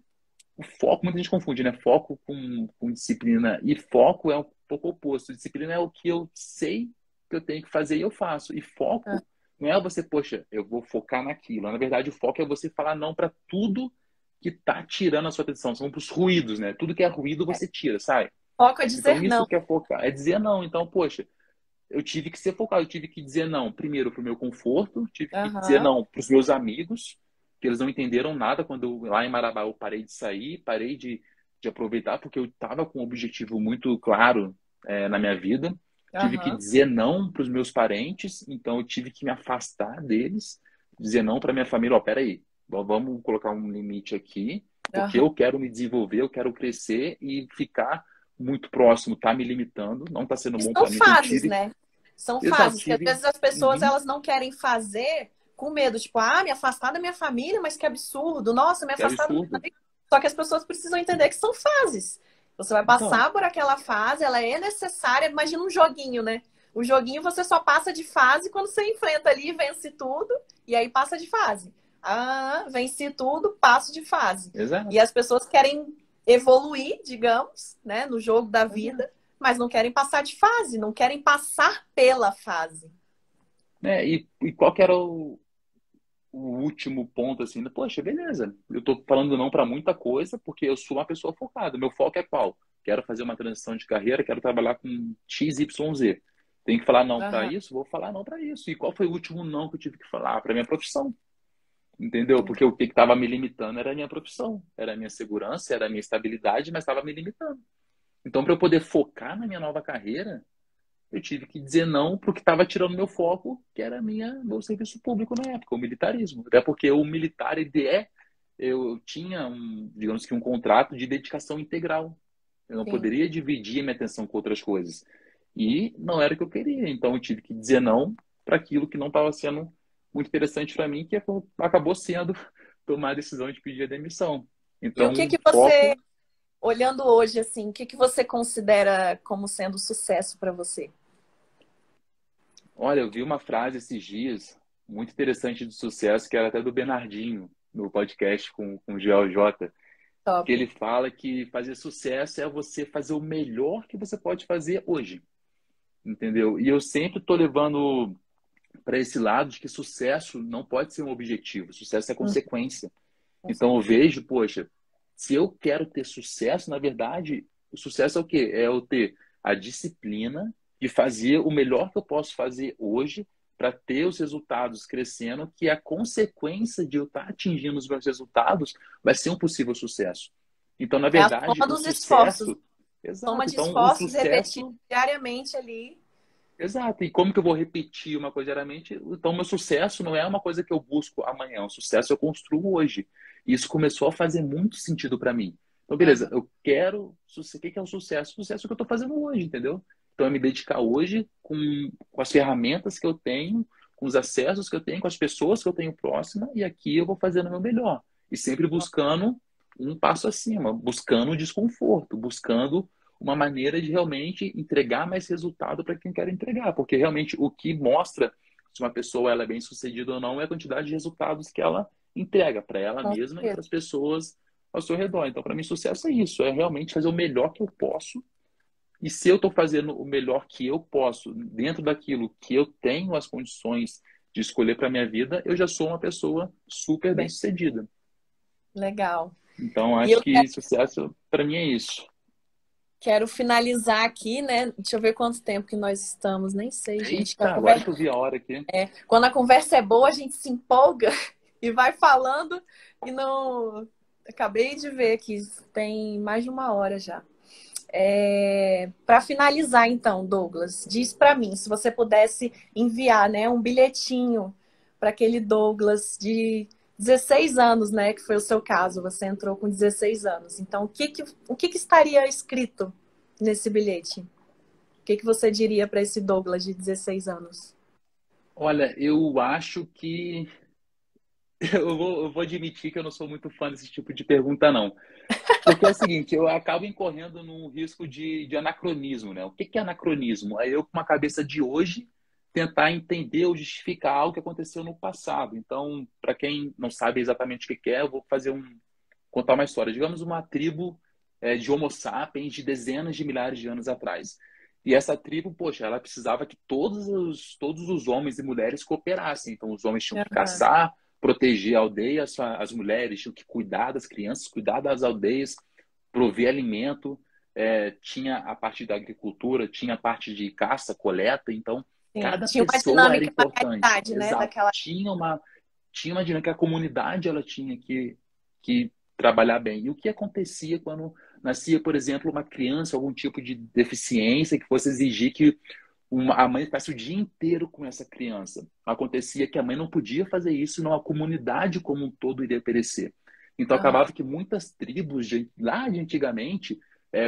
o foco, muita gente confunde, né? Foco com disciplina, e foco é um pouco oposto. Disciplina é o que eu sei que eu tenho que fazer e eu faço. E Ah, foco não é você, poxa, eu vou focar naquilo. Na verdade, o foco é você falar não para tudo que tá tirando a sua atenção. São os ruídos, né? Tudo que é ruído é. você tira, sai. Foco é Então, dizer isso não. que é focar, é dizer não. Então, poxa, eu tive que ser focado, eu tive que dizer não, primeiro para o meu conforto, tive que dizer Aham. não para os meus amigos, que eles não entenderam nada quando lá em Marabá eu parei de sair, parei de aproveitar, porque eu estava com um objetivo muito claro na minha vida. Tive que Aham. dizer não para os meus parentes, então eu tive que me afastar deles, dizer não para minha família, ó, peraí, vamos colocar um limite aqui, porque Aham. eu quero me desenvolver, eu quero crescer e ficar muito próximo, tá me limitando, não está sendo E bom são para mim, então fases, tive. né? São Exato, fases que às tive. vezes as pessoas Uhum, elas não querem fazer com medo, tipo, me afastar da minha família, mas que absurdo. Nossa, me que afastar da minha absurdo. família. Só que as pessoas precisam entender que são fases. Você vai Então, passar por aquela fase, ela é necessária. Imagina um joguinho, né? O joguinho você só passa de fase quando você enfrenta ali, vence tudo, e aí passa de fase. Venci tudo, passo de fase. E exato, as pessoas querem evoluir, digamos, né, no jogo da exato. vida, mas não querem passar de fase, não querem passar pela fase. Né? E qual que era o último ponto, assim, poxa, beleza, eu tô falando não para muita coisa, porque eu sou uma pessoa focada. Meu foco é qual? Quero fazer uma transição de carreira, quero trabalhar com X, Y, Z. Tenho que falar não para Aham, isso? Vou falar não para isso. E qual foi o último não que eu tive que falar? Para minha profissão. Entendeu? Porque entendi. o que estava me limitando era a minha profissão, era a minha segurança, era a minha estabilidade, mas estava me limitando. Então, para eu poder focar na minha nova carreira, eu tive que dizer não para o que estava tirando meu foco, que era meu serviço público na época, o militarismo. Até porque o militar, eu tinha, digamos que um contrato de dedicação integral. Eu não Sim. poderia dividir a minha atenção com outras coisas. E não era o que eu queria. Então, eu tive que dizer não para aquilo que não estava sendo muito interessante para mim, que acabou sendo tomar a decisão de pedir a demissão. E o que Então, que você, foco. olhando hoje assim, o que que você considera como sendo sucesso para você? Olha, eu vi uma frase esses dias muito interessante de sucesso, que era até do Bernardinho, no podcast com o GeoJ, que Top. ele fala que fazer sucesso é você fazer o melhor que você pode fazer hoje, entendeu? E eu sempre tô levando para esse lado de que sucesso não pode ser um objetivo, sucesso é Hum, consequência. com Então eu certeza. vejo, poxa, se eu quero ter sucesso, na verdade, o sucesso é o quê? É eu ter a disciplina de fazer o melhor que eu posso fazer hoje para ter os resultados crescendo, que a consequência de eu estar atingindo os meus resultados vai ser um possível sucesso. Então, na É a verdade, soma o dos esforços. sucesso, Soma exato. de Então, o esforços repetidos sucesso, diariamente ali. exato. E como que eu vou repetir uma coisa diariamente? Então, meu sucesso não é uma coisa que eu busco amanhã, o sucesso eu construo hoje. E isso começou a fazer muito sentido para mim. Então, beleza, Aham. eu quero. O que que é o sucesso? O sucesso é o que eu estou fazendo hoje, entendeu? Então, é me dedicar hoje com as ferramentas que eu tenho, com os acessos que eu tenho, com as pessoas que eu tenho próxima, e aqui eu vou fazendo o meu melhor. E sempre buscando um passo acima, buscando o desconforto, buscando uma maneira de realmente entregar mais resultado para quem quer entregar, porque realmente o que mostra se uma pessoa ela é bem sucedida ou não é a quantidade de resultados que ela entrega para ela Com mesma e certeza. para as pessoas ao seu redor. Então, para mim, sucesso é isso, é realmente fazer o melhor que eu posso. E se eu estou fazendo o melhor que eu posso dentro daquilo que eu tenho as condições de escolher para minha vida, eu já sou uma pessoa super Bem, bem-sucedida. legal. Então, E acho eu que sucesso para mim é isso. quero finalizar aqui, né? Deixa eu ver quanto tempo que nós estamos. Nem sei, gente. Eita, agora que eu vi a hora aqui. Quando a conversa é boa, a gente se empolga e vai falando e não. Acabei de ver que tem mais de uma hora já. Para finalizar, então, Douglas, diz para mim, se você pudesse enviar, né, um bilhetinho para aquele Douglas de 16 anos, né, que foi o seu caso, você entrou com 16 anos. Então, o que estaria escrito nesse bilhete? O que você diria para esse Douglas de 16 anos? Olha, eu acho que eu vou admitir que eu não sou muito fã desse tipo de pergunta, não. Porque é o seguinte, eu acabo incorrendo num risco de anacronismo, né? O que que é anacronismo? É eu, com uma cabeça de hoje, tentar entender ou justificar algo que aconteceu no passado. Então, para quem não sabe exatamente o que que é, eu vou contar uma história. Digamos uma tribo de Homo sapiens de dezenas de milhares de anos atrás. E essa tribo, poxa, ela precisava que todos os homens e mulheres cooperassem. Então, os homens tinham que Aham. caçar, proteger a aldeia, as mulheres tinham que cuidar das crianças, cuidar das aldeias, prover alimento. Tinha a parte da agricultura, tinha a parte de caça, coleta. Então, Sim. cada Tinha uma pessoa era dinâmica, uma importante. realidade, né, Exato. daquela. Tinha uma dinâmica, a comunidade ela tinha que trabalhar bem. E o que acontecia quando nascia, por exemplo, uma criança, algum tipo de deficiência que fosse exigir que a mãe ficasse o dia inteiro com essa criança? Acontecia que a mãe não podia fazer isso, senão a comunidade como um todo iria perecer. Então Aham. acabava que muitas tribos lá de antigamente,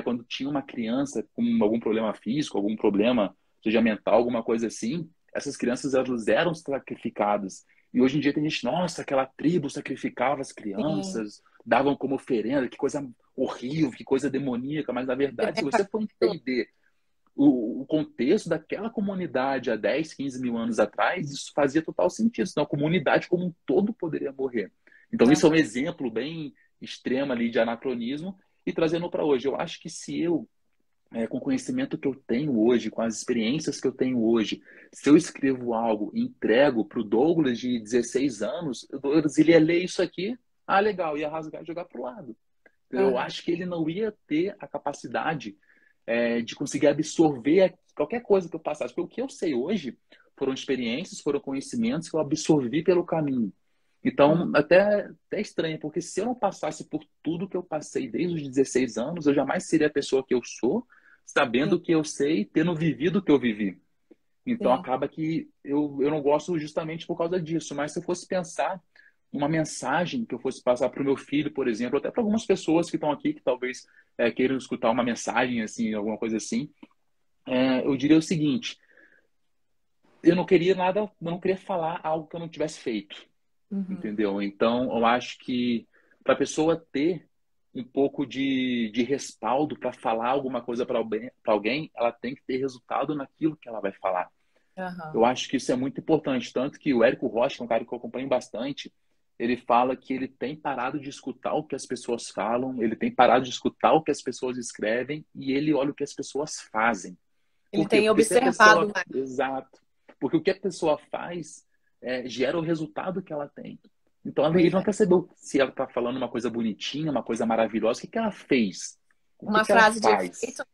quando tinha uma criança com algum problema físico, algum problema, seja mental, alguma coisa assim, essas crianças elas eram sacrificadas. E hoje em dia tem gente, nossa, aquela tribo sacrificava as Sim. crianças, davam como oferenda, que coisa horrível, que coisa demoníaca. Mas na verdade, se você for entender o contexto daquela comunidade há 10, 15 mil anos atrás, isso fazia total sentido, senão a comunidade como um todo poderia morrer. Então, isso é um Aham. exemplo bem extremo ali de anacronismo. E trazendo para hoje, eu acho que se eu, com o conhecimento que eu tenho hoje, com as experiências que eu tenho hoje, se eu escrevo algo e entrego para o Douglas de 16 anos, o Douglas ele ia ler isso aqui, ah, legal, ia rasgar e jogar para o lado. Eu Aham. acho que ele não ia ter a capacidade de conseguir absorver qualquer coisa que eu passasse. Porque o que eu sei hoje foram experiências, foram conhecimentos que eu absorvi pelo caminho. Uhum. Então, até estranho, porque se eu não passasse por tudo que eu passei desde os 16 anos, eu jamais seria a pessoa que eu sou, sabendo Sim, o que eu sei, tendo vivido o que eu vivi. Então, sim. acaba que eu não gosto justamente por causa disso. Mas se eu fosse pensar uma mensagem que eu fosse passar para o meu filho, por exemplo, até para algumas pessoas que estão aqui que talvez queiram escutar uma mensagem assim, alguma coisa assim, eu diria o seguinte: eu não queria nada, eu não queria falar algo que eu não tivesse feito, Uhum. entendeu? Então, eu acho que para a pessoa ter um pouco de respaldo para falar alguma coisa para alguém, ela tem que ter resultado naquilo que ela vai falar. Aham. Eu acho que isso é muito importante. Tanto que o Érico Rocha, que é um cara que eu acompanho bastante, ele fala que ele tem parado de escutar o que as pessoas falam, ele tem parado de escutar o que as pessoas escrevem e ele olha o que as pessoas fazem. Ele Por quê? tem Porque se a observado pessoa. mais. Exato. Porque o que a pessoa faz gera o resultado que ela tem. Então ele Pois não é. quer saber se ela está falando uma coisa bonitinha, uma coisa maravilhosa. O que que ela fez? O que Uma que ela frase de faz? efeito,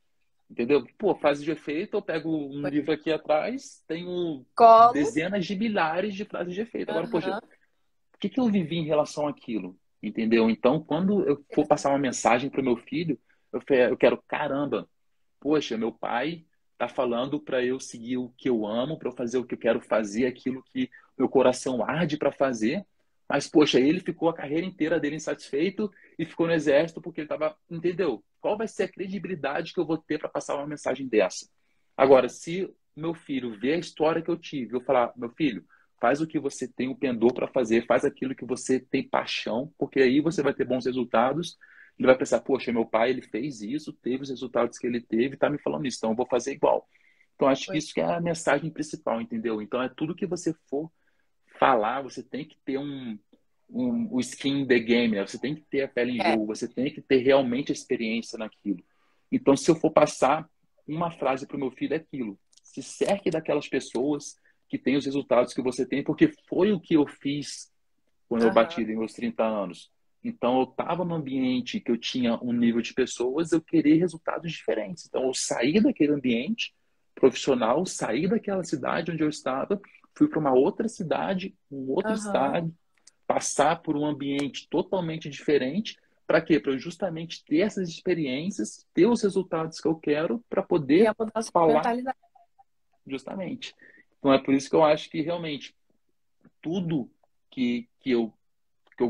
Entendeu? Pô, frase de efeito, eu pego um pois, livro aqui atrás, tenho colo. dezenas de milhares de frases de efeito. Agora, poxa, Aham. o que que eu vivi em relação àquilo? Entendeu? Então, quando eu for passar uma mensagem para o meu filho, eu quero, caramba, poxa, meu pai está falando para eu seguir o que eu amo, para eu fazer o que eu quero fazer, aquilo que meu coração arde para fazer. Mas, poxa, ele ficou a carreira inteira dele insatisfeito e ficou no exército porque ele estava. Entendeu? Qual vai ser a credibilidade que eu vou ter para passar uma mensagem dessa? Agora, É. se meu filho vê a história que eu tive, eu falar, meu filho, faz o que você tem o pendor para fazer, faz aquilo que você tem paixão, porque aí você vai ter bons resultados. Ele vai pensar, poxa, meu pai, ele fez isso, teve os resultados que ele teve, tá me falando isso, então eu vou fazer igual. Então, acho que Pois isso que é a mensagem principal, entendeu? Então, é tudo que você for falar, você tem que ter o skin in the game, né? Você tem que ter a pele em é. jogo, você tem que ter realmente a experiência naquilo. Então, se eu for passar uma frase para o meu filho, é aquilo. Se cerque daquelas pessoas que têm os resultados que você tem, porque foi o que eu fiz quando eu bati Aham. em meus 30 anos. Então, eu estava num ambiente que eu tinha um nível de pessoas, eu queria resultados diferentes. Então, eu saí daquele ambiente profissional, saí daquela cidade onde eu estava, fui para uma outra cidade, um outro Aham. estado, passar por um ambiente totalmente diferente. Para quê? Para eu justamente ter essas experiências, ter os resultados que eu quero, para E poder a mudança de falar mentalidade. justamente. Então, é por isso que eu acho que realmente tudo que eu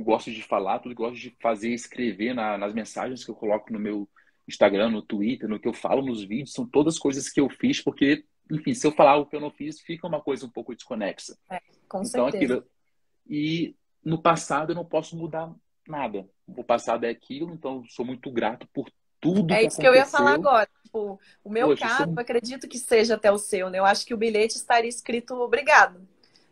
gosto de falar, tudo que eu gosto de fazer, escrever nas mensagens que eu coloco no meu Instagram, no Twitter, no que eu falo nos vídeos, são todas coisas que eu fiz, porque, enfim, se eu falar o que eu não fiz, fica uma coisa um pouco desconexa. É, com Então, certeza. aquilo. E no passado eu não posso mudar nada. O passado é aquilo, então eu sou muito grato por tudo É que isso que eu ia falar aconteceu. agora. Tipo, o meu Poxa, eu caso, sou. eu acredito que seja até o seu, né? Eu acho que o bilhete estaria escrito obrigado.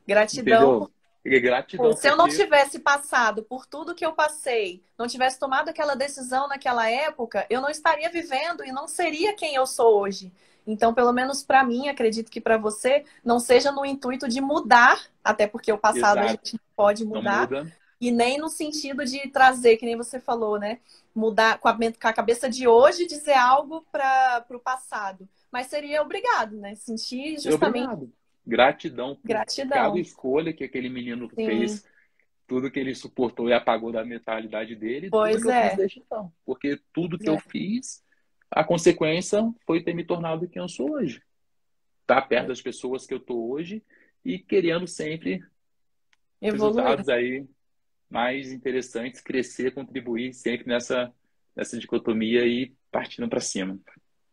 Gratidão. Entendeu? E Pô, gratidão, se eu não porque. tivesse passado por tudo que eu passei, não tivesse tomado aquela decisão naquela época, eu não estaria vivendo e não seria quem eu sou hoje. Então, pelo menos para mim, acredito que para você, não seja no intuito de mudar, até porque o passado a Exato. gente não pode Não mudar, muda. e nem no sentido de trazer, que nem você falou, né? Mudar com a cabeça de hoje, dizer algo para o passado. Mas seria obrigado, né? Sentir E justamente obrigado. Gratidão por cada gratidão. escolha que aquele menino Sim, fez, tudo que ele suportou e apagou da mentalidade dele, tudo que pois eu fiz é. desde então. Porque tudo Pois que eu é. fiz, a consequência foi ter me tornado quem eu sou hoje. Estar perto das pessoas que eu estou hoje e querendo sempre Evoluir. resultados aí mais interessantes, crescer, contribuir sempre nessa dicotomia e partindo para cima.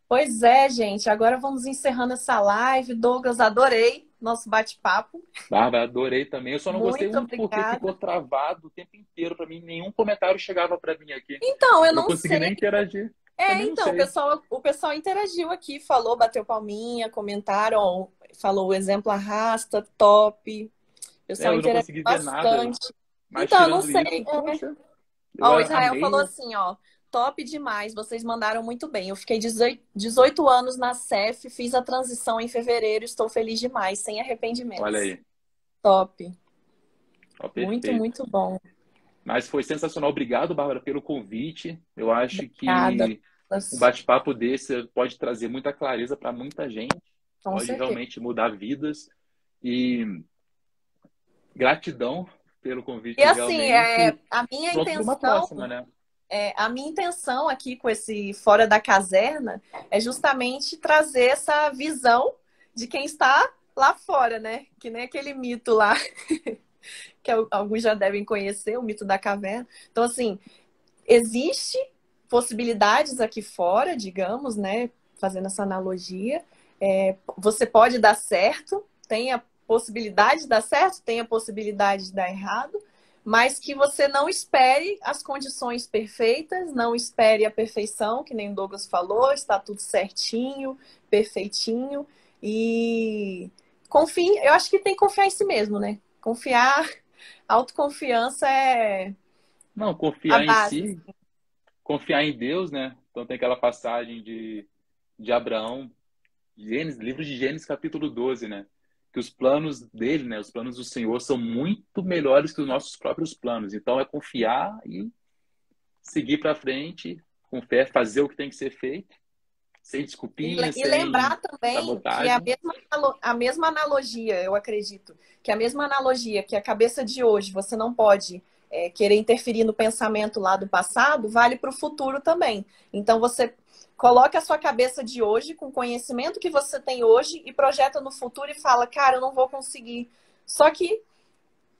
Pois é, gente. Agora vamos encerrando essa live. Douglas, adorei nosso bate-papo. Bárbara, adorei também. Eu só não gostei Muito muito porque ficou obrigada. travado o tempo inteiro para mim. Nenhum comentário chegava para mim aqui. Então, eu Eu não não consegui sei. nem interagir. É, Também não então, sei. o pessoal interagiu aqui, falou, bateu palminha, comentaram, falou o exemplo arrasta, top. O pessoal Eu não interagiu consegui ver nada. bastante. Mas Então, eu não tirando sei. isso, poxa, eu Ó, o Israel amei. falou assim, ó, top demais, vocês mandaram muito bem. Eu fiquei 18 anos na CEF, fiz a transição em fevereiro, estou feliz demais, sem Olha arrependimentos. aí. Top. Ó, Muito, perfeito. muito bom. Mas foi sensacional. Obrigado, Bárbara, pelo convite. Eu acho Obrigada. que um bate-papo desse pode trazer muita clareza para muita gente, Com pode certeza. realmente mudar vidas. E gratidão pelo E convite assim, realmente. Pronto para uma próxima, né? a minha intenção aqui com esse Fora da Caserna é justamente trazer essa visão de quem está lá fora, né? Que nem aquele mito lá, que alguns já devem conhecer, o mito da caverna. Então, assim, existe possibilidades aqui fora, digamos, né? Fazendo essa analogia. Você pode dar certo, tem a possibilidade de dar certo, tem a possibilidade de dar errado, mas que você não espere as condições perfeitas, não espere a perfeição, que nem o Douglas falou, está tudo certinho, perfeitinho, e confie, eu acho que tem que confiar em si mesmo, né? Confiar, autoconfiança é Não, a confiar em base. si, confiar em Deus, né? Então tem aquela passagem de Abraão, Gênesis, livro de Gênesis, capítulo 12, né? Que os planos dele, né? Os planos do Senhor são muito melhores que os nossos próprios planos. Então é confiar e seguir para frente, com fé, fazer o que tem que ser feito, sem desculpinha, E sem lembrar também que é sabotagem. a mesma analogia, eu acredito, que a mesma analogia que a cabeça de hoje você não pode querer interferir no pensamento lá do passado, vale para o futuro também. Então você coloca a sua cabeça de hoje com o conhecimento que você tem hoje e projeta no futuro e fala, cara, eu não vou conseguir. Só que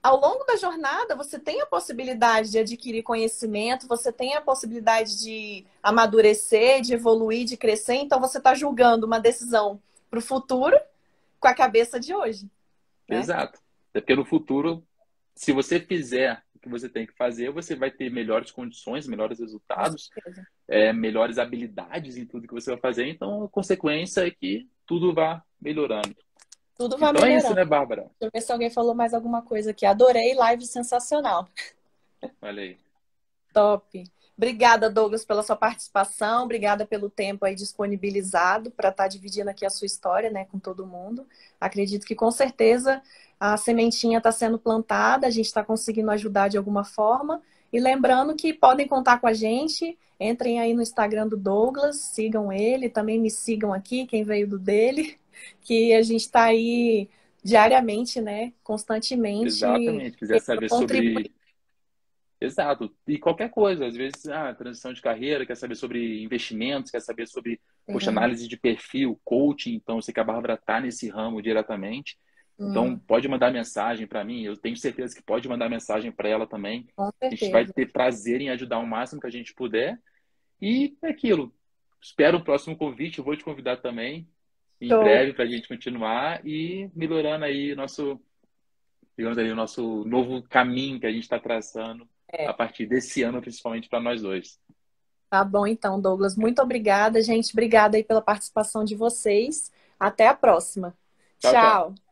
ao longo da jornada, você tem a possibilidade de adquirir conhecimento, você tem a possibilidade de amadurecer, de evoluir, de crescer. Então, você está julgando uma decisão para o futuro com a cabeça de hoje, né? Exato. Até porque no futuro, se você fizer o que você tem que fazer, você vai ter melhores condições, melhores Com resultados, certeza. melhores habilidades em tudo que você vai fazer. Então, a consequência é que tudo vá melhorando. Tudo vai Então é isso, melhorando. né, Bárbara? Deixa eu ver se alguém falou mais alguma coisa aqui. Adorei, live sensacional. Olha aí. Top. Obrigada, Douglas, pela sua participação. Obrigada pelo tempo aí disponibilizado para estar dividindo aqui a sua história, né, com todo mundo. Acredito que com certeza a sementinha está sendo plantada, a gente está conseguindo ajudar de alguma forma. E lembrando que podem contar com a gente. Entrem aí no Instagram do Douglas, sigam ele, também me sigam aqui, quem veio do dele, que a gente está aí diariamente, né, constantemente Exatamente. Quiser querendo saber contribuir. sobre. Exato. E qualquer coisa. Às vezes, transição de carreira, quer saber sobre investimentos, quer saber sobre, poxa, análise de perfil, coaching. Então, eu sei que a Bárbara está nesse ramo diretamente. Então, pode mandar mensagem para mim. Eu tenho certeza que pode mandar mensagem para ela também. Com A gente vai certeza. ter prazer em ajudar o máximo que a gente puder. E é aquilo. Espero o próximo convite. Eu vou te convidar também em Show. breve para a gente continuar e melhorando aí nosso, digamos aí, o nosso novo caminho que a gente está traçando a É. partir desse ano, principalmente para nós dois. Tá bom, então, Douglas. Muito obrigada, gente. Obrigada aí pela participação de vocês. Até a próxima. Tchau, tchau. Tchau.